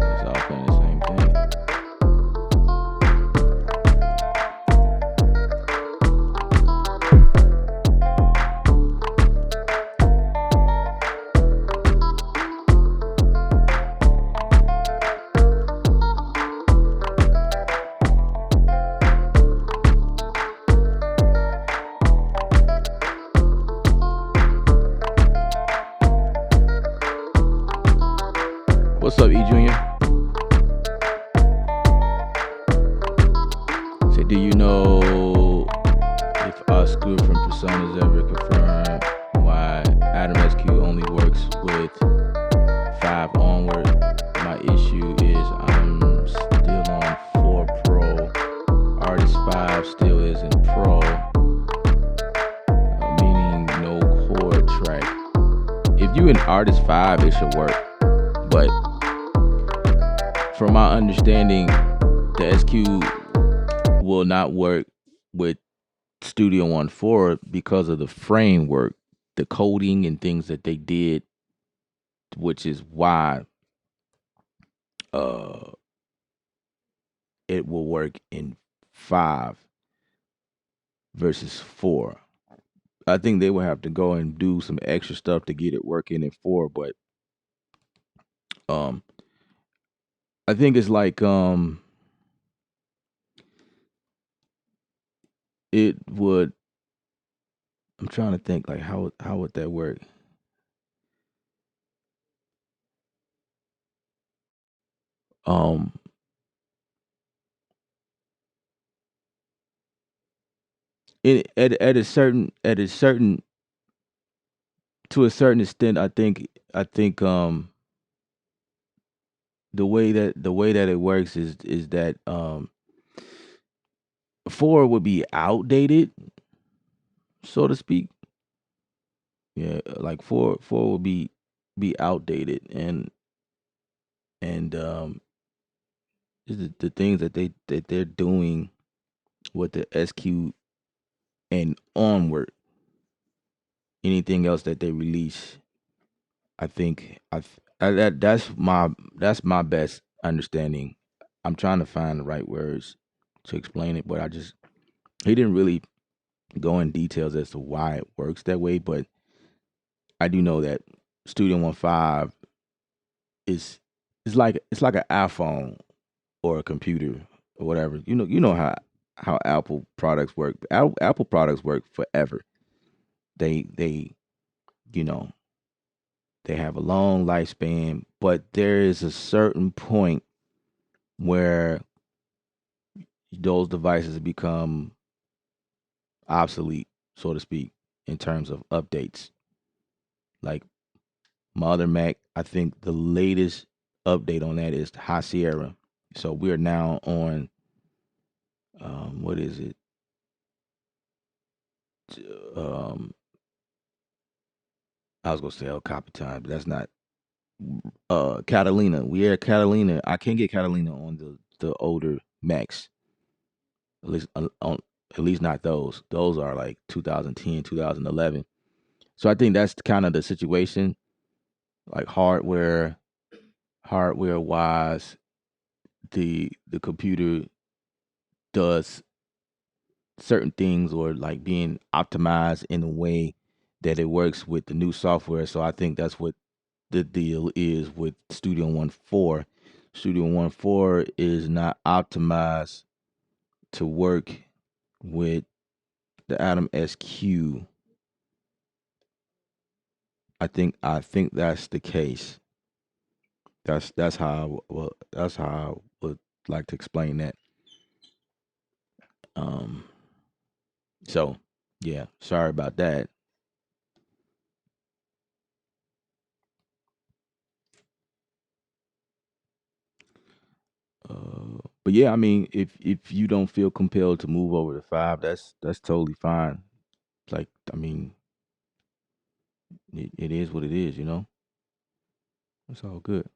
It's all playing the same thing. What's up, E Junior? Say, do you know if Oscar from Personas ever confirmed why Adam SQ only works with 5 onward? My issue is I'm still on 4 Pro. Artist 5 still isn't Pro, meaning no chord track. If you in Artist 5, it should work. But from my understanding, the SQ will not work with Studio One 4 because of the framework, the coding and things that they did, which is why uh it will work in 5 versus 4. I think they will have to go and do some extra stuff to get it working in 4, but um I think it's like it would I'm trying to think like how would that work? Um at a certain to a certain extent I think the way that it works is that 4 would be outdated, so to speak. Yeah, like 4 would be outdated and just the things that they're doing with the SQ and onward, anything else that they release, I think that's my best understanding. I'm trying to find the right words to explain it, but he didn't really go in details as to why it works that way, but I do know that Studio One 5 is it's like an iPhone or a computer or whatever. You know how Apple products work. Apple products work forever. They you know they have a long lifespan, but there is a certain point where those devices become obsolete, so to speak, in terms of updates. Like my other Mac, I think the latest update on that is High Sierra. So we are now on what is it? Um, I was gonna say El Capitan, but that's not. Catalina. We had Catalina. I can't get Catalina on the older Macs. At least not those. Those are like 2010, 2011. So I think that's kind of the situation. Like hardware wise, the computer does certain things or like being optimized in a way that it works with the new software. So I think that's what the deal is with Studio One 4. Studio One 4 is not optimized to work with the Atom SQ. I think that's the case. That's how that's how I would like to explain that. Um so yeah, sorry about that. But yeah, I mean, if you don't feel compelled to move over to 5, that's totally fine. Like, I mean, it is what it is, you know. It's all good.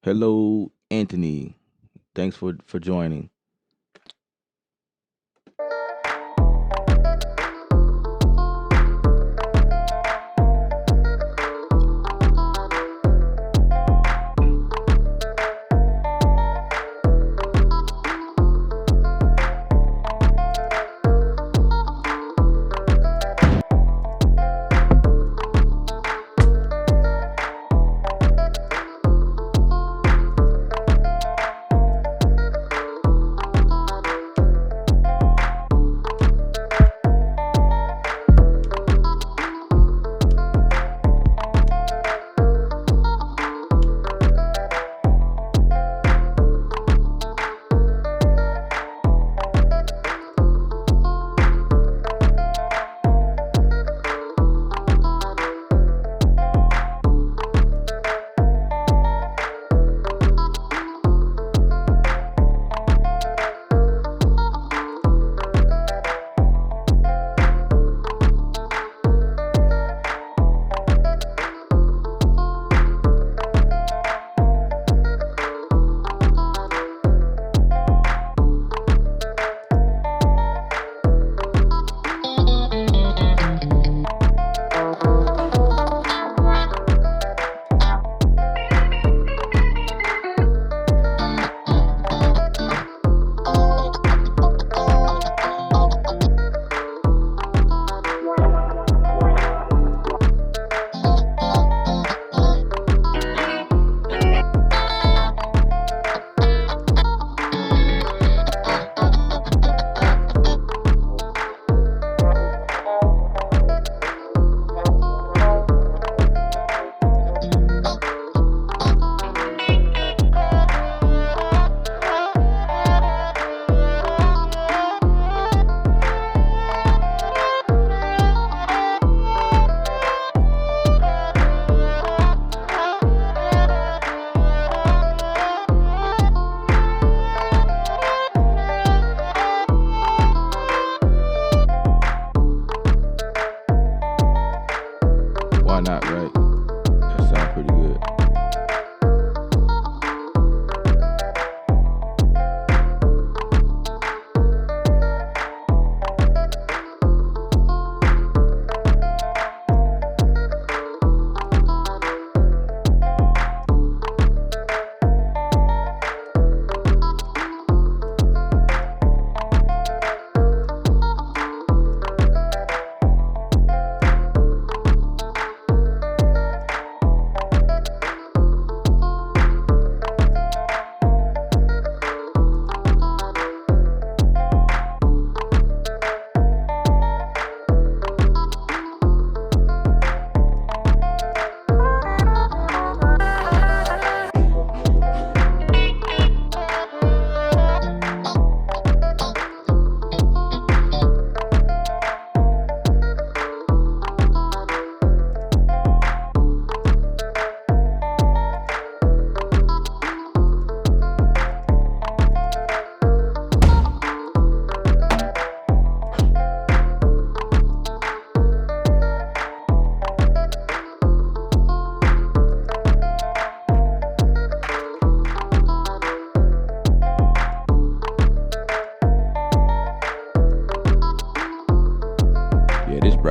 Hello, Anthony. Thanks for joining.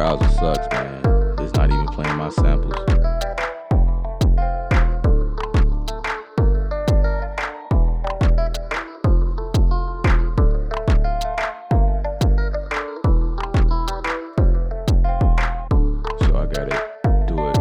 browser sucks, man. It's not even playing my samples. So I gotta do it.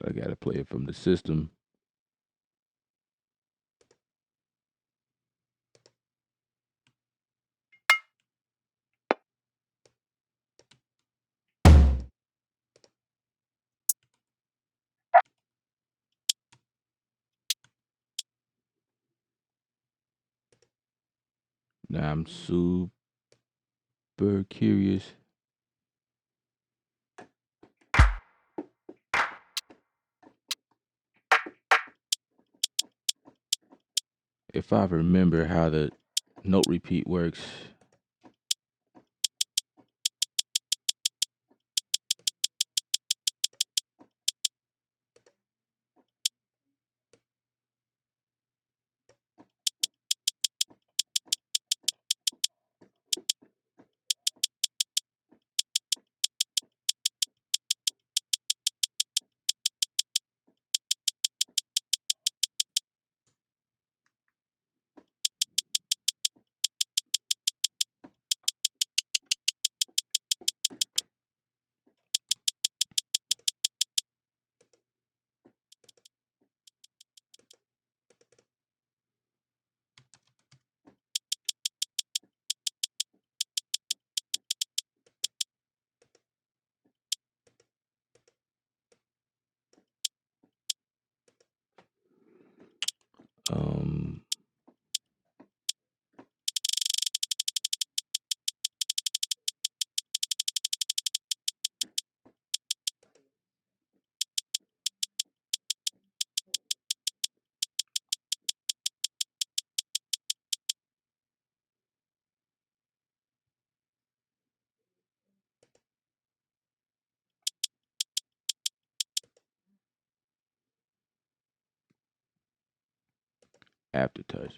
I gotta play it from the system. Now I'm super curious. If I remember how the note repeat works. Um, Aftertouch.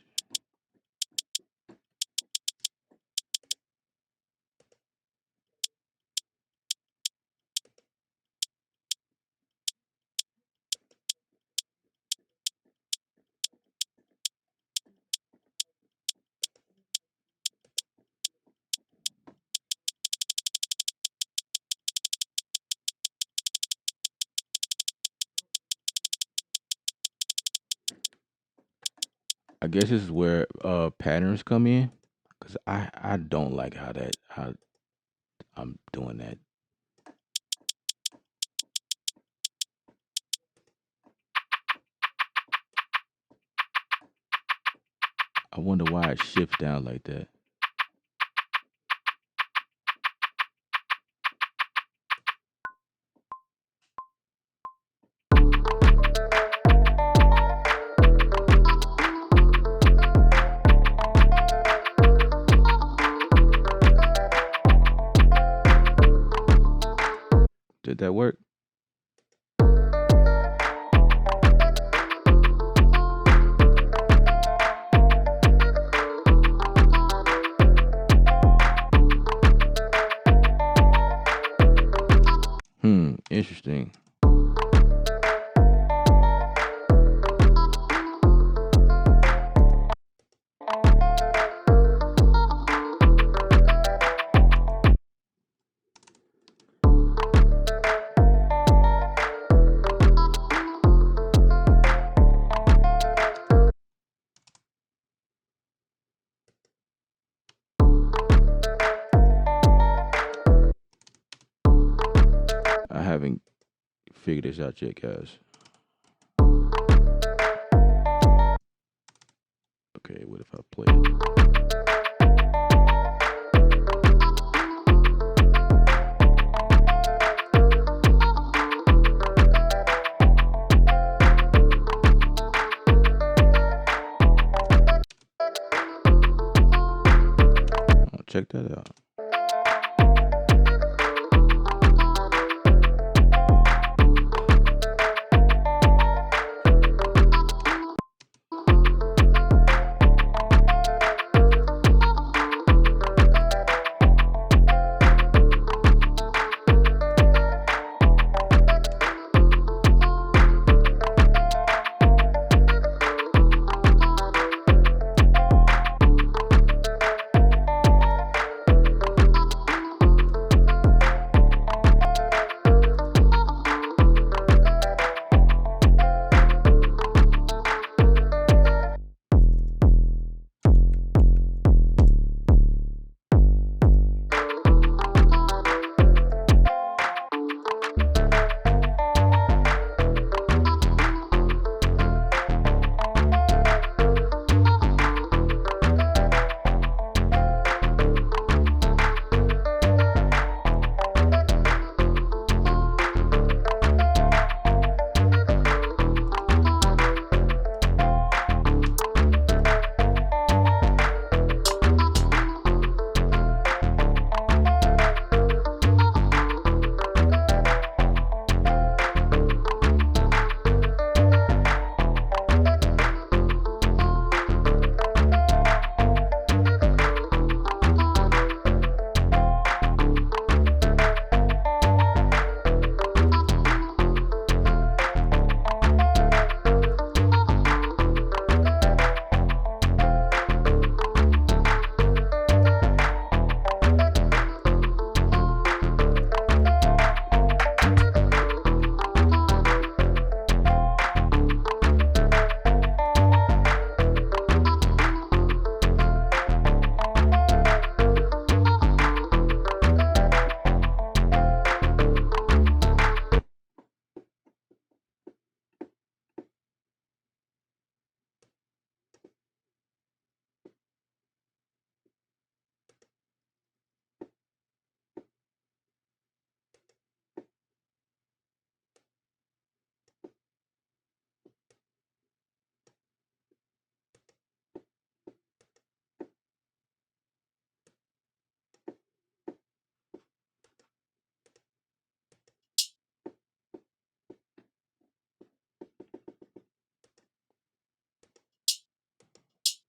I guess this is where patterns come in, cause I don't like how I'm doing that. I wonder why it shifts down like that. Did that work? Interesting. I haven't figured this out yet, guys. Okay, what if I play it? Oh, check that out.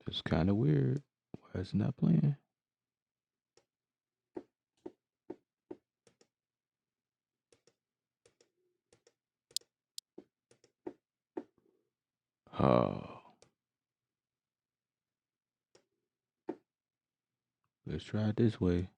It's kind of weird. Why is it not playing? Oh, let's try it this way.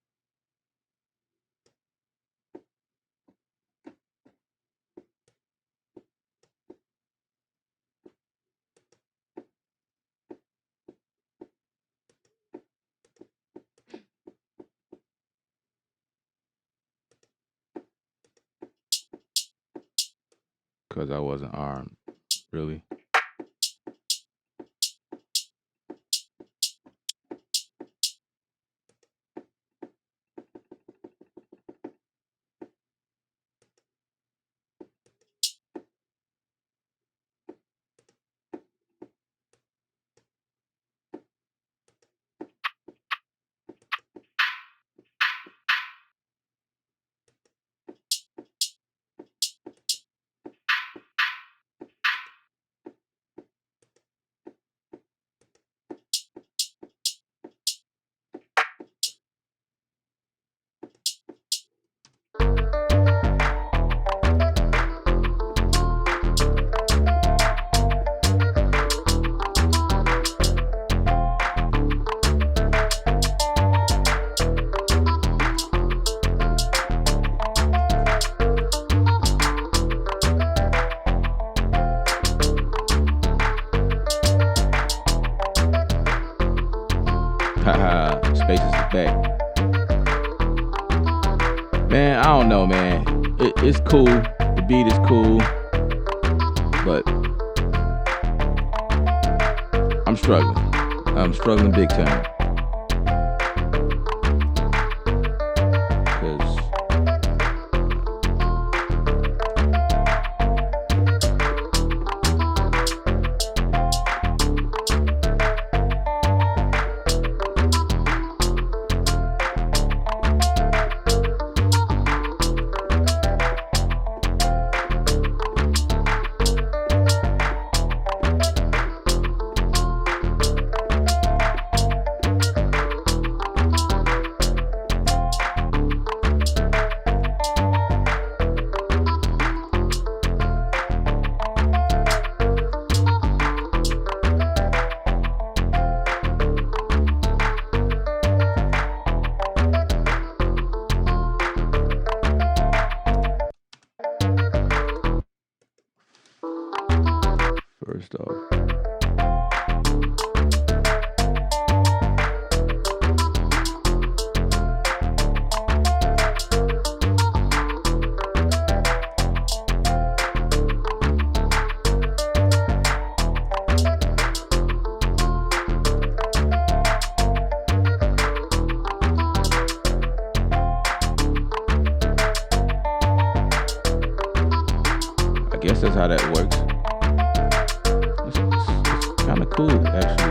Because I wasn't armed. Really? Haha, Spaces is back. Man, I don't know, man. It's cool. The beat is cool. But I'm struggling. I'm struggling big time because first off, I guess that's how that works. It's kind of cool, actually.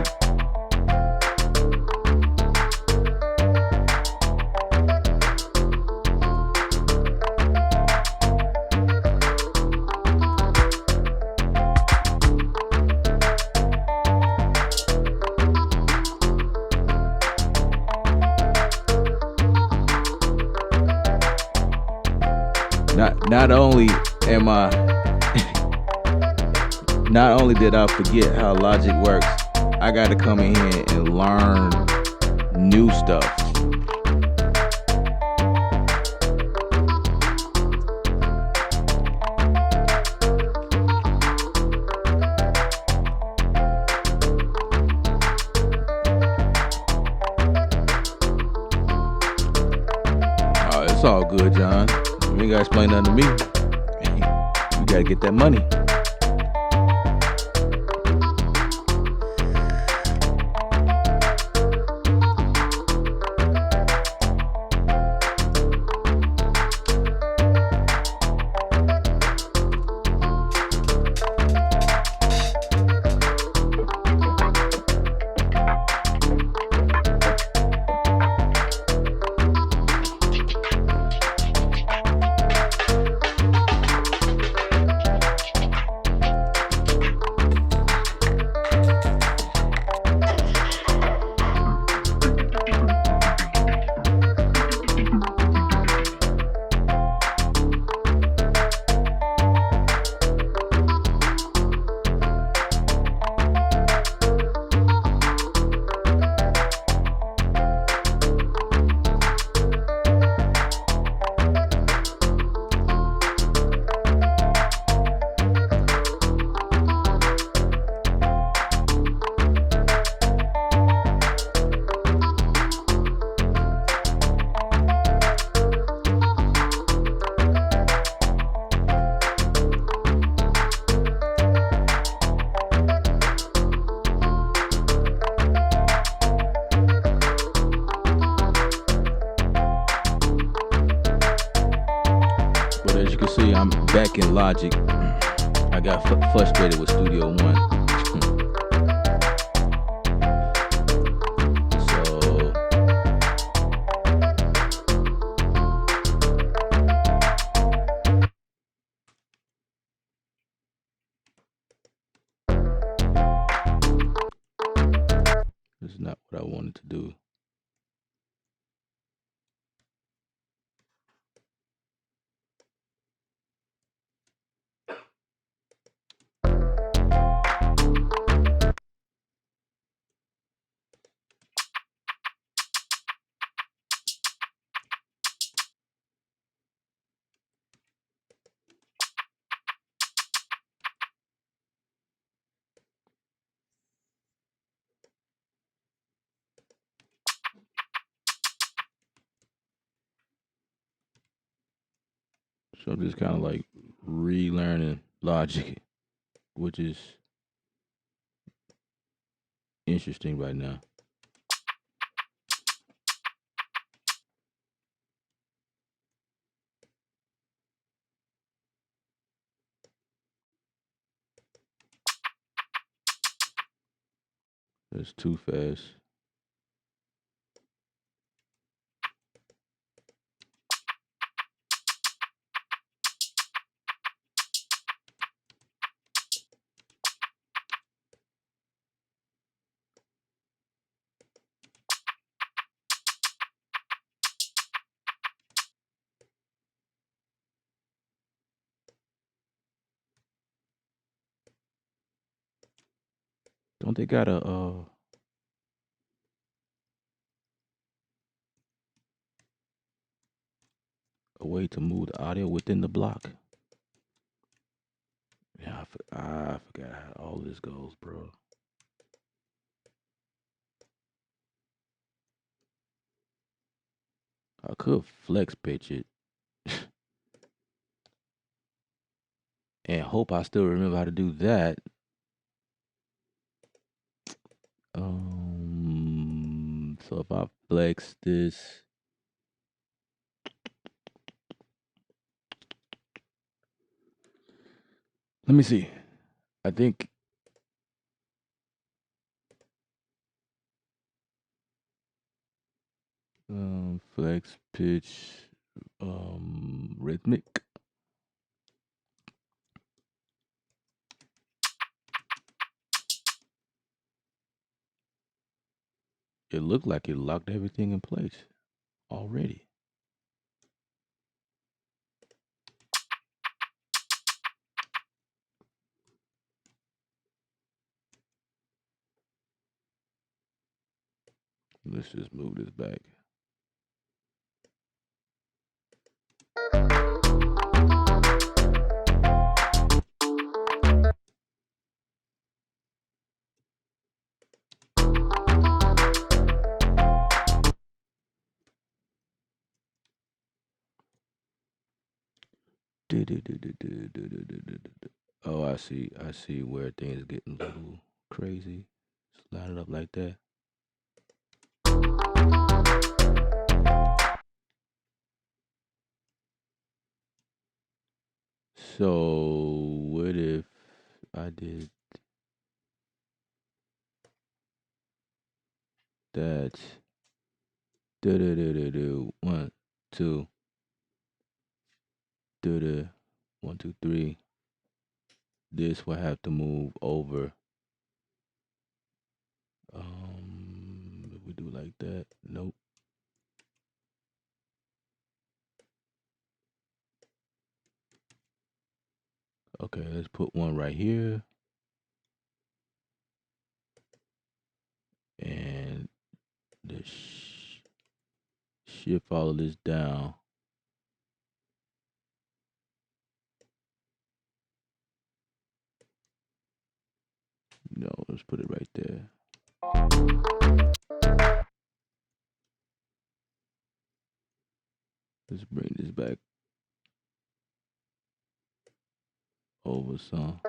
Not only am I, not only did I forget how Logic works, I got to come in here and learn new stuff. Oh, it's all good, John. You ain't gotta explain nothing to me. You gotta get that money. But as you can see, I'm back in Logic. I got frustrated with Studio One. So this is not what I wanted to do. So I'm just kind of like relearning Logic, which is interesting right now. That's too fast. Don't they got a way to move the audio within the block? Yeah, I forgot how all this goes, bro. I could flex pitch it and hope I still remember how to do that. So if I flex this, let me see. I think flex pitch rhythmic. It looked like it locked everything in place already. Let's just move this back. Oh, I see. I see where things getting a little crazy. Just line it up like that. So what if I did that? One, two, do 1, 2, 3. This will have to move over. If we do like that, nope. Okay, let's put one right here. And the shift all of this down. No, let's put it right there. Let's bring this back over some.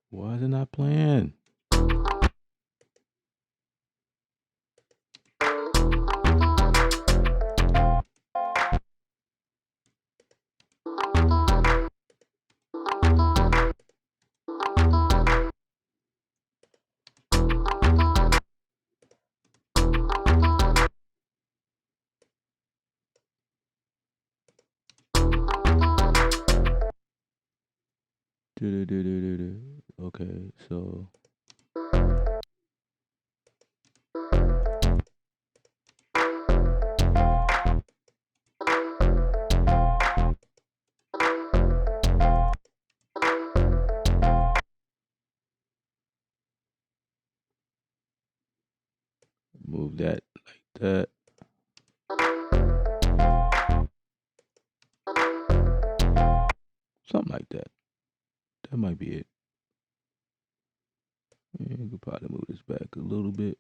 Why is it not playing? Okay, so move that like that. Something like that. That might be it. Yeah, you could probably move this back a little bit.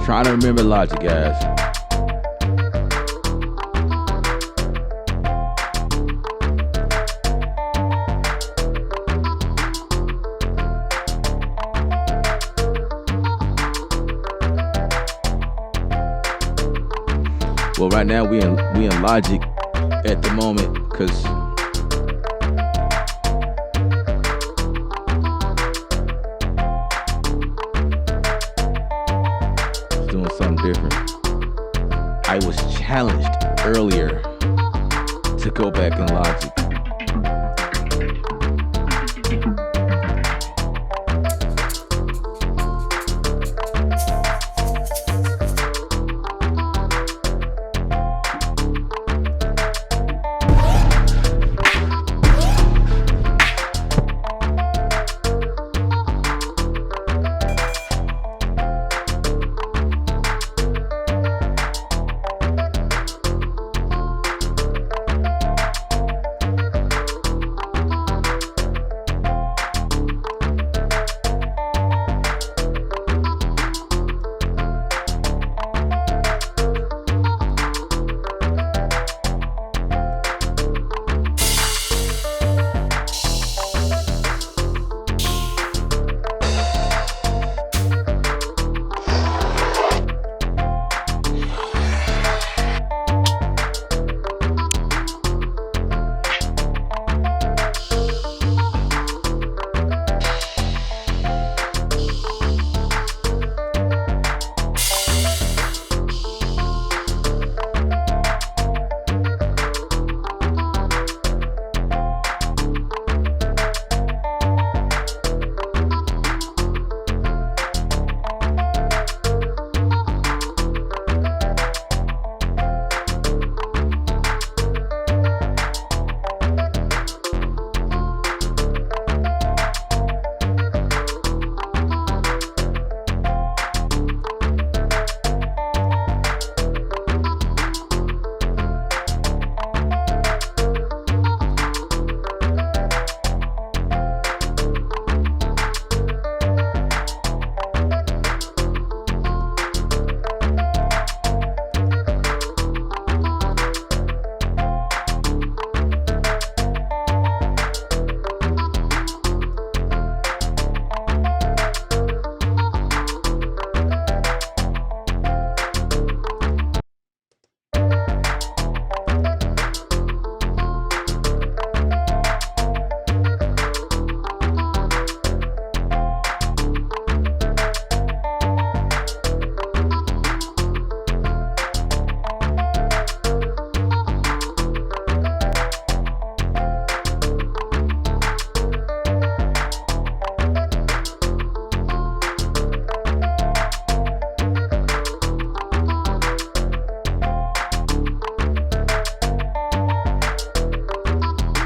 Trying to remember logic, guys. Well, right now we in logic at the moment because it's doing something different. I was challenged earlier to go back in logic.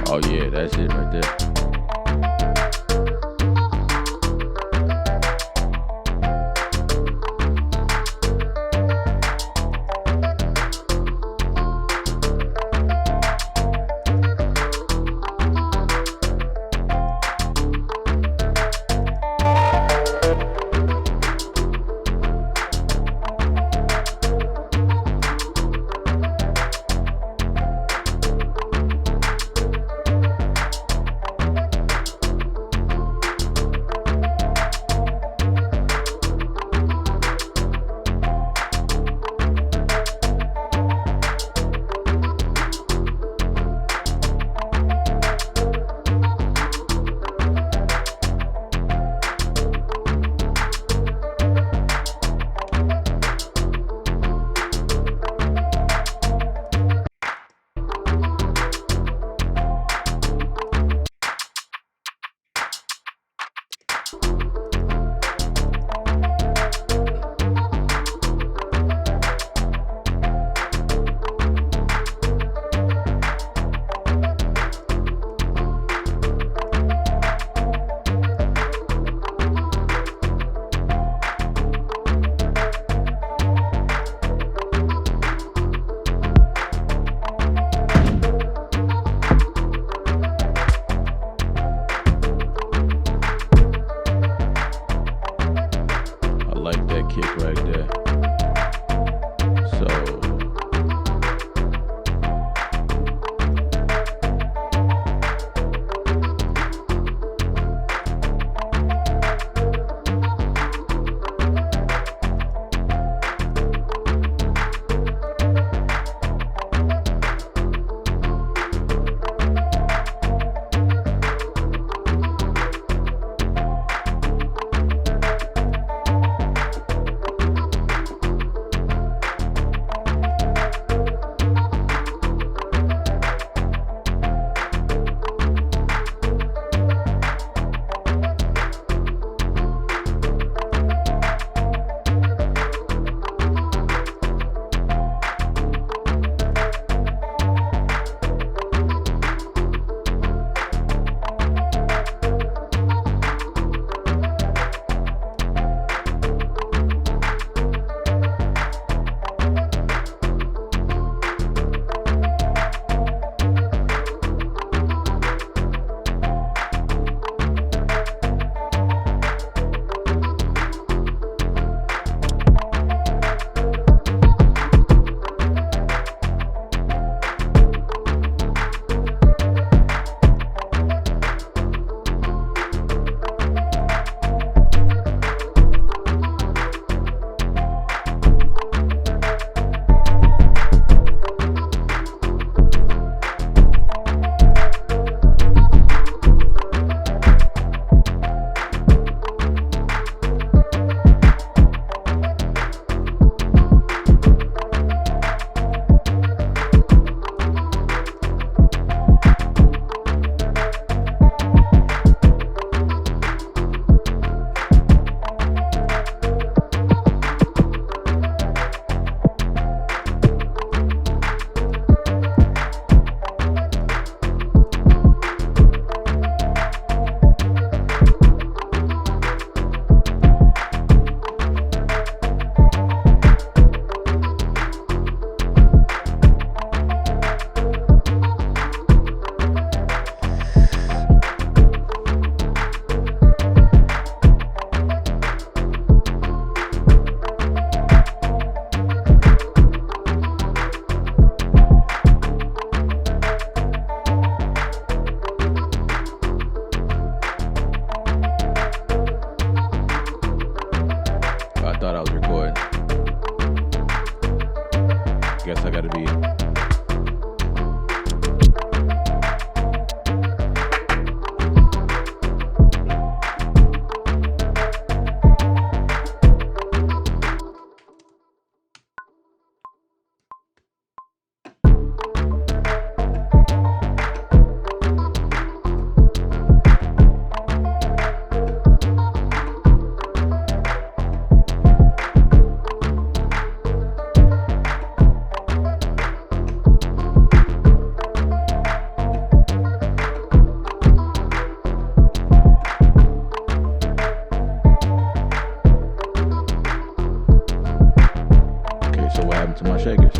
Oh yeah, that's it right there. I like that kick right there. thought I was recording. Guess I gotta be. Okay, so what happened to my shakers?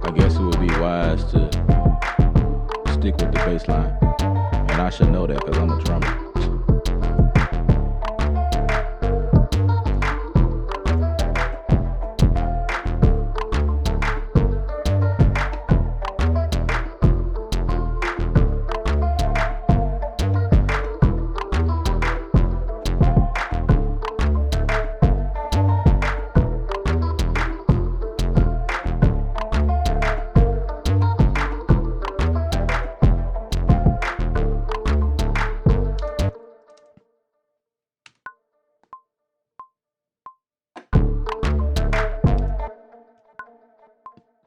I guess it would be wise to stick with the bass line. And I should know that because I'm a drummer.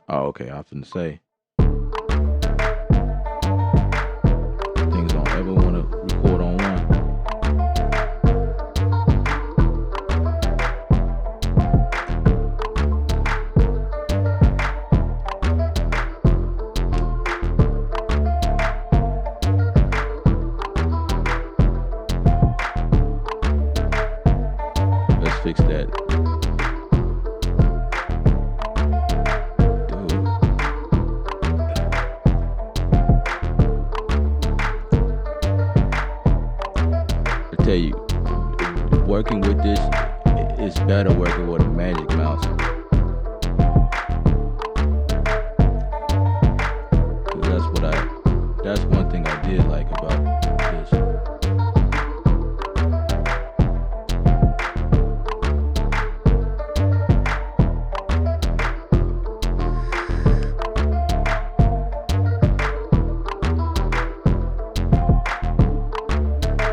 Oh, okay. I was finna say things don't ever want to record on one. Let's fix that. Dude. I tell you, working with this is better working with a Magic Mouse. 'Cause that's one thing I did like about this.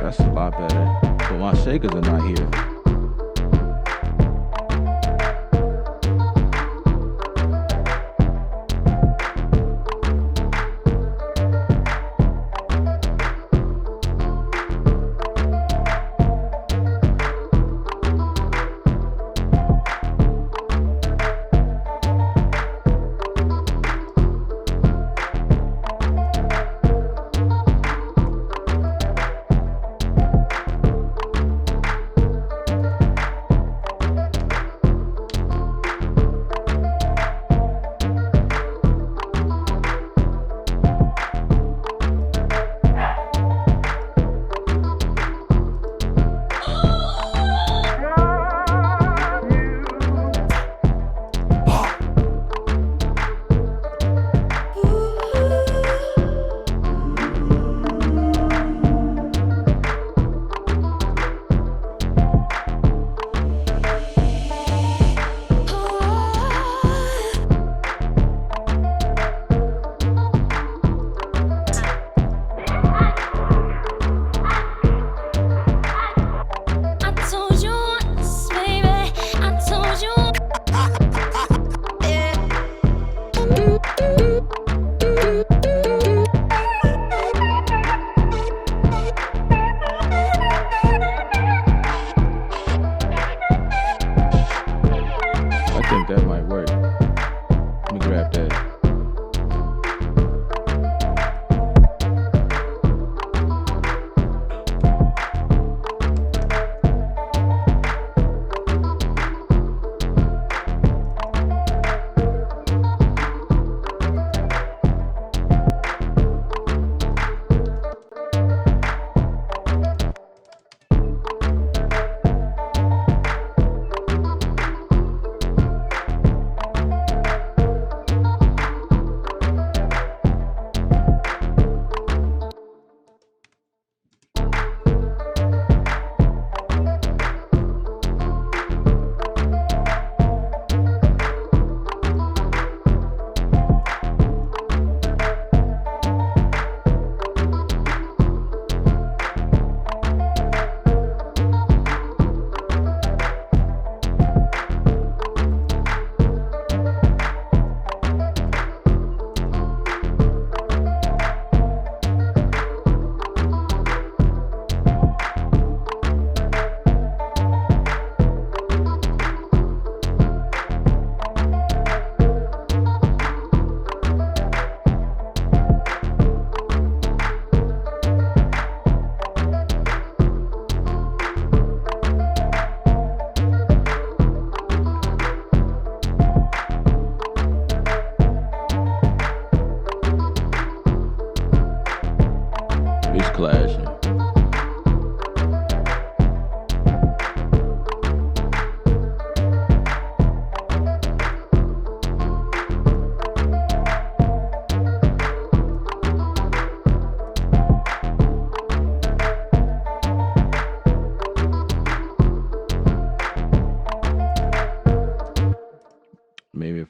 That's a lot better. But my shakers are not here.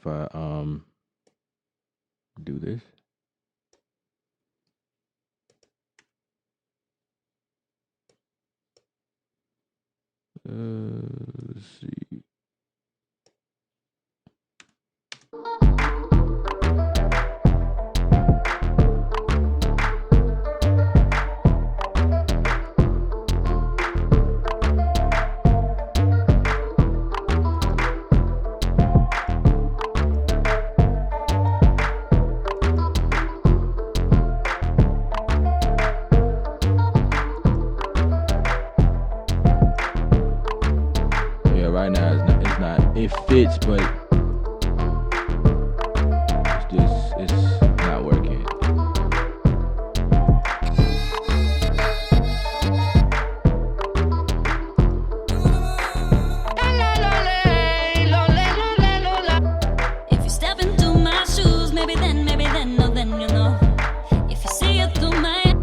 if I do this? Let's see. Yeah, right now it's not. It fits, but it's not working. If you step into my shoes, maybe then, no, then you know. If you see it through my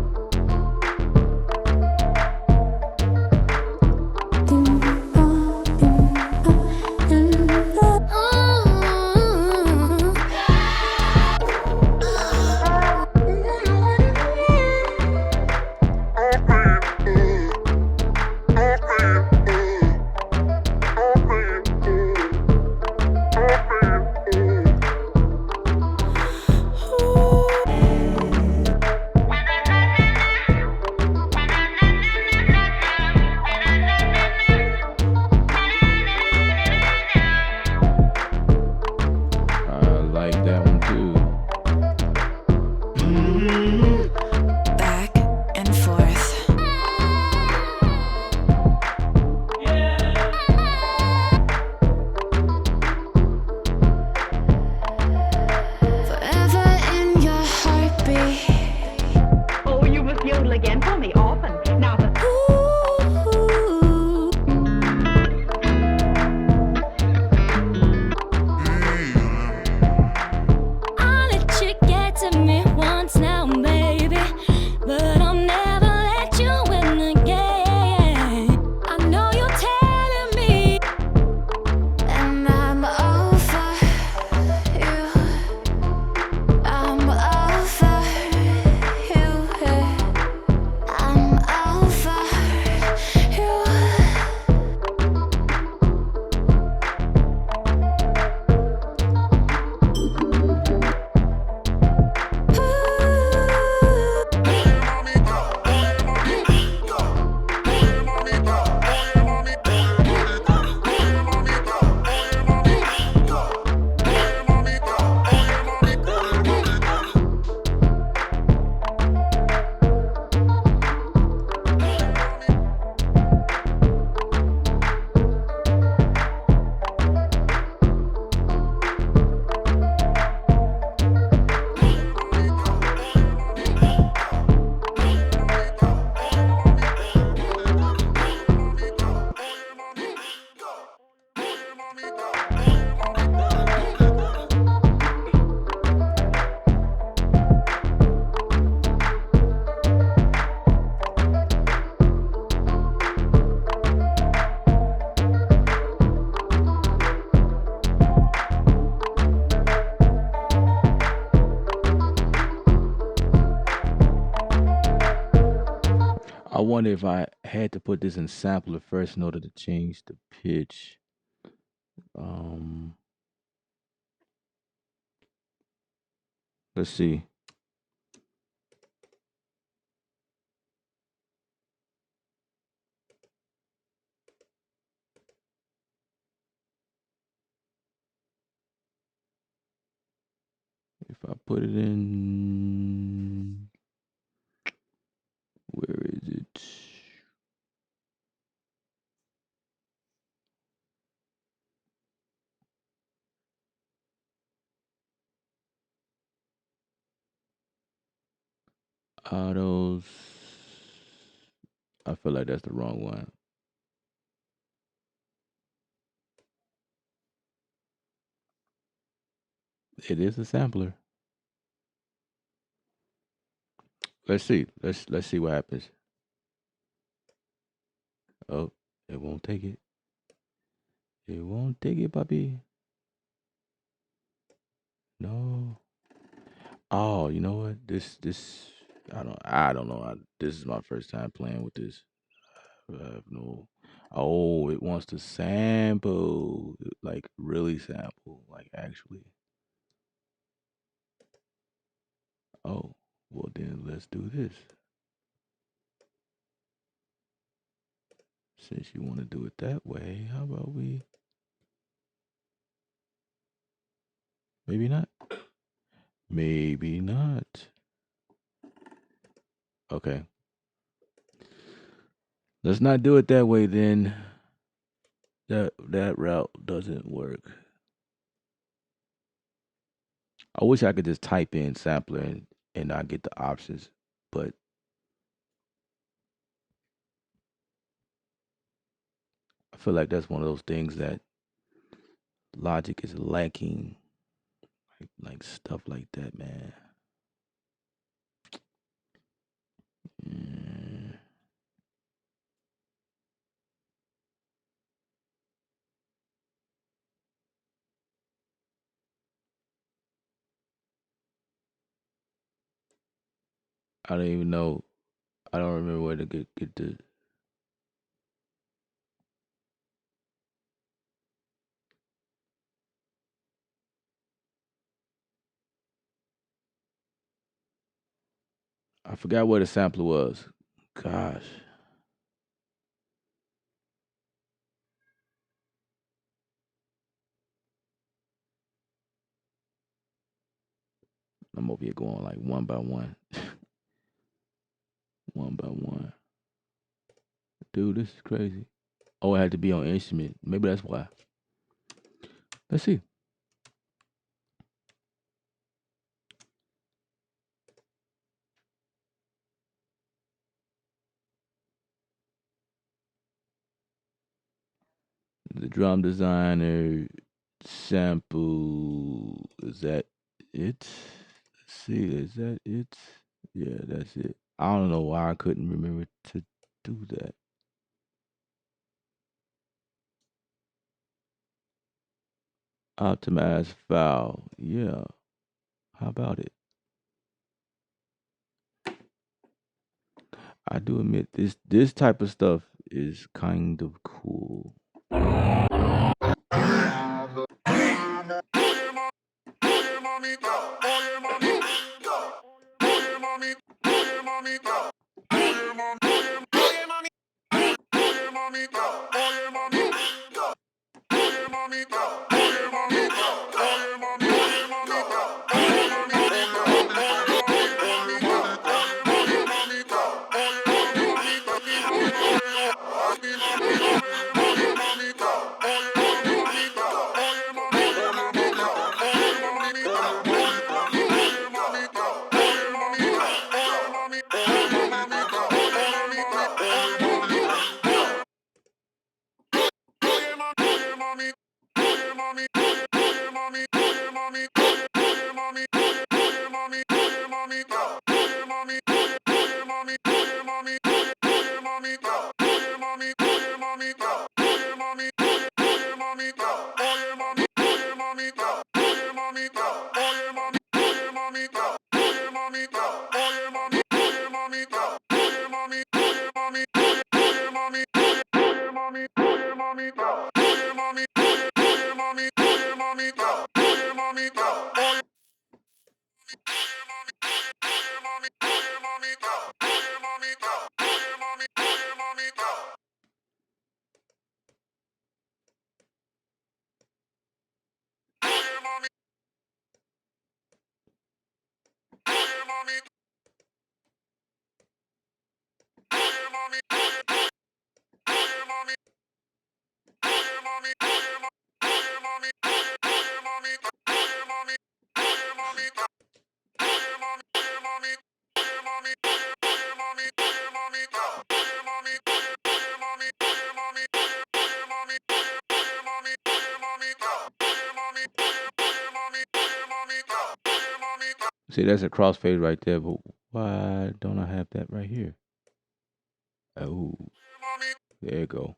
I like that one too. back and forth. Forever in your heartbeat. Oh, you must yodel again for me often. Now, Ooh. I'll let you get to me once now, baby, but I'll never let you in again. I know you're telling me, and I'm over you. I'm over you. I'm over you. I wonder if I had to put this in sampler first in order to change the pitch. Um, let's see. If I put it in, where is it? Autos. I feel like that's the wrong one. It is a sampler. Let's see. Let's see what happens. Oh, it won't take it. It won't take it, puppy. No. Oh, you know what? This I don't know. This is my first time playing with this. I have no. Oh, it wants to sample, like really sample, like actually. Oh, well then let's do this. Since you want to do it that way, how about we? Maybe not. Maybe not. Okay. Let's not do it that way then. That route doesn't work. I wish I could just type in sampler and I get the options, but I feel like that's one of those things that Logic is lacking, like stuff like that, man. Mm, I don't even know. I don't remember where to get the. I forgot where the sampler was. Gosh, I'm over here going like one by one, one by one. Dude, this is crazy. Oh, it had to be on instrument. Maybe that's why. Let's see. The drum designer sample. Is that it? Let's see. Is that it? Yeah, that's it. I don't know why I couldn't remember to do that. Optimize file. Yeah. How about it? I do admit this type of stuff is kind of cool. See, that's a crossfade right there, but why don't I have that right here? Oh, there you go.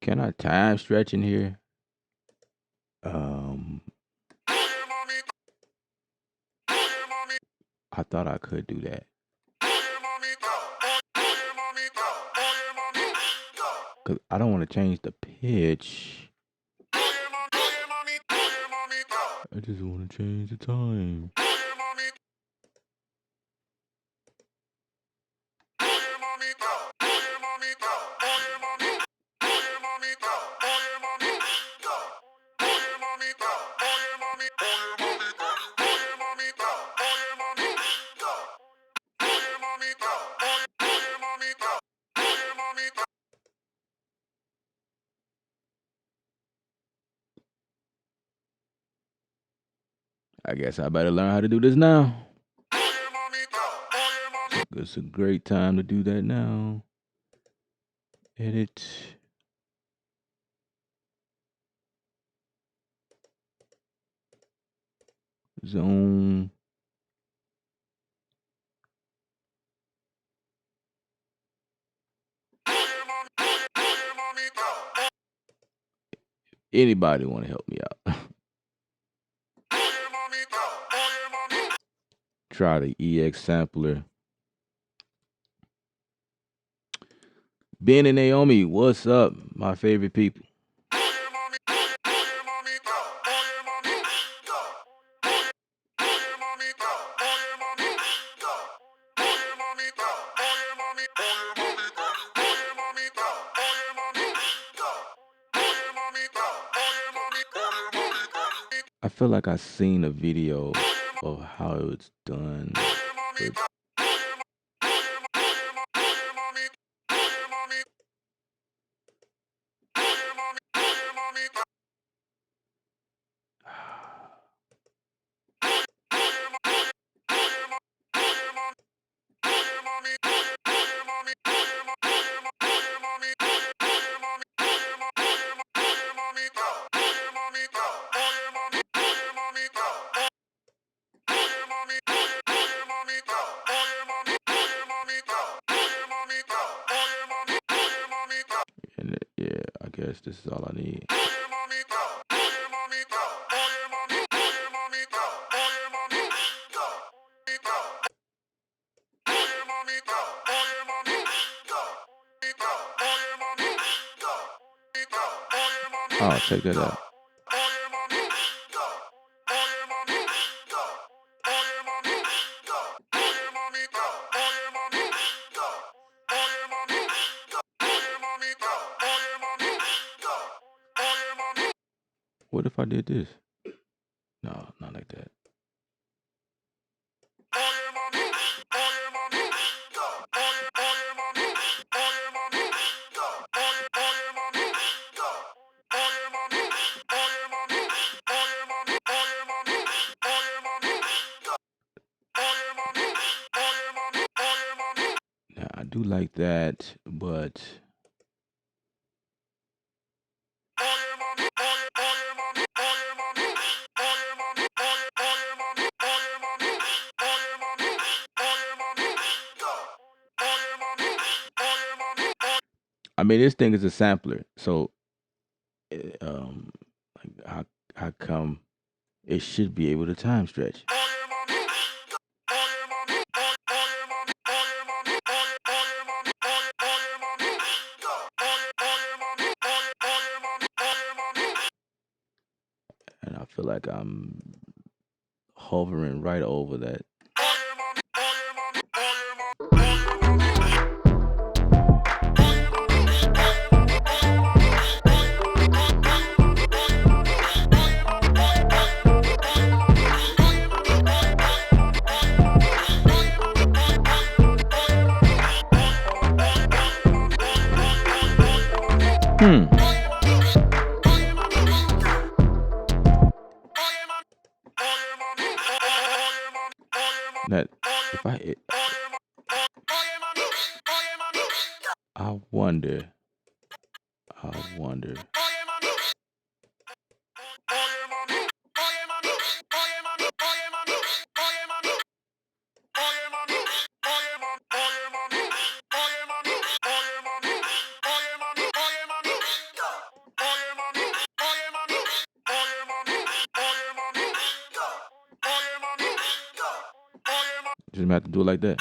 Can I time stretch in here? I thought I could do that. Cause I don't want to change the pitch. I just want to change the time. I guess I better learn how to do this now. It's a great time to do that now. Edit. Zone. Anybody want to help me out? Try the EX sampler. Ben and Naomi, what's up? My favorite people. I feel like I seen a video of how it was done. And yeah, I guess this is all I need. Oh, check that out. What if I did this? No, not like that. Now, I do like that, but I mean, this thing is a sampler, so like how come it should be able to time stretch? And I feel like I'm hovering right over that. Hmm. That if I wonder. I wonder. Just have to do it like that.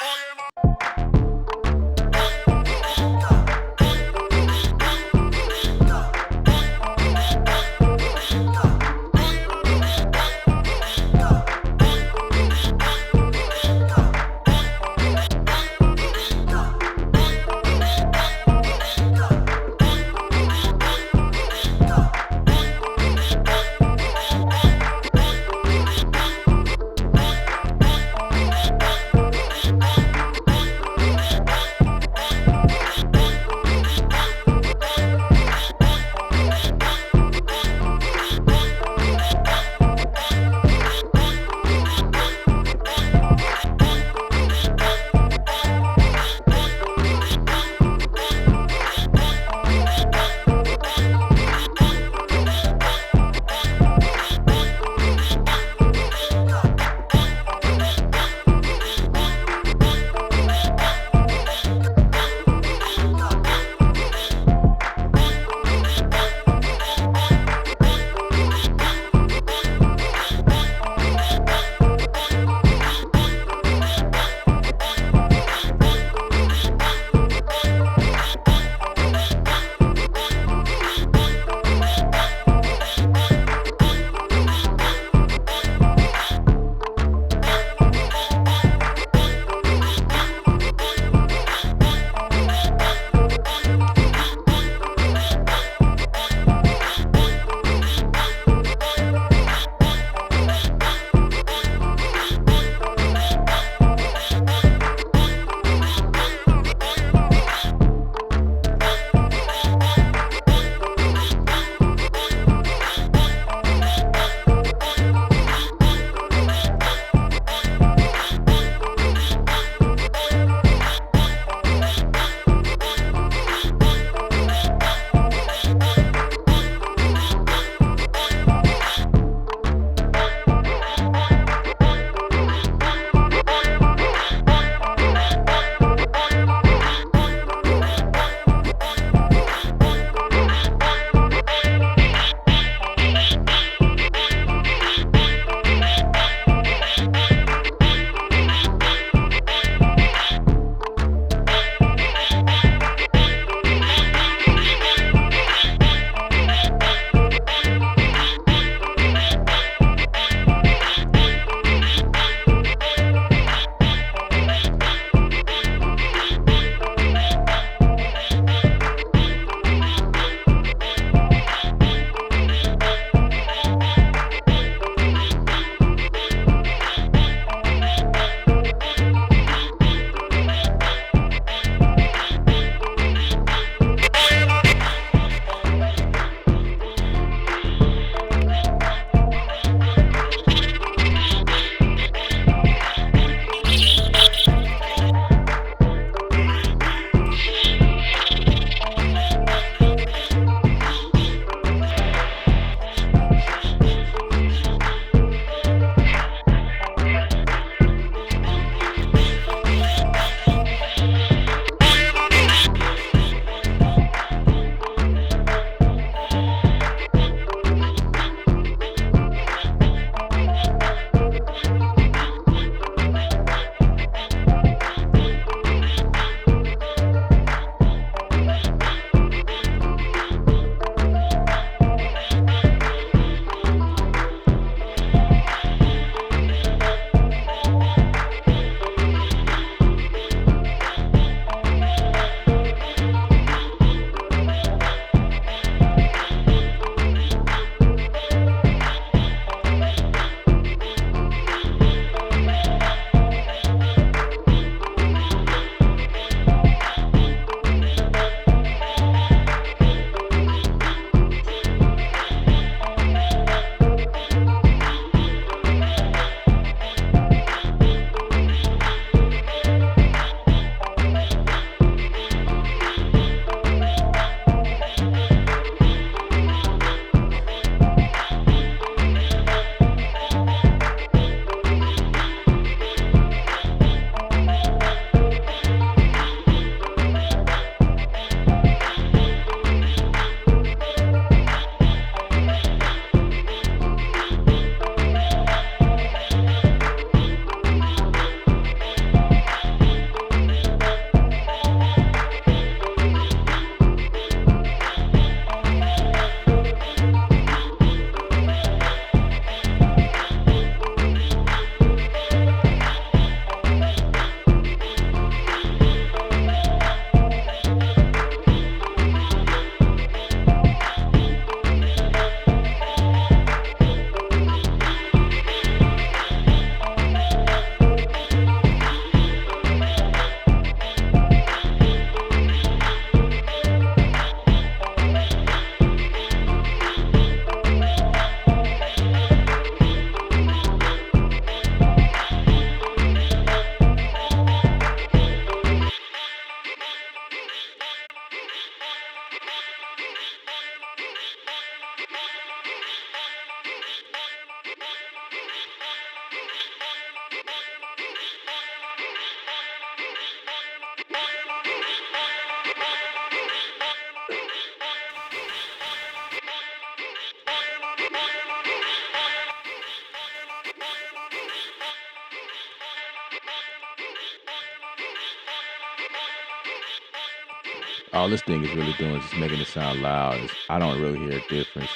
all this thing is really doing is just making it sound loud. I don't really hear a difference.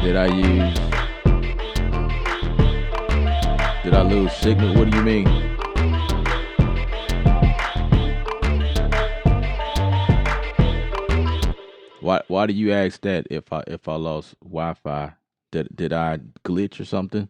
Did I use? Did I lose signal? What do you mean? Why do you ask that? If I lost Wi-Fi, did I glitch or something?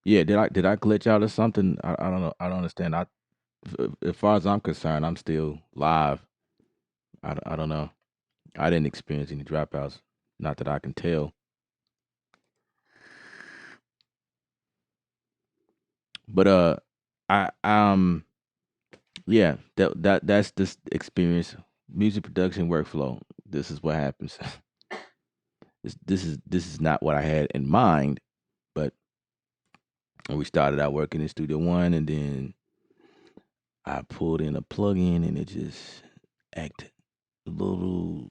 Yeah, did I glitch out or something? I don't know. I don't understand. As far as I'm concerned, I'm still live. I don't know. I didn't experience any dropouts, not that I can tell. But I yeah, that's this experience. Music production workflow. This is what happens. This is not what I had in mind, but we started out working in Studio One, and then I pulled in a plugin, and it just acted a little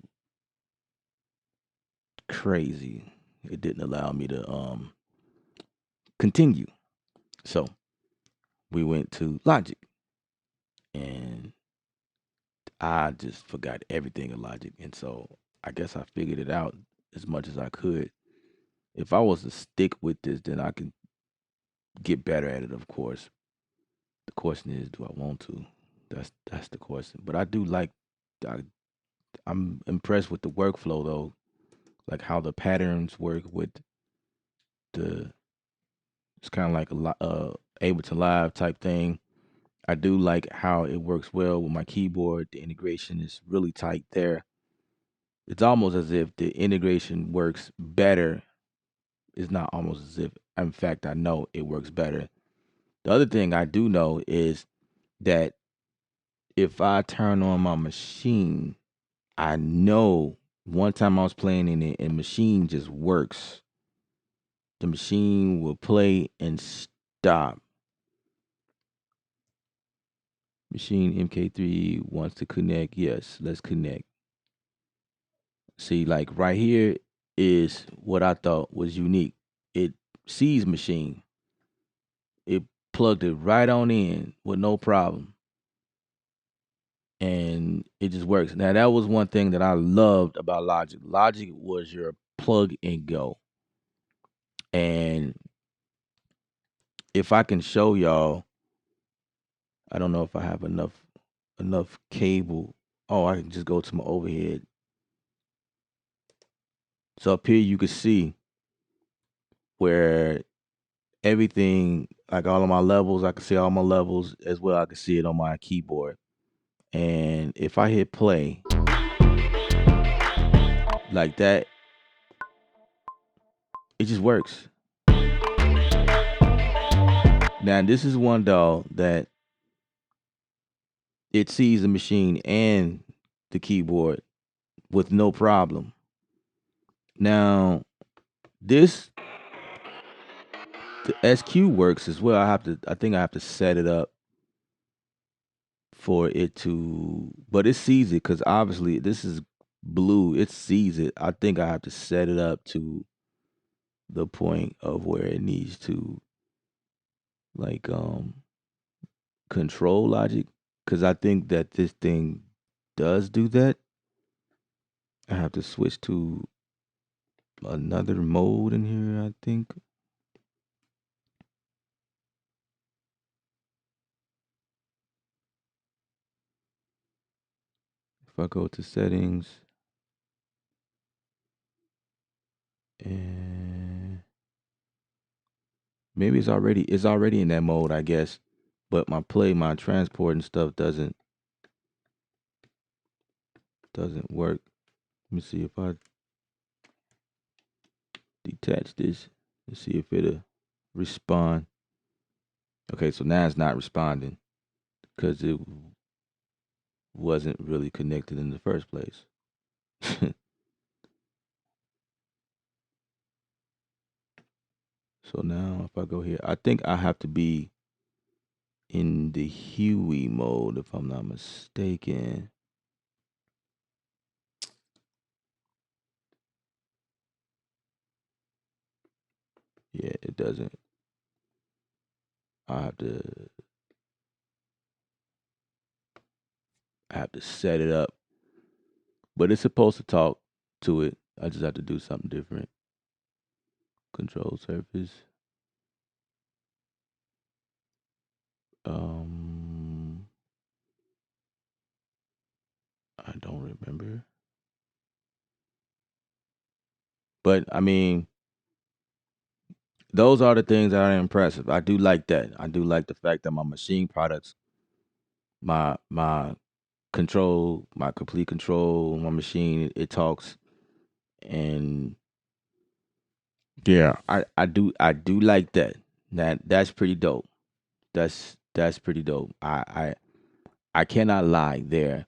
crazy. It didn't allow me to continue. So we went to Logic, and I just forgot everything in Logic, and so I guess I figured it out as much as I could. If I was to stick with this, then I can get better at it. Of course, the question is, do I want to? That's the question. But I do like. I, I'm impressed with the workflow though, like how the patterns work with the. It's kind of like Ableton Live type thing. I do like how it works well with my keyboard. The integration is really tight there. It's almost as if the integration works better. It's not almost as if, in fact, I know it works better. The other thing I do know is that if I turn on my machine, I know one time I was playing in it and machine just works. The machine will play and stop. Machine MK3 wants to connect. Yes, let's connect. See, like right here is what I thought was unique. It sees machine. It plugged it right on in with no problem. And it just works. Now that was one thing that I loved about Logic. Logic was your plug and go. And if I can show y'all, I don't know if I have enough cable. Oh, I can just go to my overhead. So up here you can see where everything, like all of my levels, I can see all my levels as well. I can see it on my keyboard. And if I hit play, like that. It just works. Now this is one doll that it sees the machine and the keyboard with no problem. Now this the SQ works as well. I think I have to set it up for it to, but it sees it because obviously this is blue. It sees it. I think I have to set it up to the point of where it needs to like control logic because I think that this thing does do that. I have to switch to another mode in here, I think. If I go to settings and maybe it's already in that mode, I guess. But my transport and stuff doesn't work. Let me see if I detach this and see if it'll respond. Okay, so now it's not responding because it wasn't really connected in the first place. So now if I go here, I think I have to be in the Huey mode if I'm not mistaken. Yeah, it doesn't. I have to set it up. But it's supposed to talk to it. I just have to do something different. Control surface. Um I don't remember. But I mean, those are the things that are impressive. I do like that. I do like the fact that my machine products, my control, my complete control, my machine, it talks and yeah, I do like that. That's pretty dope. That's pretty dope. I cannot lie there.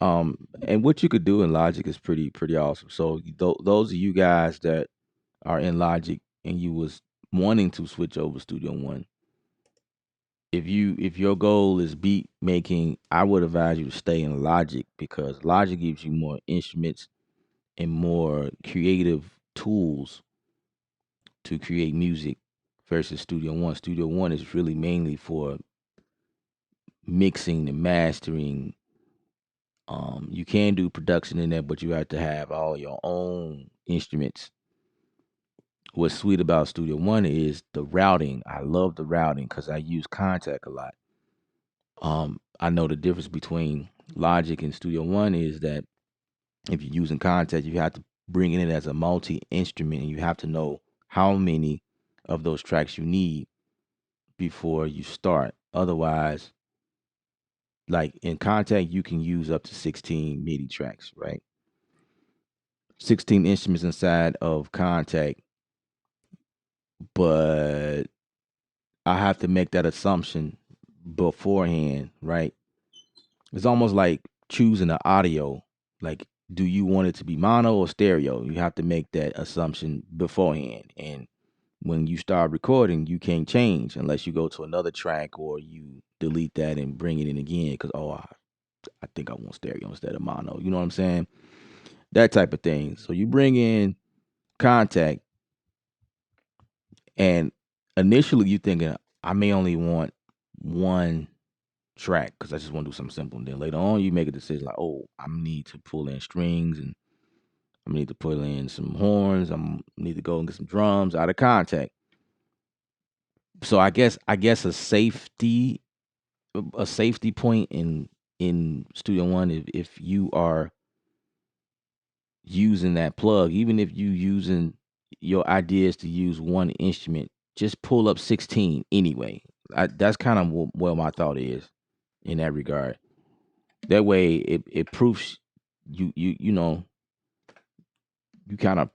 And what you could do in Logic is pretty awesome. So those of you guys that are in Logic and you was wanting to switch over Studio One, if your goal is beat making, I would advise you to stay in Logic because Logic gives you more instruments and more creative tools to create music versus Studio One. Studio One is really mainly for mixing and mastering. You can do production in there, but you have to have all your own instruments. What's sweet about Studio One is the routing. I love the routing because I use Contact a lot. I know the difference between Logic and Studio One is that if you're using Contact, you have to bring it in as a multi instrument, and you have to know how many of those tracks you need before you start. Otherwise, like in Contact, you can use up to 16 MIDI tracks, right? 16 instruments inside of Contact, but I have to make that assumption beforehand, right? It's almost like choosing the audio. Like, do you want it to be mono or stereo? You have to make that assumption beforehand. And when you start recording, you can't change unless you go to another track or you delete that and bring it in again. Because, I think I want stereo instead of mono. You know what I'm saying? That type of thing. So you bring in Contact, and initially you thinking, I may only want one track because I just want to do something simple. And then later on, you make a decision like, oh, I need to pull in strings and I need to pull in some horns. I need to go and get some drums out of Contact. So I guess a safety point in Studio One if you are using that plug, even if you using your idea is to use one instrument, just pull up 16 anyway. That's kind of where my thought is in that regard. That way, it proofs you know you kind of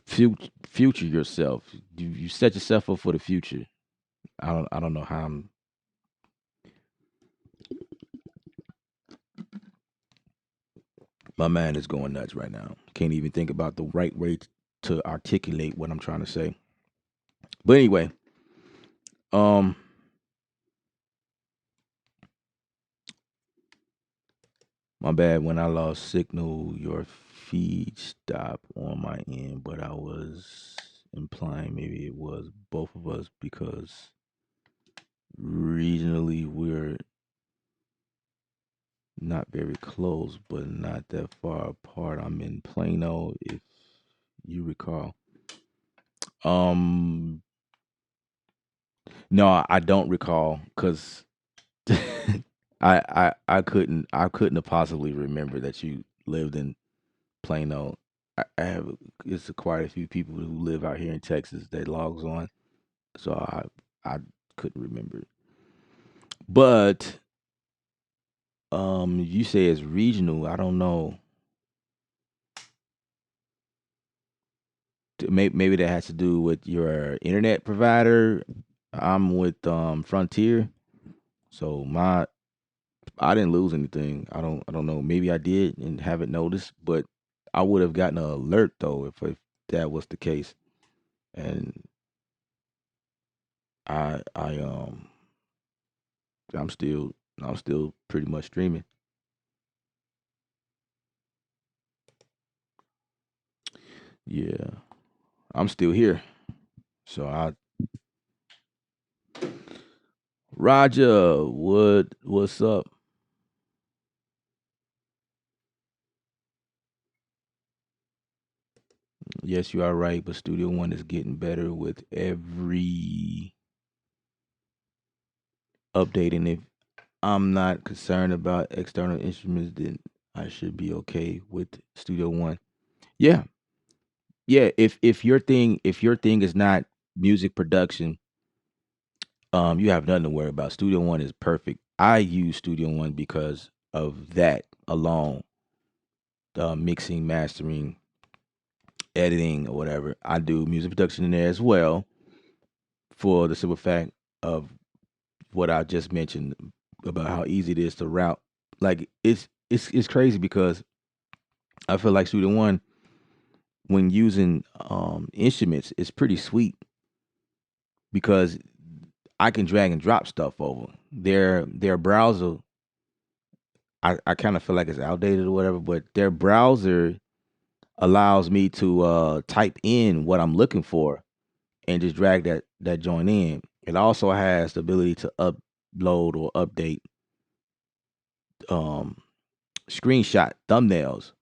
future yourself. You set yourself up for the future. I don't know how my mind is going nuts right now. Can't even think about the right way to articulate what I'm trying to say. But anyway, um, my bad. When I lost signal, your feed stopped on my end, but I was implying maybe it was both of us because regionally we're not very close, but not that far apart. I'm in Plano, if you recall. Um, no, I don't recall because I couldn't have possibly remember that you lived in Plano. I have it's quite a few people who live out here in Texas that logs on, so I couldn't remember. But you say it's regional. I don't know. Maybe that has to do with your internet provider. I'm with Frontier, so my I didn't lose anything. I don't know. Maybe I did and haven't noticed, but I would have gotten an alert though if that was the case. And I I'm still pretty much streaming. Yeah, I'm still here. So I Roger, what's up? Yes, you are right, but Studio One is getting better with every update. And if I'm not concerned about external instruments, then I should be okay with Studio One. Yeah, yeah. If your thing is not music production, you have nothing to worry about. Studio One is perfect. I use Studio One because of that alone. Mixing, mastering, editing, or whatever. I do music production in there as well for the simple fact of what I just mentioned about how easy it is to route. Like it's crazy because I feel like Studio One when using instruments is pretty sweet because I can drag and drop stuff over. Their browser I kind of feel like it's outdated or whatever, but their browser allows me to type in what I'm looking for and just drag that joint in. It also has the ability to upload or update um screenshot thumbnails.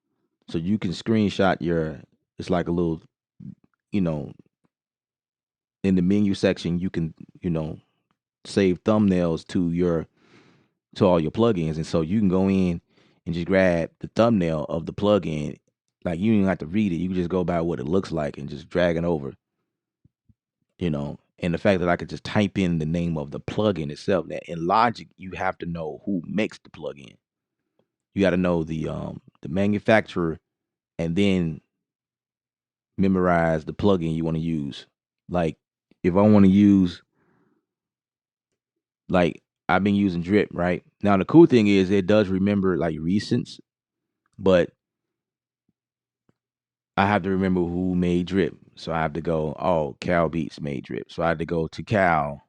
So you can screenshot your it's like a little, you know, in the menu section you can, you know, save thumbnails to all your plugins. And so you can go in and just grab the thumbnail of the plugin. Like you don't even have to read it. You can just go by what it looks like and just drag it over, you know. And the fact that I could just type in the name of the plugin itself. That in Logic, you have to know who makes the plugin. You got to know the manufacturer and then memorize the plugin you want to use. Like if I want to use like I've been using Drip, right? Now the cool thing is it does remember like recents, but I have to remember who made Drip. So I have to go, oh, Cal Beats made Drip. So I had to go to Kyle,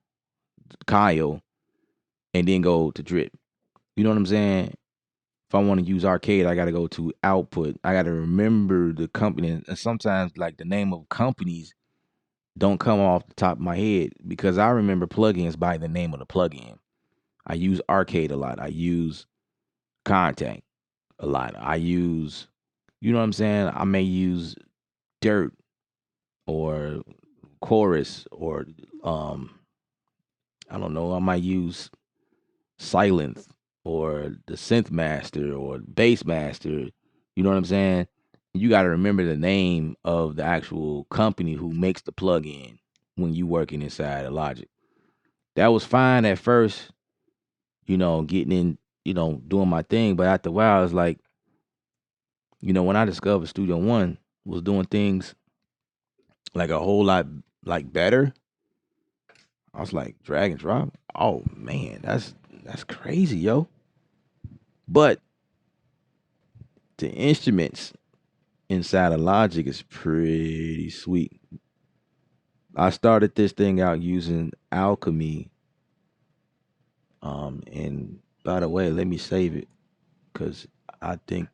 and then go to Drip. You know what I'm saying? If I want to use Arcade, I got to go to Output. I got to remember the company. And sometimes, like, the name of companies don't come off the top of my head because I remember plugins by the name of the plugin. I use Arcade a lot. I use Contact a lot. I use, you know what I'm saying? I may use Dirt or Chorus or I don't know. I might use Silence or the Synth Master or Bass Master. You know what I'm saying? You got to remember the name of the actual company who makes the plugin when you working inside of Logic. That was fine at first, you know, getting in, you know, doing my thing. But after a while, it's like when I discovered Studio One was doing things like a whole lot like better, I was like, drag and drop. Oh man, that's crazy, yo. But the instruments inside of Logic is pretty sweet. I started this thing out using Alchemy. And by the way, let me save it because I think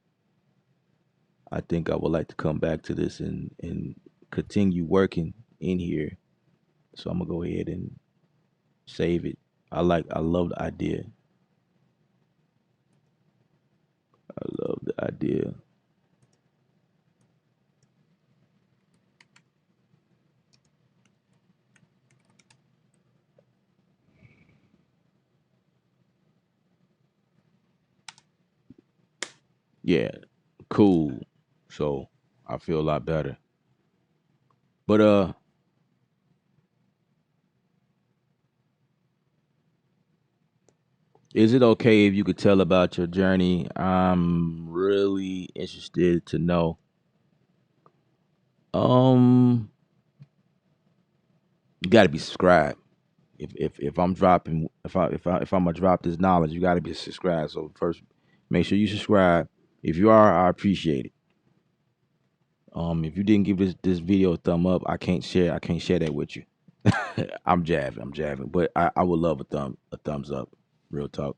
I think I would like to come back to this and continue working in here. So I'm gonna go ahead and save it. I love the idea. I love the idea. Yeah, cool. So I feel a lot better. But is it okay if you could tell about your journey? I'm really interested to know. Um, you got to be subscribed. If I'm dropping, if I'm gonna drop this knowledge, you got to be subscribed. So first, make sure you subscribe. If you are, I appreciate it. If you didn't give this video a thumb up, I can't share that with you. I'm jabbing, but I would love a thumbs up. Real talk.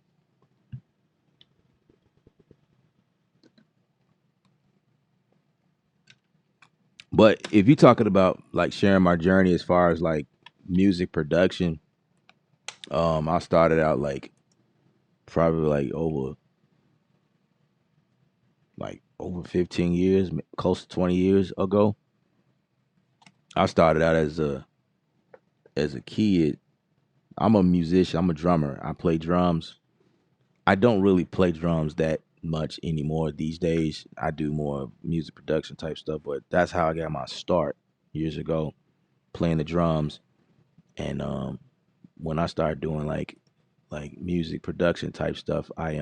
But if you're talking about like sharing my journey as far as like music production, I started out like probably like over 15 years, close to 20 years ago. I started out as a kid. I'm a musician. I'm a drummer. I play drums. I don't really play drums that much anymore these days. I do more music production type stuff, but that's how I got my start years ago, playing the drums. And when I started doing like music production type stuff, I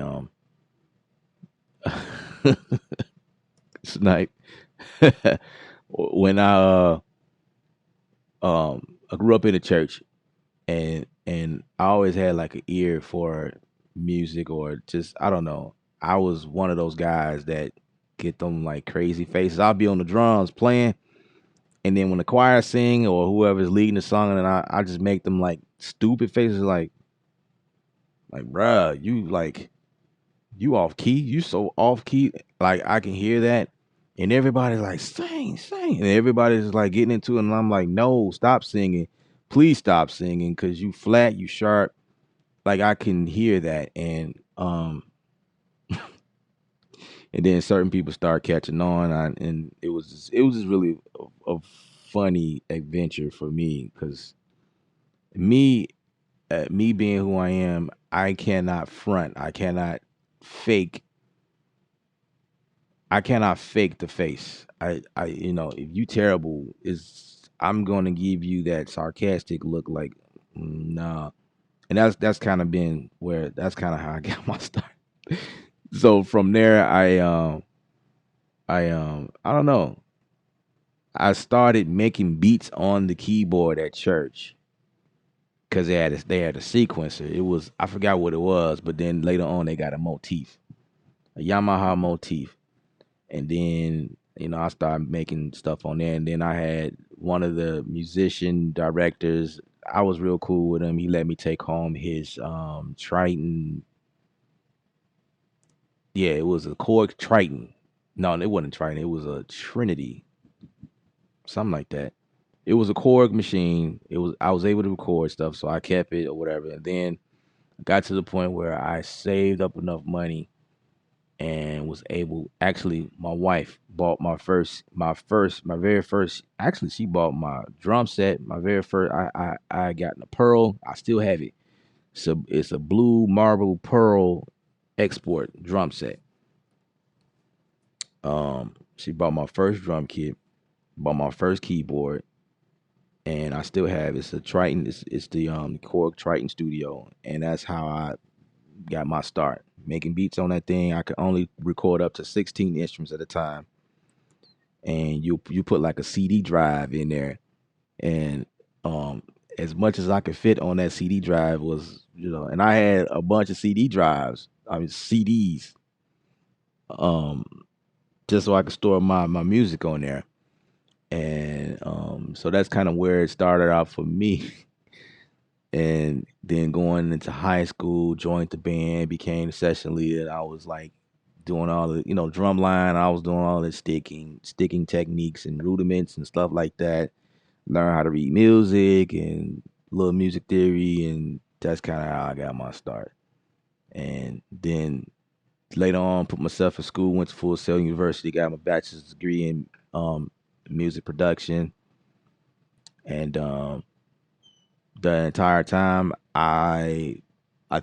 snipe. When I grew up in the church, and I always had like an ear for music, or just I don't know. I was one of those guys that get them like crazy faces. I'll be on the drums playing, and then when the choir sing or whoever's leading the song, and I just make them like stupid faces, like bruh, you off key, you so off key. Like I can hear that, and everybody's like sing, and everybody's like getting into it, and I'm like, no, stop singing, please stop singing, cause you flat, you sharp. Like I can hear that, and then certain people start catching on, and it was just really a funny adventure for me, because me me being who I am, I cannot front, fake I cannot fake the face. If you terrible, is I'm going to give you that sarcastic look, like nah. And that's kind of been where that's kind of how I got my start. So from there, I don't know. I started making beats on the keyboard at church because they had a sequencer. It was, I forgot what it was, but then later on they got a motif, a Yamaha motif, and then I started making stuff on there. And then I had one of the musician directors. I was real cool with him. He let me take home his Triton. Yeah, it was a Korg Triton. No, it wasn't Triton. It was a Trinity, something like that. It was a Korg machine. It was I was able to record stuff, so I kept it or whatever. And then I got to the point where I saved up enough money and was able. Actually, my wife bought my very first. Actually, she bought my drum set. My very first. I got in a pearl. I still have it. So it's a blue marble pearl export drum set. She bought my first drum kit, bought my first keyboard, and I still have it's a Triton. It's the Korg Triton Studio, and that's how I got my start. making beats on that thing. I could only record up to 16 instruments at a time, and you put like a CD drive in there, and um, as much as I could fit on that CD drive was, and I had a bunch of CD drives, I mean CDs, um, just so I could store my music on there. And so that's kind of where it started out for me. And then going into high school, joined the band, became the session leader. I was like doing all the, drum line. I was doing all the sticking techniques and rudiments and stuff like that. Learn how to read music and little music theory, and that's kind of how I got my start. And then later on, put myself in school, went to Full Sail University, got my bachelor's degree in music production, and the entire time I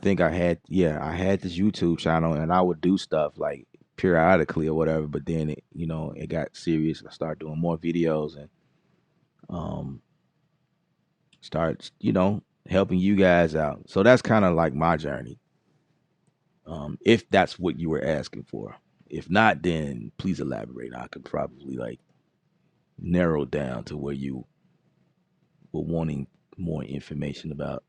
think I had this YouTube channel, and I would do stuff like periodically or whatever, but then it got serious. I started doing more videos and um start helping you guys out. So that's kind of like my journey. If that's what you were asking for. If not, then please elaborate. I could probably like narrow down to where you were wanting more information about.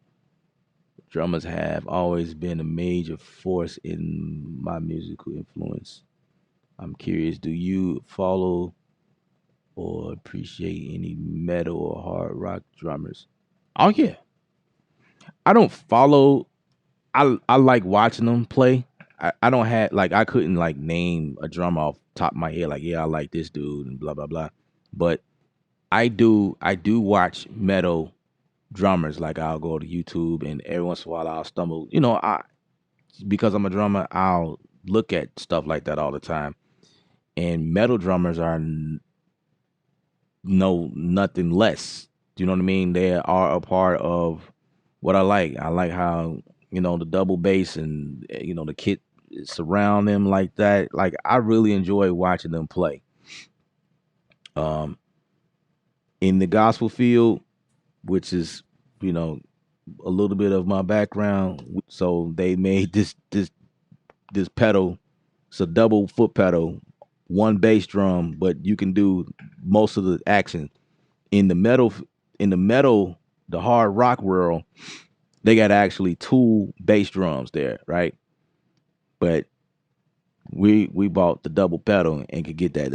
Drummers have always been a major force in my musical influence. I'm curious, do you follow or appreciate any metal or hard rock drummers? Oh yeah. I don't follow. I like watching them play. I don't have like I couldn't like name a drummer off the top of my head like, yeah, I like this dude and blah blah blah. But I do watch metal drummers. Like I'll go to YouTube and every once in a while I'll stumble. I because I'm a drummer, I'll look at stuff like that all the time. And metal drummers are no nothing less. Do you know what I mean? They are a part of what I like. I like how the double bass and the kit surround them like that. Like I really enjoy watching them play. Um, in the gospel field, which is you know a little bit of my background. So they made this pedal. It's a double foot pedal, one bass drum, but you can do most of the action in the metal. In the metal, the hard rock world, they got actually two bass drums there, right? But we bought the double pedal and could get that,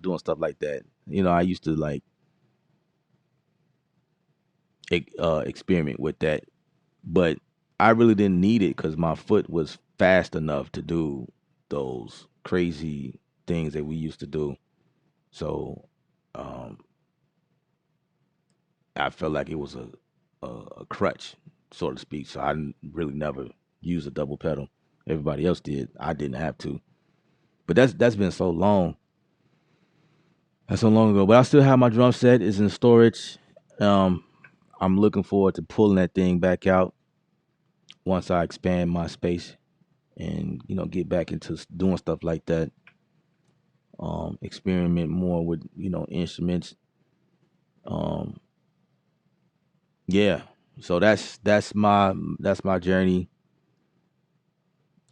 doing stuff like that. I used to like experiment with that, but I really didn't need it because my foot was fast enough to do those crazy things that we used to do. So um, I felt like it was a crutch, so to speak. So really never used a double pedal. Everybody else did. I didn't have to. But that's been so long. That's so long ago. But I still have my drum set. It's in storage. Um, I'm looking forward to pulling that thing back out once I expand my space and get back into doing stuff like that. Experiment more with instruments. Um, yeah. So that's my journey.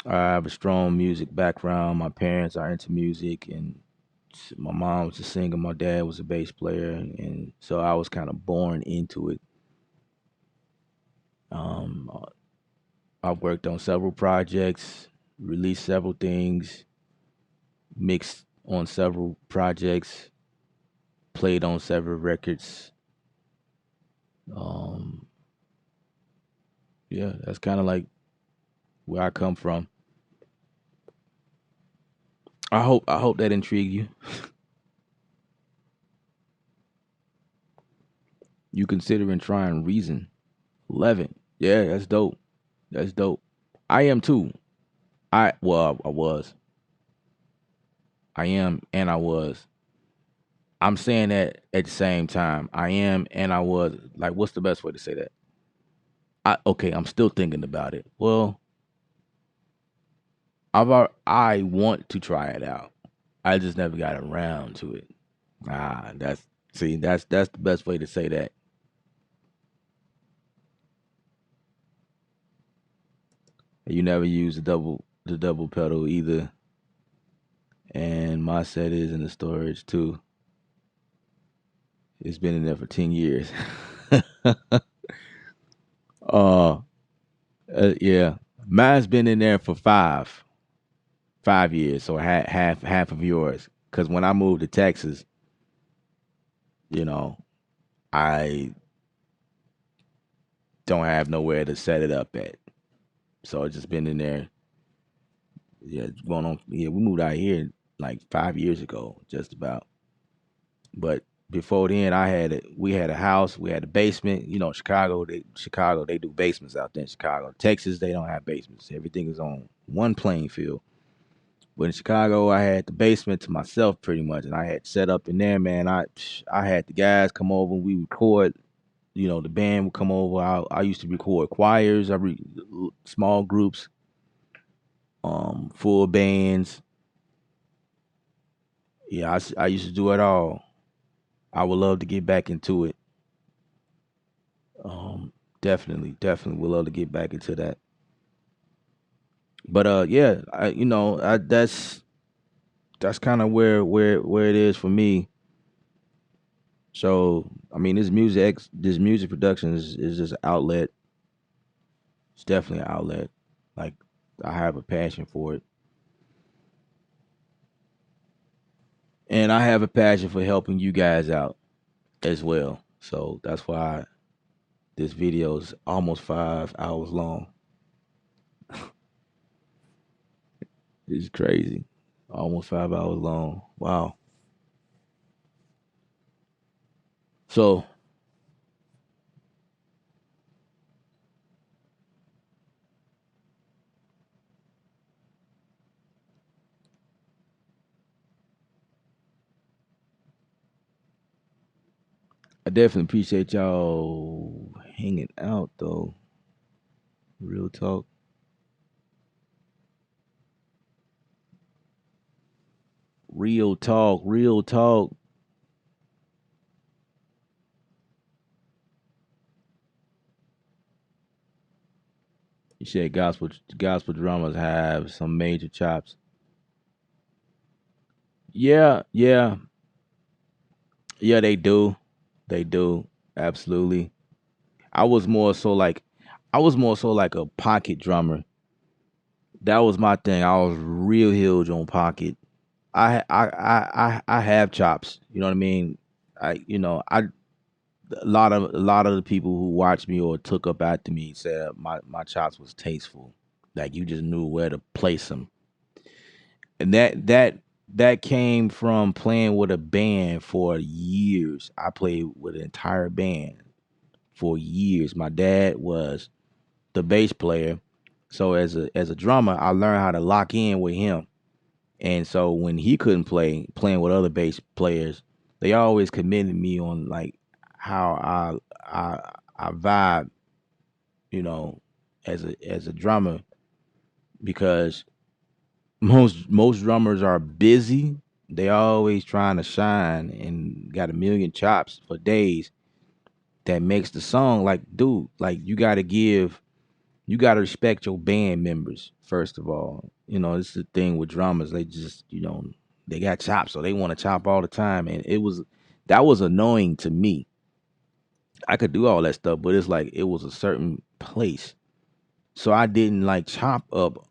I have a strong music background. My parents are into music, and my mom was a singer. My dad was a bass player, and so I was kind of born into it. Um, I've worked on several projects, released several things, mixed on several projects, played on several records. Um, yeah, that's kind of like where I come from. I hope that intrigued you. You considering trying Reason 11? Yeah, that's dope. That's dope. I am too. I was. I am and I was. I'm saying that at the same time. I am and I was. Like, what's the best way to say that? Okay, I'm still thinking about it. Well, I want to try it out. I just never got around to it. That's the best way to say that. You never use the double pedal either. And my set is in the storage too. It's been in there for 10 years. uh, yeah, mine's been in there for 5 years. So half of yours. Because when I moved to Texas, you know, I don't have nowhere to set it up at. So it's just been in there. Yeah, it's going on. Yeah, we moved out here like 5 years ago, just about. But before then, I had it. We had a house. We had a basement. You know, Chicago, they do basements out there in Chicago. Texas, they don't have basements. Everything is on one playing field. But in Chicago, I had the basement to myself pretty much, and I had set up in there, man. I had the guys come over and we record. You know, the band would come over. I used to record choirs, small groups, full bands. Yeah, I used to do it all. I would love to get back into it. Um, definitely would love to get back into that. But yeah, that's kind of where it is for me. So I mean, this music production is just an outlet. It's definitely an outlet. Like I have a passion for it, and I have a passion for helping you guys out as well. So that's why this video is almost 5 hours long. It's crazy. Almost 5 hours long. Wow. So I definitely appreciate y'all hanging out though. Real talk. Real talk. Real talk. You said gospel dramas have some major chops. Yeah, yeah, yeah, they do. They do. Absolutely. I was more so like I was more so like a pocket drummer. That was my thing. I was real huge on pocket. I have chops. You know what I mean? I a lot of the people who watched me or took up after me said my chops was tasteful. Like you just knew where to place them, and that came from playing with a band for years. I played with an entire band for years. My dad was the bass player, so as a drummer, I learned how to lock in with him. And so when he couldn't playing with other bass players, they always commended me on like how I vibe, you know, as a drummer because most drummers are busy. They always trying to shine and got a million chops for days. That makes the song like, dude, like you gotta respect your band members first of all. You know, it's the thing with drummers. They just, they got chops, so they want to chop all the time, and that was annoying to me. I could do all that stuff, but it's like it was a certain place, so I didn't like chop up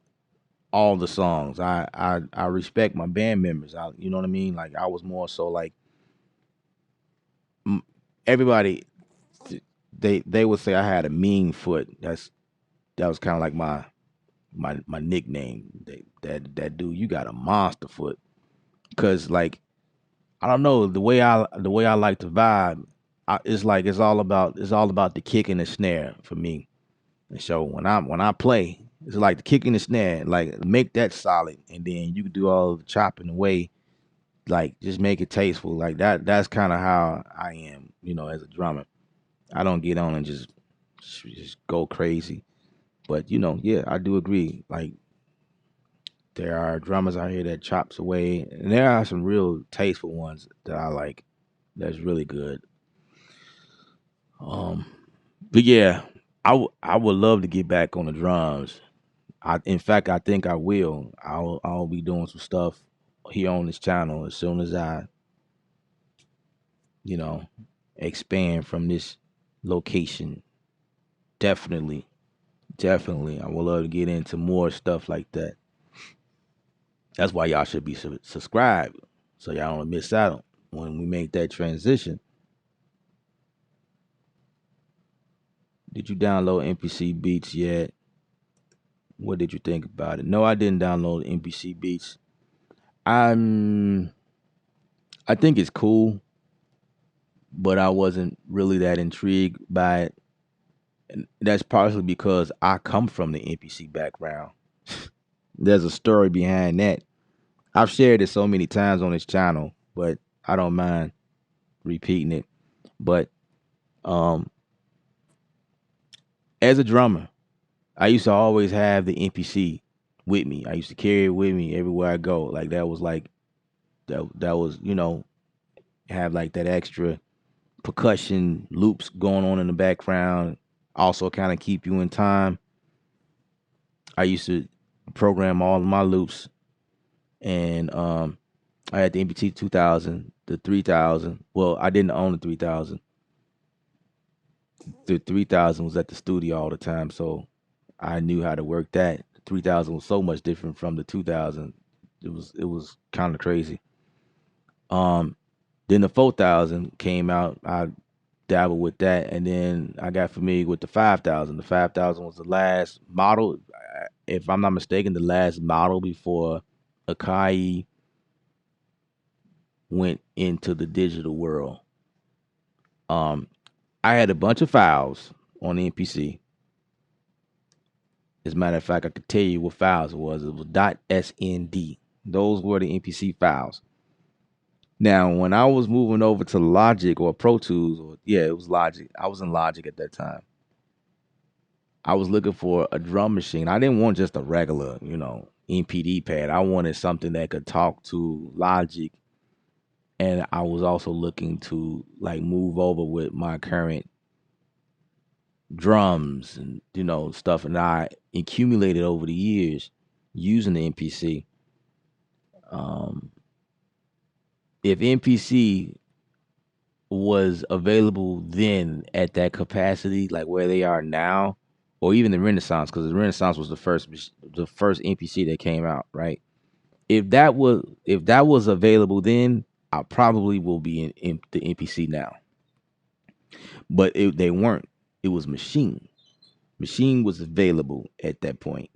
all the songs. I respect my band members. You know what I mean? Like I was more so like m- everybody. They would say I had a mean foot. That was kind of like my nickname. That dude, you got a monster foot. Cause like I don't know the way I like to vibe. It's like it's all about the kick and the snare for me. And so when I play, it's like the kick and the snare. Like make that solid, and then you can do all the chopping away. Like just make it tasteful. Like that. That's kind of how I am. As a drummer, I don't get on and just go crazy. But yeah, I do agree. Like there are drummers out here that chops away, and there are some real tasteful ones that I like. That's really good. Um, but yeah, I would love to get back on the drums. In fact, I think I will. I'll be doing some stuff here on this channel as soon as I, you know, expand from this location. Definitely, definitely, I would love to get into more stuff like that. That's why y'all should be subscribed, so y'all don't miss out when we make that transition. Did you download NPC Beats yet? What did you think about it? No, I didn't download NPC Beats. I'm I think it's cool, but I wasn't really that intrigued by it. And that's partially because I come from the NPC background. There's a story behind that. I've shared it so many times on this channel, but I don't mind repeating it. But um as a drummer, I used to always have the NPC with me. I used to carry it with me everywhere I go. Like that was like that was, have like that extra percussion loops going on in the background. Also kind of keep you in time. I used to program all of my loops, and I had the MPT 2000, the 3000. Well, I didn't own the 3000. The 3000 was at the studio all the time, so I knew how to work that. The 3000 was so much different from the 2000. It was kind of crazy. Um, then the 4000 came out. I dabbled with that, and then I got familiar with the 5000. The 5000 was the last model, if I'm not mistaken, the last model before Akai went into the digital world. Um, I had a bunch of files on the MPC. As a matter of fact, I could tell you what files it was. It was .snd. Those were the MPC files. Now, when I was moving over to Logic or Pro Tools, it was Logic. I was in Logic at that time. I was looking for a drum machine. I didn't want just a regular, MPD pad. I wanted something that could talk to Logic, and I was also looking to like move over with my current drums and stuff, and I accumulated over the years using the MPC. If MPC was available then at that capacity, like where they are now, or even the Renaissance, because the Renaissance was the first MPC that came out, right? If that was available then, I probably will be in the MPC now. But they weren't. It was Machine. Machine was available at that point,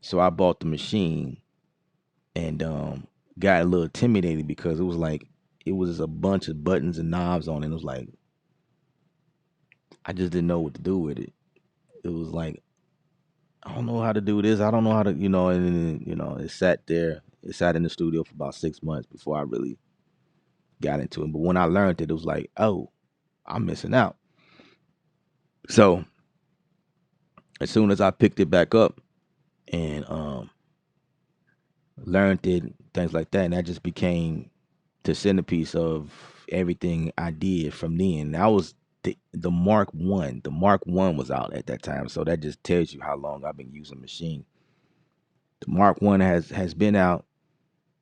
so I bought the Machine, and got a little intimidated because it was a bunch of buttons and knobs on it. It was like I just didn't know what to do with it. It was like, I don't know how to do this. I don't know how to, and it sat there. It sat in the studio for about 6 months before I really got into it. But when I learned it, it was like, oh, I'm missing out. So as soon as I picked it back up and learned it, things like that, and that just became the centerpiece of everything I did from then. That was the Mark One. The Mark One was out at that time, so that just tells you how long I've been using Machine. The Mark One has been out.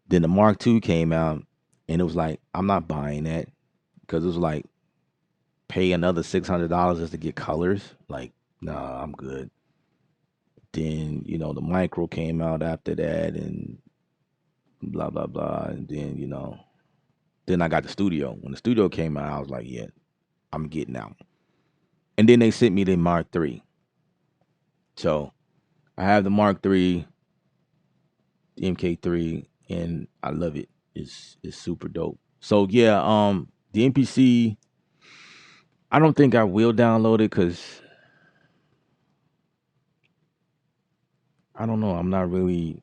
Then the Mark Two came out, and it was like, I'm not buying that, because it was like, pay another $600 just to get colors. Like, nah, I'm good. Then the Micro came out after that, and blah blah blah. And then then I got the Studio. When the Studio came out, I was like, yeah, I'm getting out. And then they sent me the Mark III. So I have the Mark III, the MK3, and I love it. It's super dope. So yeah, the MPC, I don't think I will download it because I don't know. I'm not really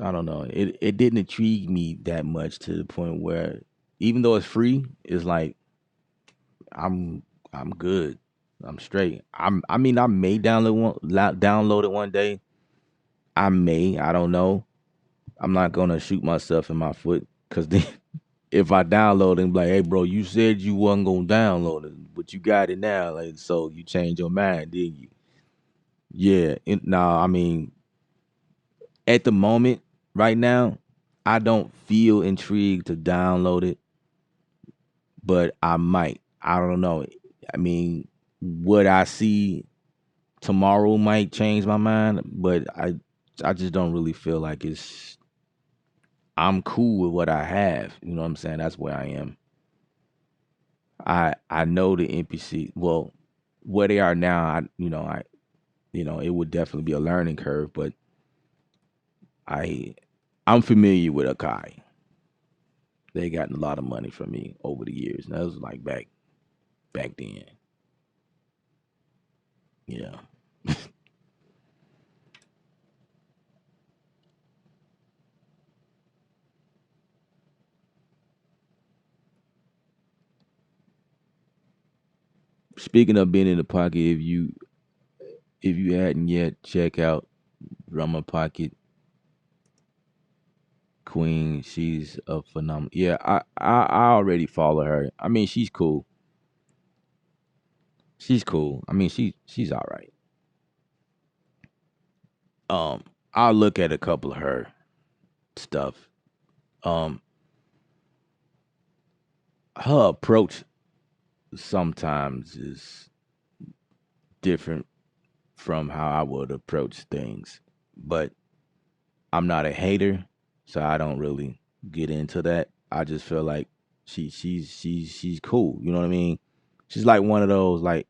I don't know. It didn't intrigue me that much to the point where, even though it's free, it's like I'm good. I'm straight. I may download it one day. I don't know. I'm not gonna shoot myself in my foot, because then if I download it and be like, hey bro, you said you wasn't gonna download it, but you got it now. Like, so you changed your mind, did you? Yeah. No, I mean, at the moment, right now, I don't feel intrigued to download it, but I might. I don't know. I mean, what I see tomorrow might change my mind, but I just don't really feel like it's I'm cool with what I have. You know what I'm saying? That's where I am. I know the NPC. Well, where they are now, it would definitely be a learning curve, but I I'm familiar with Akai. They gotten a lot of money from me over the years. And that was like back then. Yeah. Speaking of being in the pocket, if you hadn't yet, check out Drummer Pocket Queen. She's a phenomenal. Yeah, I already follow her. I mean, she's cool. She's cool. I mean, she's all right. Um, I'll look at a couple of her stuff. Um, her approach sometimes is different from how I would approach things, but I'm not a hater, so I don't really get into that. I just feel like she's cool. You know what I mean? She's like one of those like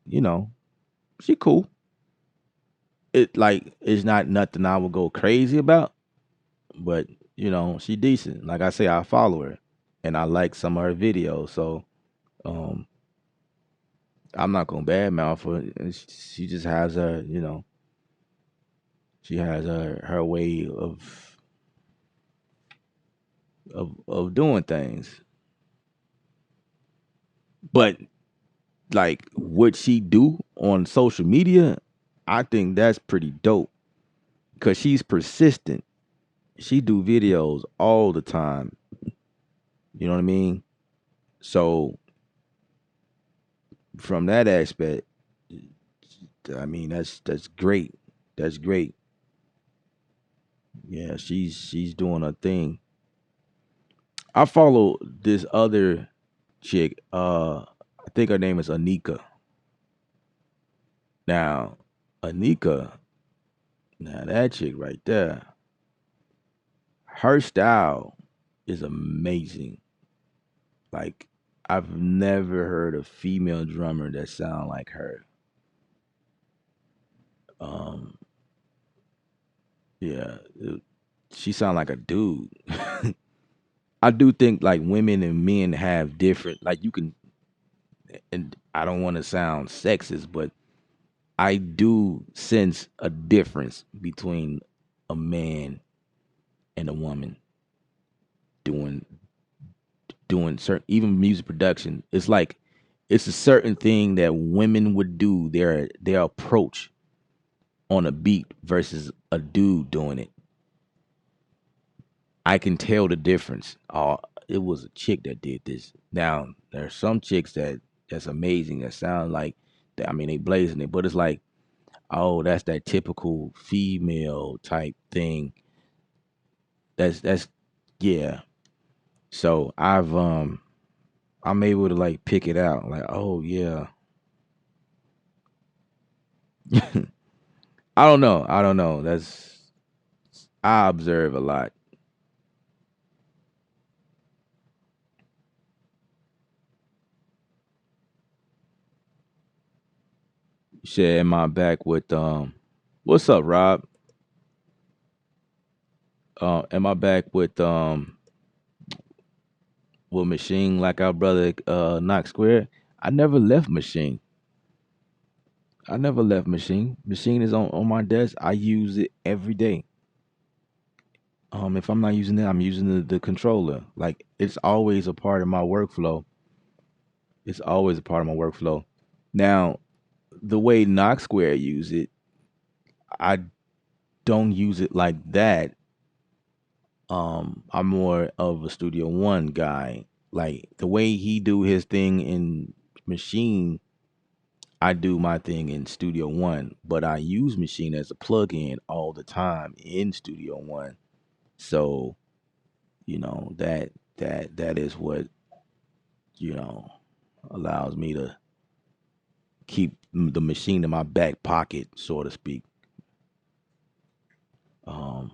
she cool. It like it's not nothing I would go crazy about, but she decent. Like I say, I follow her and I like some of her videos, so um I'm not gonna badmouth her. And she just has her, she has her way of doing things. But like what she do on social media, I think that's pretty dope because she's persistent. She do videos all the time. You know what I mean? So from that aspect, I mean that's great. That's great. Yeah, she's doing her thing. I follow this other chick. I think her name is Anika. Now, Anika, now that chick right there, her style is amazing. Like I've never heard a female drummer that sound like her. Um, yeah, she sound like a dude. I do think like women and men have different like you can and I don't want to sound sexist, but I do sense a difference between a man and a woman doing certain even music production. It's like it's a certain thing that women would do their approach on a beat versus a dude doing it. I can tell the difference. Oh, it was a chick that did this. Now there's some chicks that's amazing that sound like I mean they blazing it, but it's like oh that's that typical female type thing. That's yeah. So I'm able to like pick it out like oh yeah. I don't know. That's I observe a lot. Shit, am I back with what's up, Rob? Am I back with Machine like our brother Knox Square? I never left Machine. I never left Machine. Machine is on my desk. I use it every day. If I'm not using it, I'm using the controller. Like it's always a part of my workflow. It's always a part of my workflow. Now, the way Knox Square use it, I don't use it like that. I'm more of a Studio One guy. Like the way he do his thing in Machine, I do my thing in Studio One, but I use Machine as a plug-in all the time in Studio One. So, that is what, you know, allows me to keep the machine in my back pocket, so to speak. Um,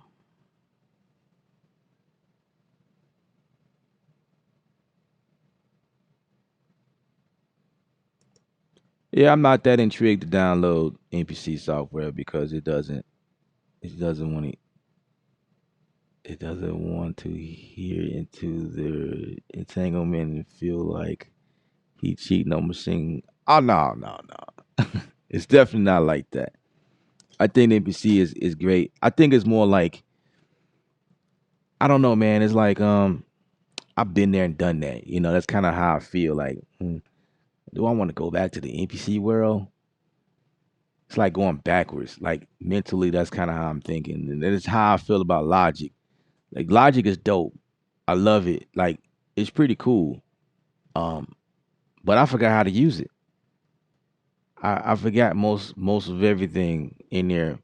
yeah, I'm not that intrigued to download NPC software because it doesn't want to it doesn't want to hear into the entanglement and feel like he cheating on machine. Oh no, no, no. It's definitely not like that. I think NPC is great. I think it's more like, I don't know, man. It's like I've been there and done that. That's kind of how I feel. Like, do I want to go back to the NPC world? It's like going backwards. Like mentally, that's kind of how I'm thinking, and that's how I feel about Logic. Like Logic is dope. I love it. Like it's pretty cool. Um, but I forgot how to use it. I forgot most of everything in there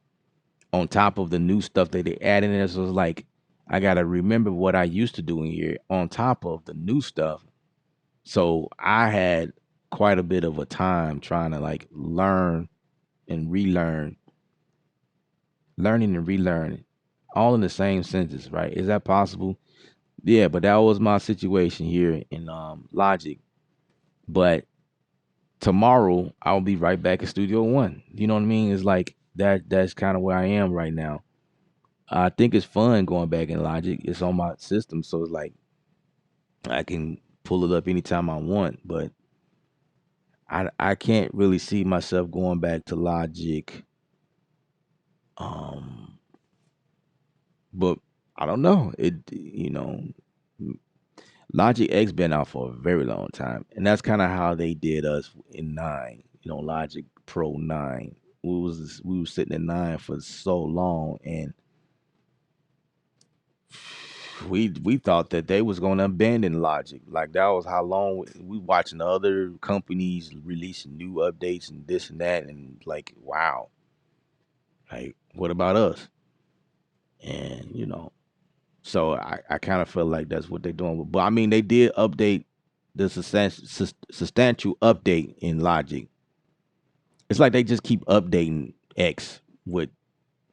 on top of the new stuff that they added in there. So it's like I gotta remember what I used to do in here on top of the new stuff. So I had quite a bit of a time trying to like learn and relearn, learning and relearning, all in the same sentence, right? Is that possible? Yeah, but that was my situation here in Logic. But tomorrow I'll be right back at Studio One. You know what I mean? It's like that's kind of where I am right now. I think it's fun going back in Logic. It's on my system, so it's like I can pull it up anytime I want. But I can't really see myself going back to Logic. Um, but I don't know. Logic X been out for a very long time, and that's kind of how they did us in nine. Logic Pro 9. We were sitting at 9 for so long, and we thought that they was going to abandon Logic. Like that was how long we watching other companies releasing new updates and this and that, and like wow, like what about us? And so I kind of feel like that's what they're doing. But I mean, they did update the substantial update in Logic. It's like they just keep updating X with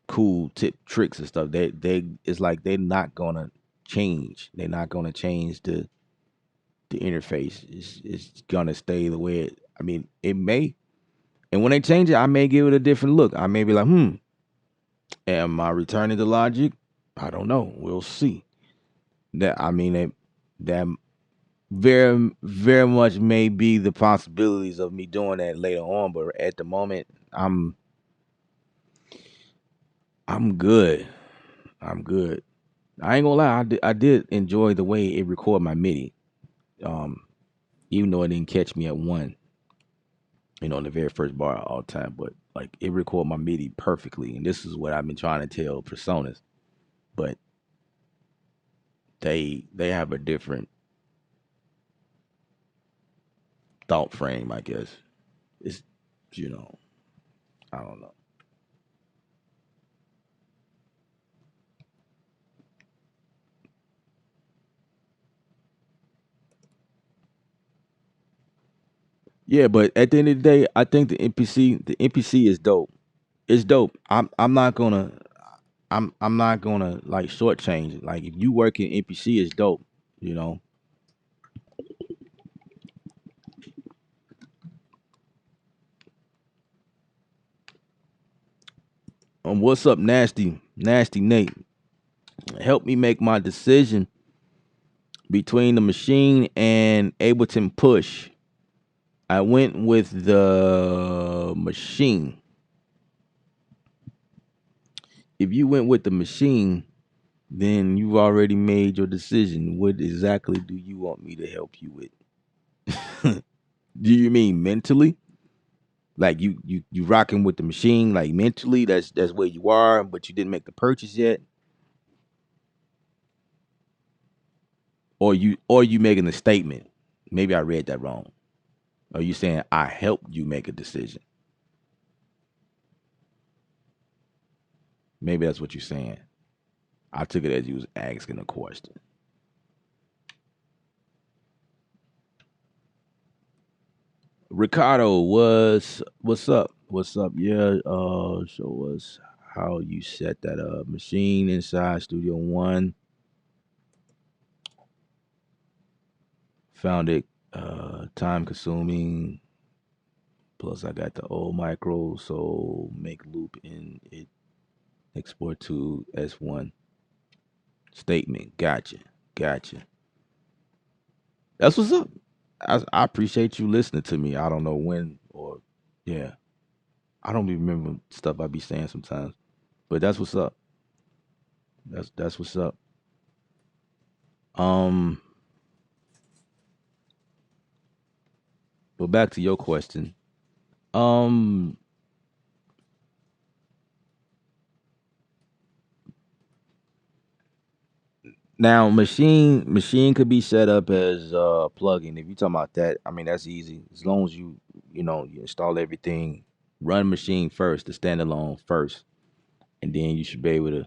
cool tip tricks and stuff. They it's like they're not gonna change. They're not gonna change the interface. It's gonna stay the way it. I mean, it may. And when they change it, I may give it a different look. I may be like, am I returning to Logic? I don't know. We'll see. That I mean, that very very much may be the possibilities of me doing that later on. But at the moment, I'm good. I'm good. I ain't gonna lie. I did enjoy the way it recorded my MIDI. Um, even though it didn't catch me at one, in the very first bar all the time, but like it recorded my MIDI perfectly. And this is what I've been trying to tell personas, but they have a different thought frame, I guess. It's you know, I don't know. Yeah, but at the end of the day, I think the NPC is dope. It's dope. I'm not gonna like shortchange it. Like if you work in NPC, it's dope. You know. What's up, nasty Nate? Help me make my decision between the machine and Ableton Push. I went with the machine. If you went with the machine, then you've already made your decision. What exactly do you want me to help you with? Do you mean mentally? Like you rocking with the machine, like mentally, that's where you are, but you didn't make the purchase yet, or you making a statement. Maybe I read that wrong. Are you saying I helped you make a decision? Maybe that's what you're saying. I took it as you was asking a question. Ricardo, what's up? What's up? Yeah, show us how you set that machine inside Studio One. Found it time consuming. Plus I got the old micro, so make loop in it export to S1 statement. Gotcha. Gotcha. That's what's up. I appreciate you listening to me. I don't know when or yeah. I don't even remember stuff I be saying sometimes. But that's what's up. That's what's up. Um, but back to your question. Um, Now machine could be set up as a plugin. If you talking about that, I mean that's easy. As long as you install everything, run machine first, the standalone first, and then you should be able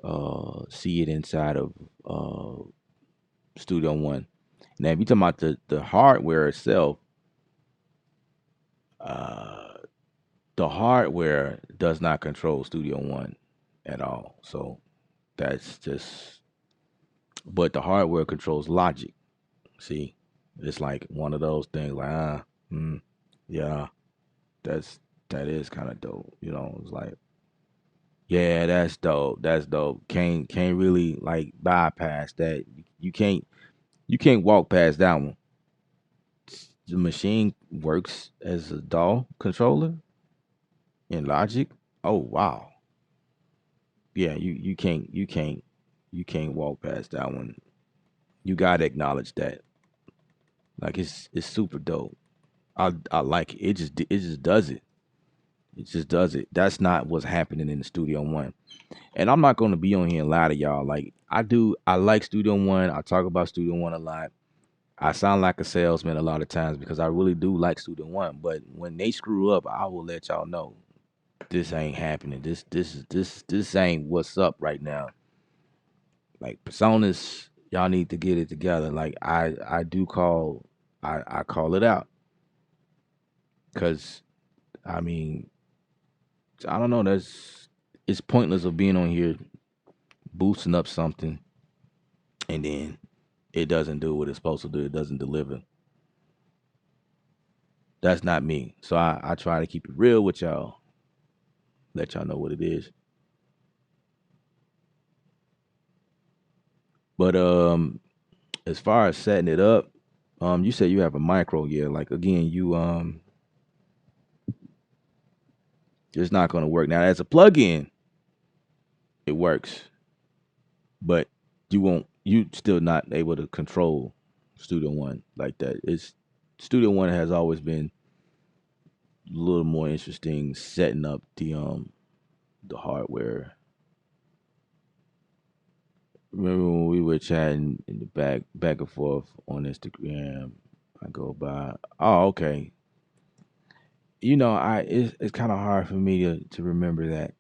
to see it inside of uh Studio One. Now if you talking about the hardware itself, uh the hardware does not control Studio One at all. So that's just but the hardware controls Logic. See, it's like one of those things like yeah, that's that is kind of dope. It's like yeah, that's dope. That's dope. Can't really like bypass that. You can't you can't walk past that one. The machine works as a DAW controller in Logic. Oh wow. Yeah, you can't walk past that one. You gotta acknowledge that. Like it's super dope. I like it. It just does it. It just does it. That's not what's happening in the Studio One. And I'm not gonna be on here and lie to y'all. Like I do, I like Studio One. I talk about Studio One a lot. I sound like a salesman a lot of times because I really do like Studio One. But when they screw up, I will let y'all know this ain't happening. This ain't what's up right now. Like personas, y'all need to get it together. Like I do call I call it out because I mean I don't know. That's it's pointless of being on here boosting up something and then it doesn't do what it's supposed to do. It doesn't deliver. That's not me. So I try to keep it real with y'all. Let y'all know what it is. But as far as setting it up, you said you have a micro, yeah. Like again, you it's not gonna work. Now as a plug-in, it works. But you still not able to control Studio One like that. It's Studio One has always been a little more interesting setting up the hardware. Remember when we were chatting in the back and forth on Instagram? I go by. Oh, okay. It's kind of hard for me to remember that.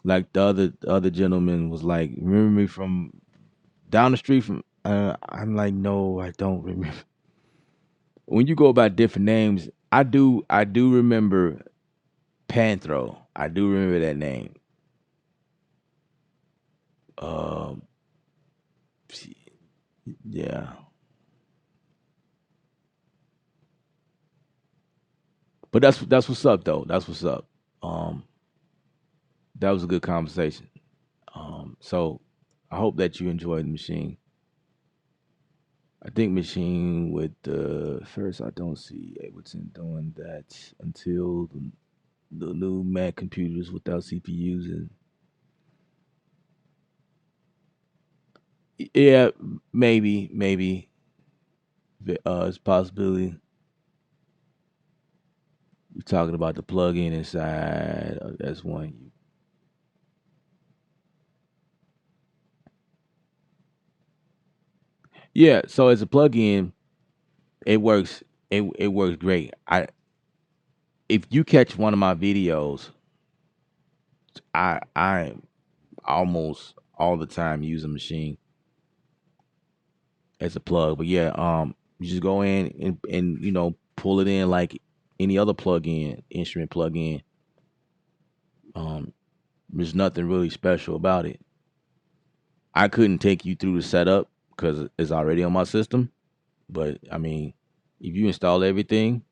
Like the other gentleman was like, remember me from down the street from. I'm like, no, I don't remember. When you go by different names, I do remember Panthro. I do remember that name. Um, yeah, but that's what's up though. That's what's up. Um, that was a good conversation. So I hope that you enjoyed the machine. I think machine with the first I don't see Ableton doing that until the new Mac computers without CPUs and yeah, maybe it's a possibility. You're talking about the plug-in inside. That's one. Yeah, so as a plug-in, it works. It works great. I If you catch one of my videos, I almost all the time use a machine as a plug. But yeah, you just go in and pull it in like any other plug-in, instrument plug-in. Um, there's nothing really special about it. I couldn't take you through the setup because it's already on my system. But I mean, if you install everything,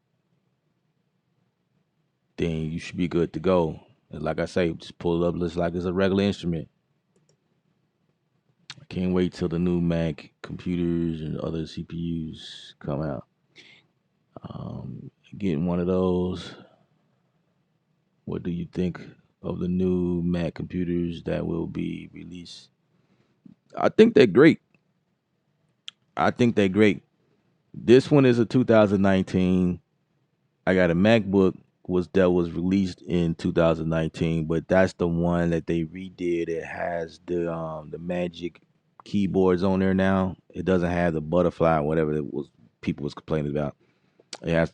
then you should be good to go. And like I say, just pull it up just like it's a regular instrument. I can't wait till the new Mac computers and other CPUs come out. Getting one of those. What do you think of the new Mac computers that will be released? I think they're great. I think they're great. This one is a 2019. I got a MacBook that was released in 2019, but that's the one that they redid. It has the Magic keyboards on there now. It doesn't have the butterfly, whatever it was people was complaining about. It has.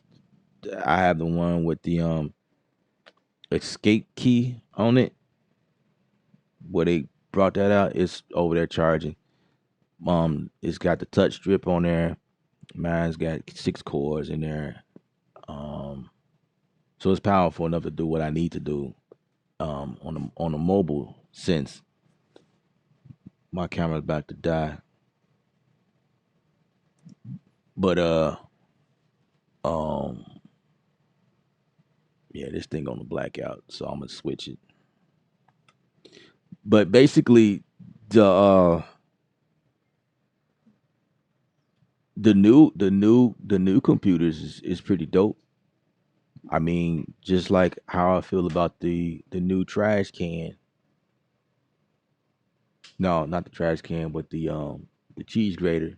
I have the one with the escape key on it. Where they brought that out, it's over there charging. It's got the touch strip on there. Mine's got 6 cores in there. Um, so it's powerful enough to do what I need to do. On a mobile sense, my camera's about to die. But um, yeah, this thing on the blackout, so I'm gonna switch it. But basically, the uh, the new computers is pretty dope. I mean, just like how I feel about the new trash can. No, not the trash can, but the cheese grater.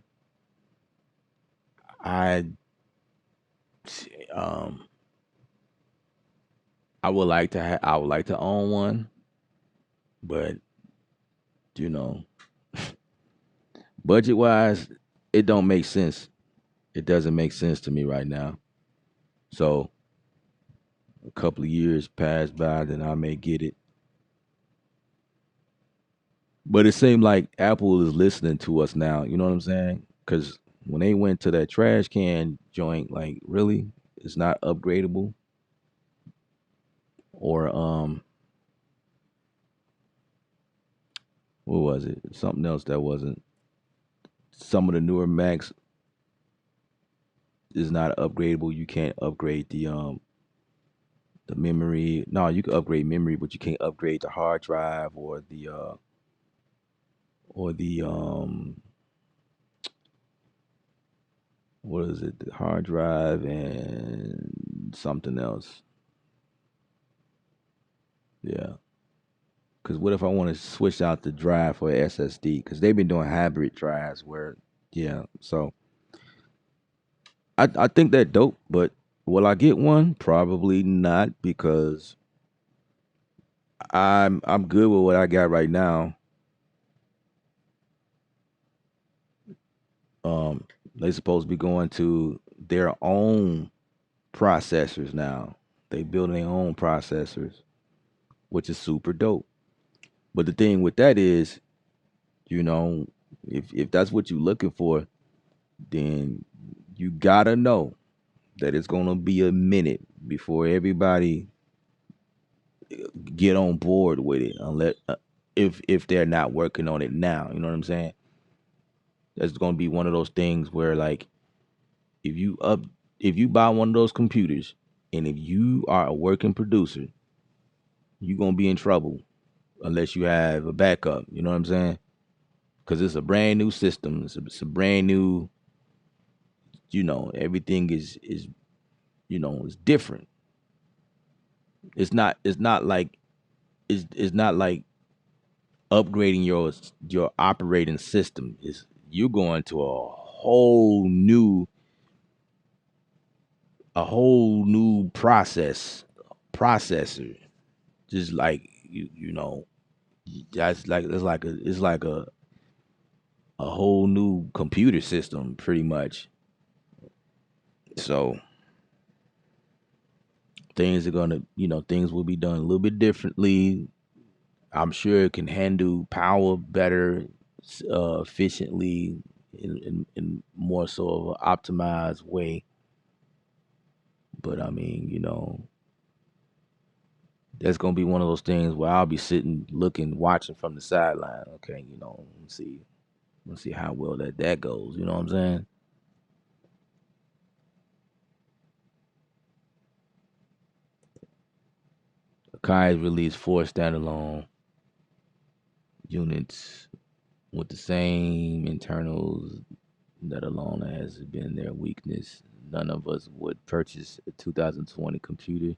I um I would like to own one, but you know, budget wise, it don't make sense. It doesn't make sense to me right now. So a couple of years pass by, then I may get it. But it seemed like Apple is listening to us now. You know what I'm saying? Because when they went to that trash can joint, like really, it's not upgradable. Or what was it? Something else that wasn't. Some of the newer Macs is not upgradable. You can't upgrade the memory. No, you can upgrade memory, but you can't upgrade the hard drive or the what is it? The hard drive and something else. Yeah. Because what if I want to switch out the drive for SSD? Because they've been doing hybrid drives where, yeah. So I think that dope, but will I get one? Probably not because I'm good with what I got right now. Um, they supposed to be going to their own processors now. They building their own processors, which is super dope. But the thing with that is, you know, if that's what you're looking for, then you gotta know that it's gonna be a minute before everybody get on board with it, unless if they're not working on it now. You know what I'm saying? That's gonna be one of those things where like if you up if you buy one of those computers and if you are a working producer, you're gonna be in trouble unless you have a backup. You know what I'm saying? Because it's a brand new system. It's a brand new. Everything is is different. It's not like it's not like upgrading your operating system. Is you're going to a whole new processor. Just like that's like it's like a whole new computer system pretty much. So things are gonna, things will be done a little bit differently. I'm sure it can handle power better, efficiently, in more so of an optimized way. But I mean, that's gonna be one of those things where I'll be sitting, looking, watching from the sideline. Okay, let's see how well that goes. You know what I'm saying? Akai has released 4 standalone units with the same internals. That alone has been their weakness. None of us would purchase a 2020 computer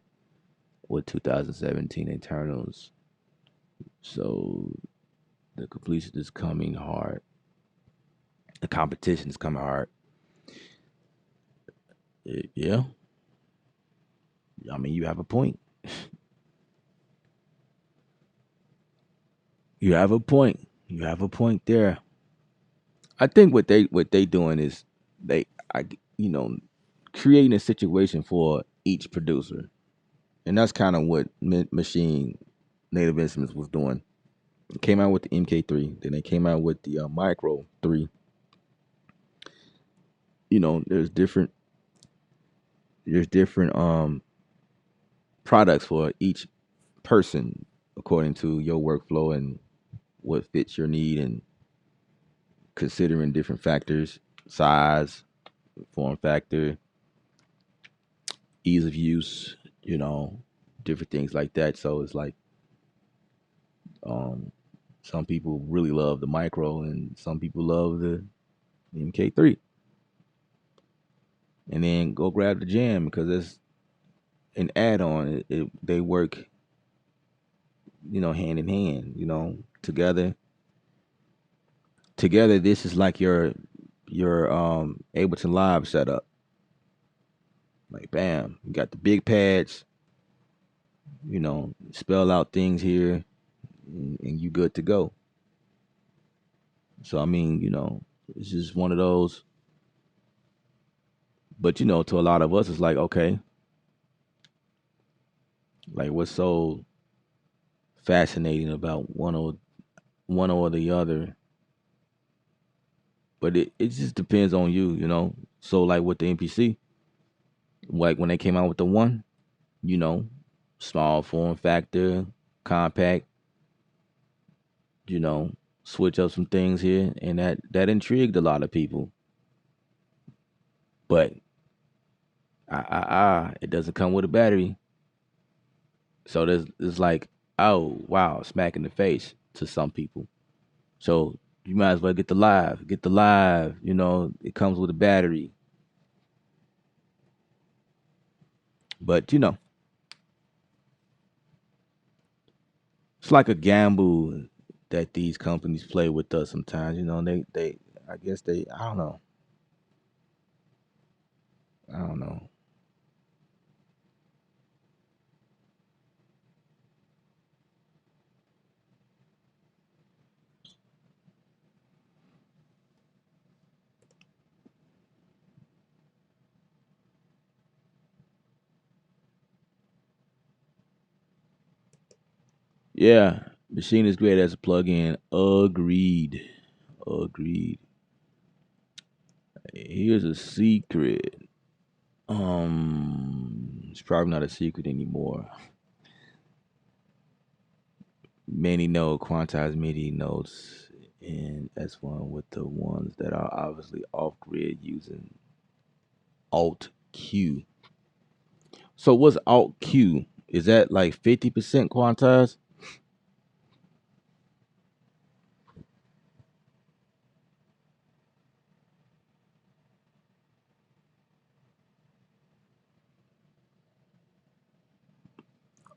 with 2017 internals. So the completion is coming hard. The competition is coming hard. Yeah. I mean, you have a point. You have a point. You have a point there. I think what they doing is they I you know creating a situation for each producer, and that's kind of what Machine Native Instruments was doing. It came out with the MK3, then they came out with the Micro 3. There's different products for each person according to your workflow and what fits your need, and considering different factors, size, form factor, ease of use, different things like that. So it's like um, some people really love the Micro, and some people love the MK3. And then go grab the Jam because it's an add-on. They work, hand in hand. Together. Together, this is like your Ableton Live setup. Like bam, you got the big pads. Spell out things here, and you good to go. So I mean, it's just one of those. But to a lot of us, it's like, okay, like what's so fascinating about one or the other? But it just depends on you. So like with the MPC, like when they came out with the one, you know, small form factor, compact, you know, switch up some things here, and that intrigued a lot of people. But it doesn't come with a battery. So there's like, oh wow, smack in the face to some people. So you might as well get the live. Get the live. It comes with a battery. But it's like a gamble that these companies play with us sometimes. They I guess they I don't know. I don't know. Yeah, machine is great as a plug-in. Agreed. Agreed. Here's a secret. It's probably not a secret anymore. Many know quantized MIDI notes in S1 with the ones that are obviously off grid using Alt Q. So what's Alt Q? Is that like 50% quantized?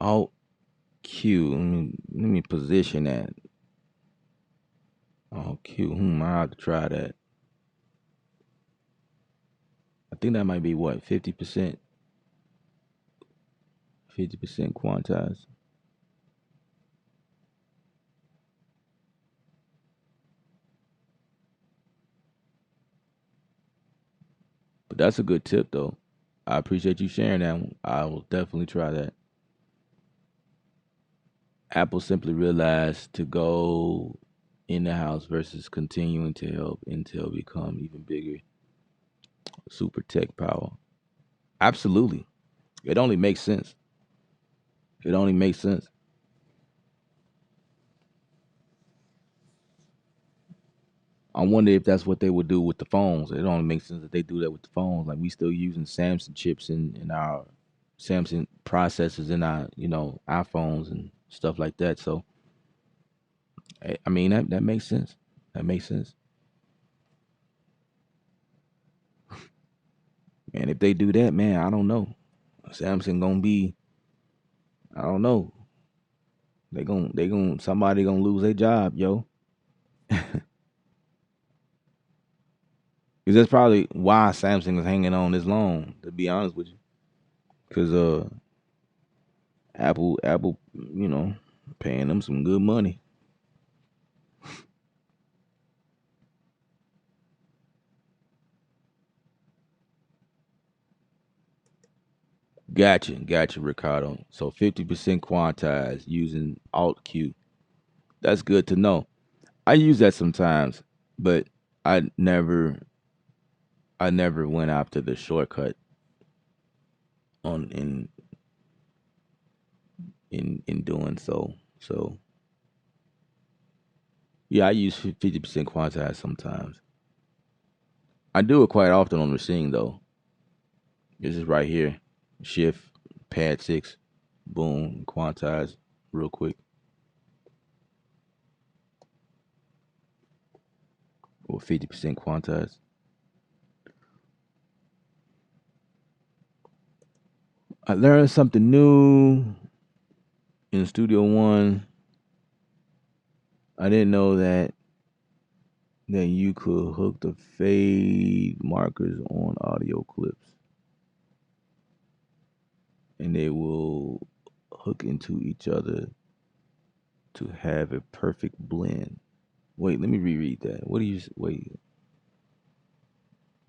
Alt Q. Let me position that. Alt Q. I have to try that. I think that might be what, 50%? 50% quantized. But that's a good tip though. I appreciate you sharing that one. I will definitely try that. Apple simply realized to go in the house versus continuing to help Intel become even bigger, super tech power. Absolutely. It only makes sense. It only makes sense. I wonder if that's what they would do with the phones. It only makes sense that they do that with the phones. Like we still using Samsung chips in our Samsung processors in our, iPhones and stuff like that. So I mean that makes sense. That makes sense. Man, if they do that, man, I don't know. Samsung gonna be, I don't know. They gonna somebody gonna lose their job, yo. Because that's probably why Samsung is hanging on this long, to be honest with you. Because Apple, paying them some good money. Gotcha, Ricardo. So 50% quantized using Alt Q. That's good to know. I use that sometimes, but I never I never went after the shortcut on in doing so. So yeah, I use 50% quantized sometimes. I do it quite often on Machine though. This is right here. Shift, pad six, boom, quantize real quick. Or 50% quantize. I learned something new in Studio One. I didn't know that you could hook the fade markers on audio clips and they will hook into each other to have a perfect blend. Wait, let me reread that. What do you wait?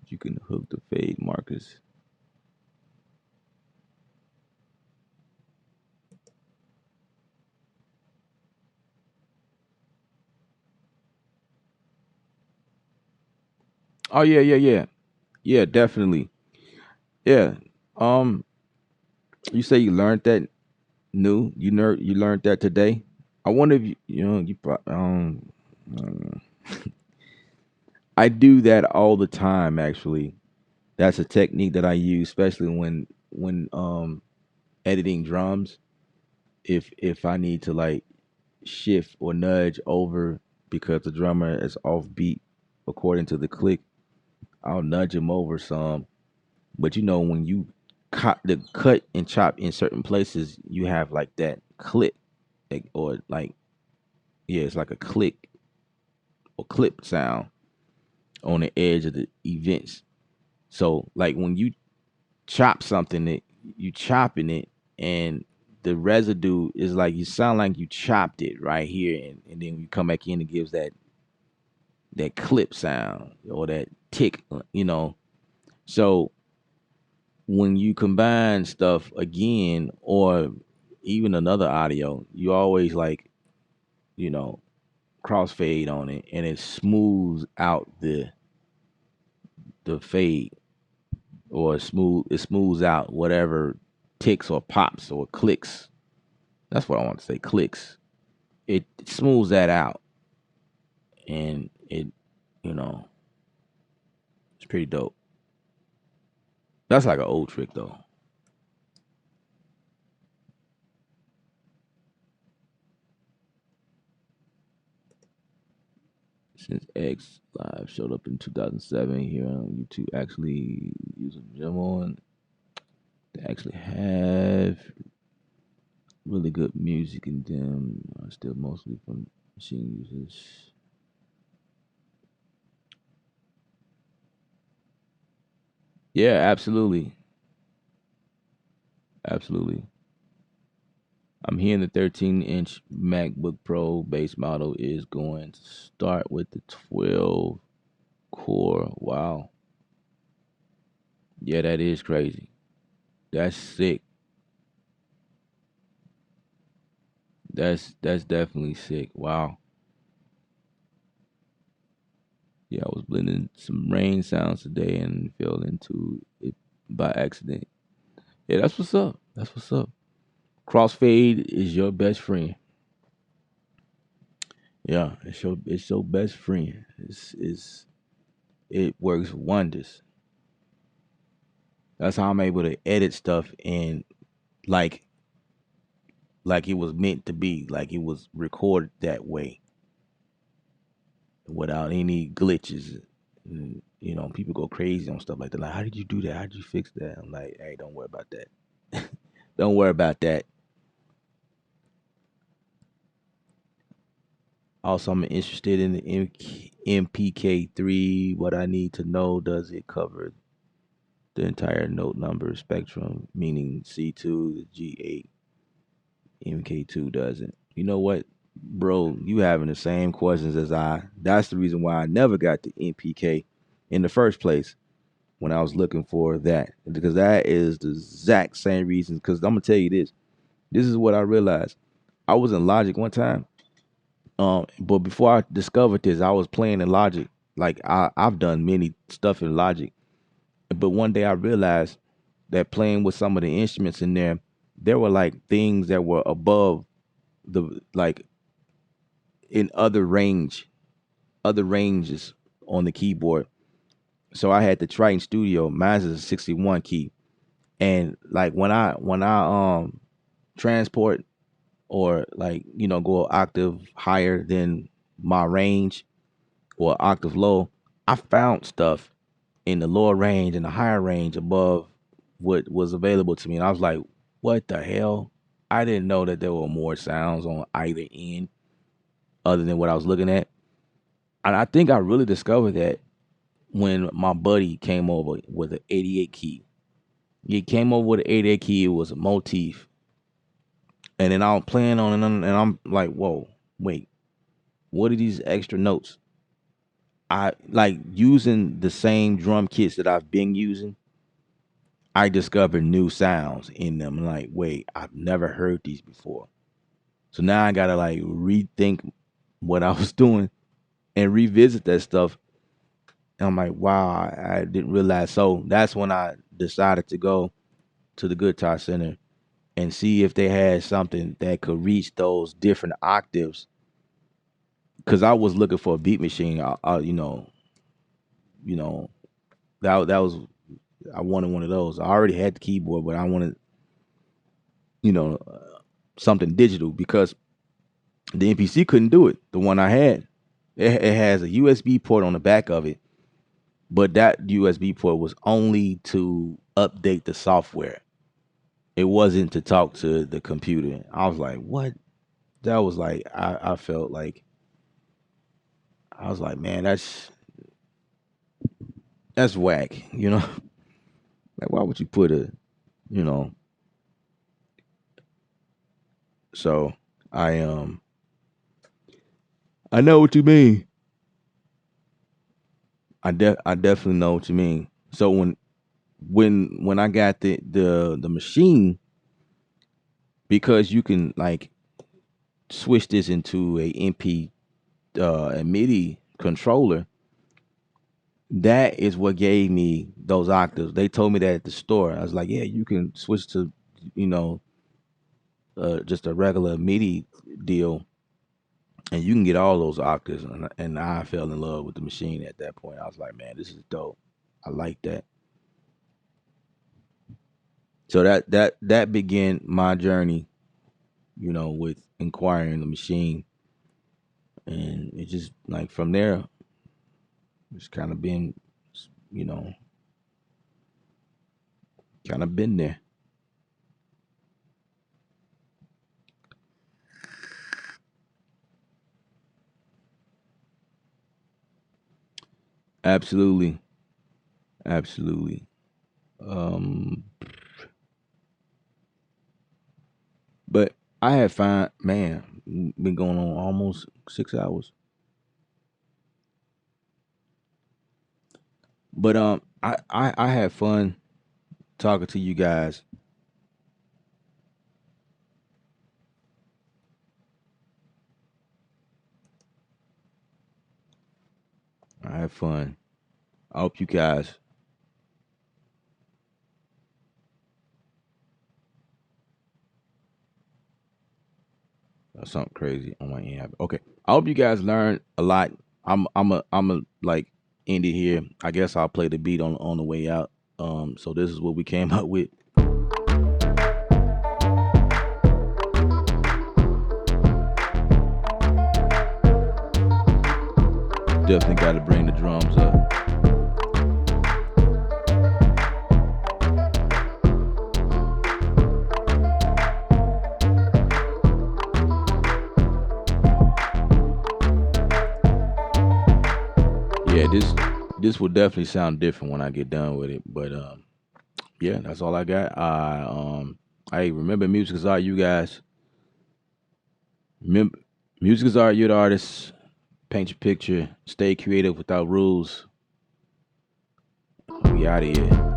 You can hook the fade markers. Oh yeah. Yeah, definitely. Yeah. Um you say you learned that new? You learned that today? I wonder if um I do that all the time actually. That's a technique that I use especially when editing drums. If I need to like shift or nudge over because the drummer is off beat according to the click, I'll nudge him over some. But when you cut and chop in certain places, you have like that click, or like, yeah, it's like a click or clip sound on the edge of the events. So like when you chop something, that you chopping it, and the residue is like you sound like you chopped it right here, and then you come back in, it gives that clip sound or that tick, So when you combine stuff again, or even another audio, you always like, you know, crossfade on it, and it smooths out the fade, or it smooths out whatever ticks or pops or clicks. That's what I want to say, clicks. It smooths that out, and you know, it's pretty dope. That's like an old trick though. Since X Live showed up in 2007 here on YouTube, actually use a demo, and they actually have really good music in them. Still mostly from machine users. Yeah, absolutely, absolutely. I'm hearing the 13-inch MacBook Pro base model is going to start with the 12 core. Wow. Yeah, that is crazy. That's sick. That's definitely sick. Wow. Yeah, I was blending some rain sounds today and fell into it by accident. Yeah, that's what's up. That's what's up. Crossfade is your best friend. Yeah, it's your best friend. It works wonders. That's how I'm able to edit stuff and like like it was meant to be, like it was recorded that way without any glitches. And, people go crazy on stuff like that. Like, how did you do that? How did you fix that? I'm like, hey, don't worry about that. Don't worry about that. Also, I'm interested in the MPK3. What I need to know, does it cover the entire note number spectrum, meaning C2 to G8? MK2 doesn't. You know what, bro? You having the same questions as I. That's the reason why I never got the MPK in the first place when I was looking for that, because that is the exact same reason. Because I'm gonna tell you this. This is what I realized. I was in Logic one time. But before I discovered this, I was playing in Logic. Like I've done many stuff in Logic, but one day I realized that playing with some of the instruments in there were like things that were above the like in other ranges on the keyboard. So I had the Triton Studio. Mine's is a 61 key, and like when I transport or like go an octave higher than my range or octave low, I found stuff in the lower range and the higher range above what was available to me. And I was like, what the hell? I didn't know that there were more sounds on either end other than what I was looking at. And I think I really discovered that when my buddy came over with an 88 key. He came over with an 88 key, it was a motif. And then I'm playing on it and I'm like, whoa, wait, what are these extra notes? I like using the same drum kits that I've been using. I discovered new sounds in them. I'm like, wait, I've never heard these before. So now I gotta like rethink what I was doing and revisit that stuff. And I'm like, wow, I didn't realize. So that's when I decided to go to the Guitar Center and see if they had something that could reach those different octaves. Because I was looking for a beat machine. You know that was I wanted one of those. I already had the keyboard, but I wanted you know something digital because the NPC couldn't do it. The one I had, it has a USB port on the back of it, but that USB port was only to update the software. It wasn't to talk to the computer. I was like, what? That was like I felt like I was like, man, that's whack, Like why would you put you know? So I know what you mean. I definitely know what you mean. So when I got the machine, because you can like switch this into a MP a MIDI controller, that is what gave me those octaves. They told me that at the store. I was like, yeah, you can switch to you know just a regular MIDI deal, and you can get all those octaves. And I fell in love with the machine at that point. I was like, man, this is dope. I like that. So that began my journey, with inquiring the machine, and it just like from there, it's kind of been, you know, kind of been there. Absolutely, absolutely. Um, but I had find man been going on almost 6 hours. But I had fun talking to you guys. I had fun. I hope you guys. Something crazy on my end. Okay. I hope you guys learned a lot. I'm a like end it here. I guess I'll play the beat on the way out. So this is what we came up with. Definitely got to bring the drums up. Yeah, this will definitely sound different when I get done with it. But yeah, that's all I got. I remember music is art, you guys. Remember, music is art. You're the artist. Paint your picture. Stay creative without rules. We out of here.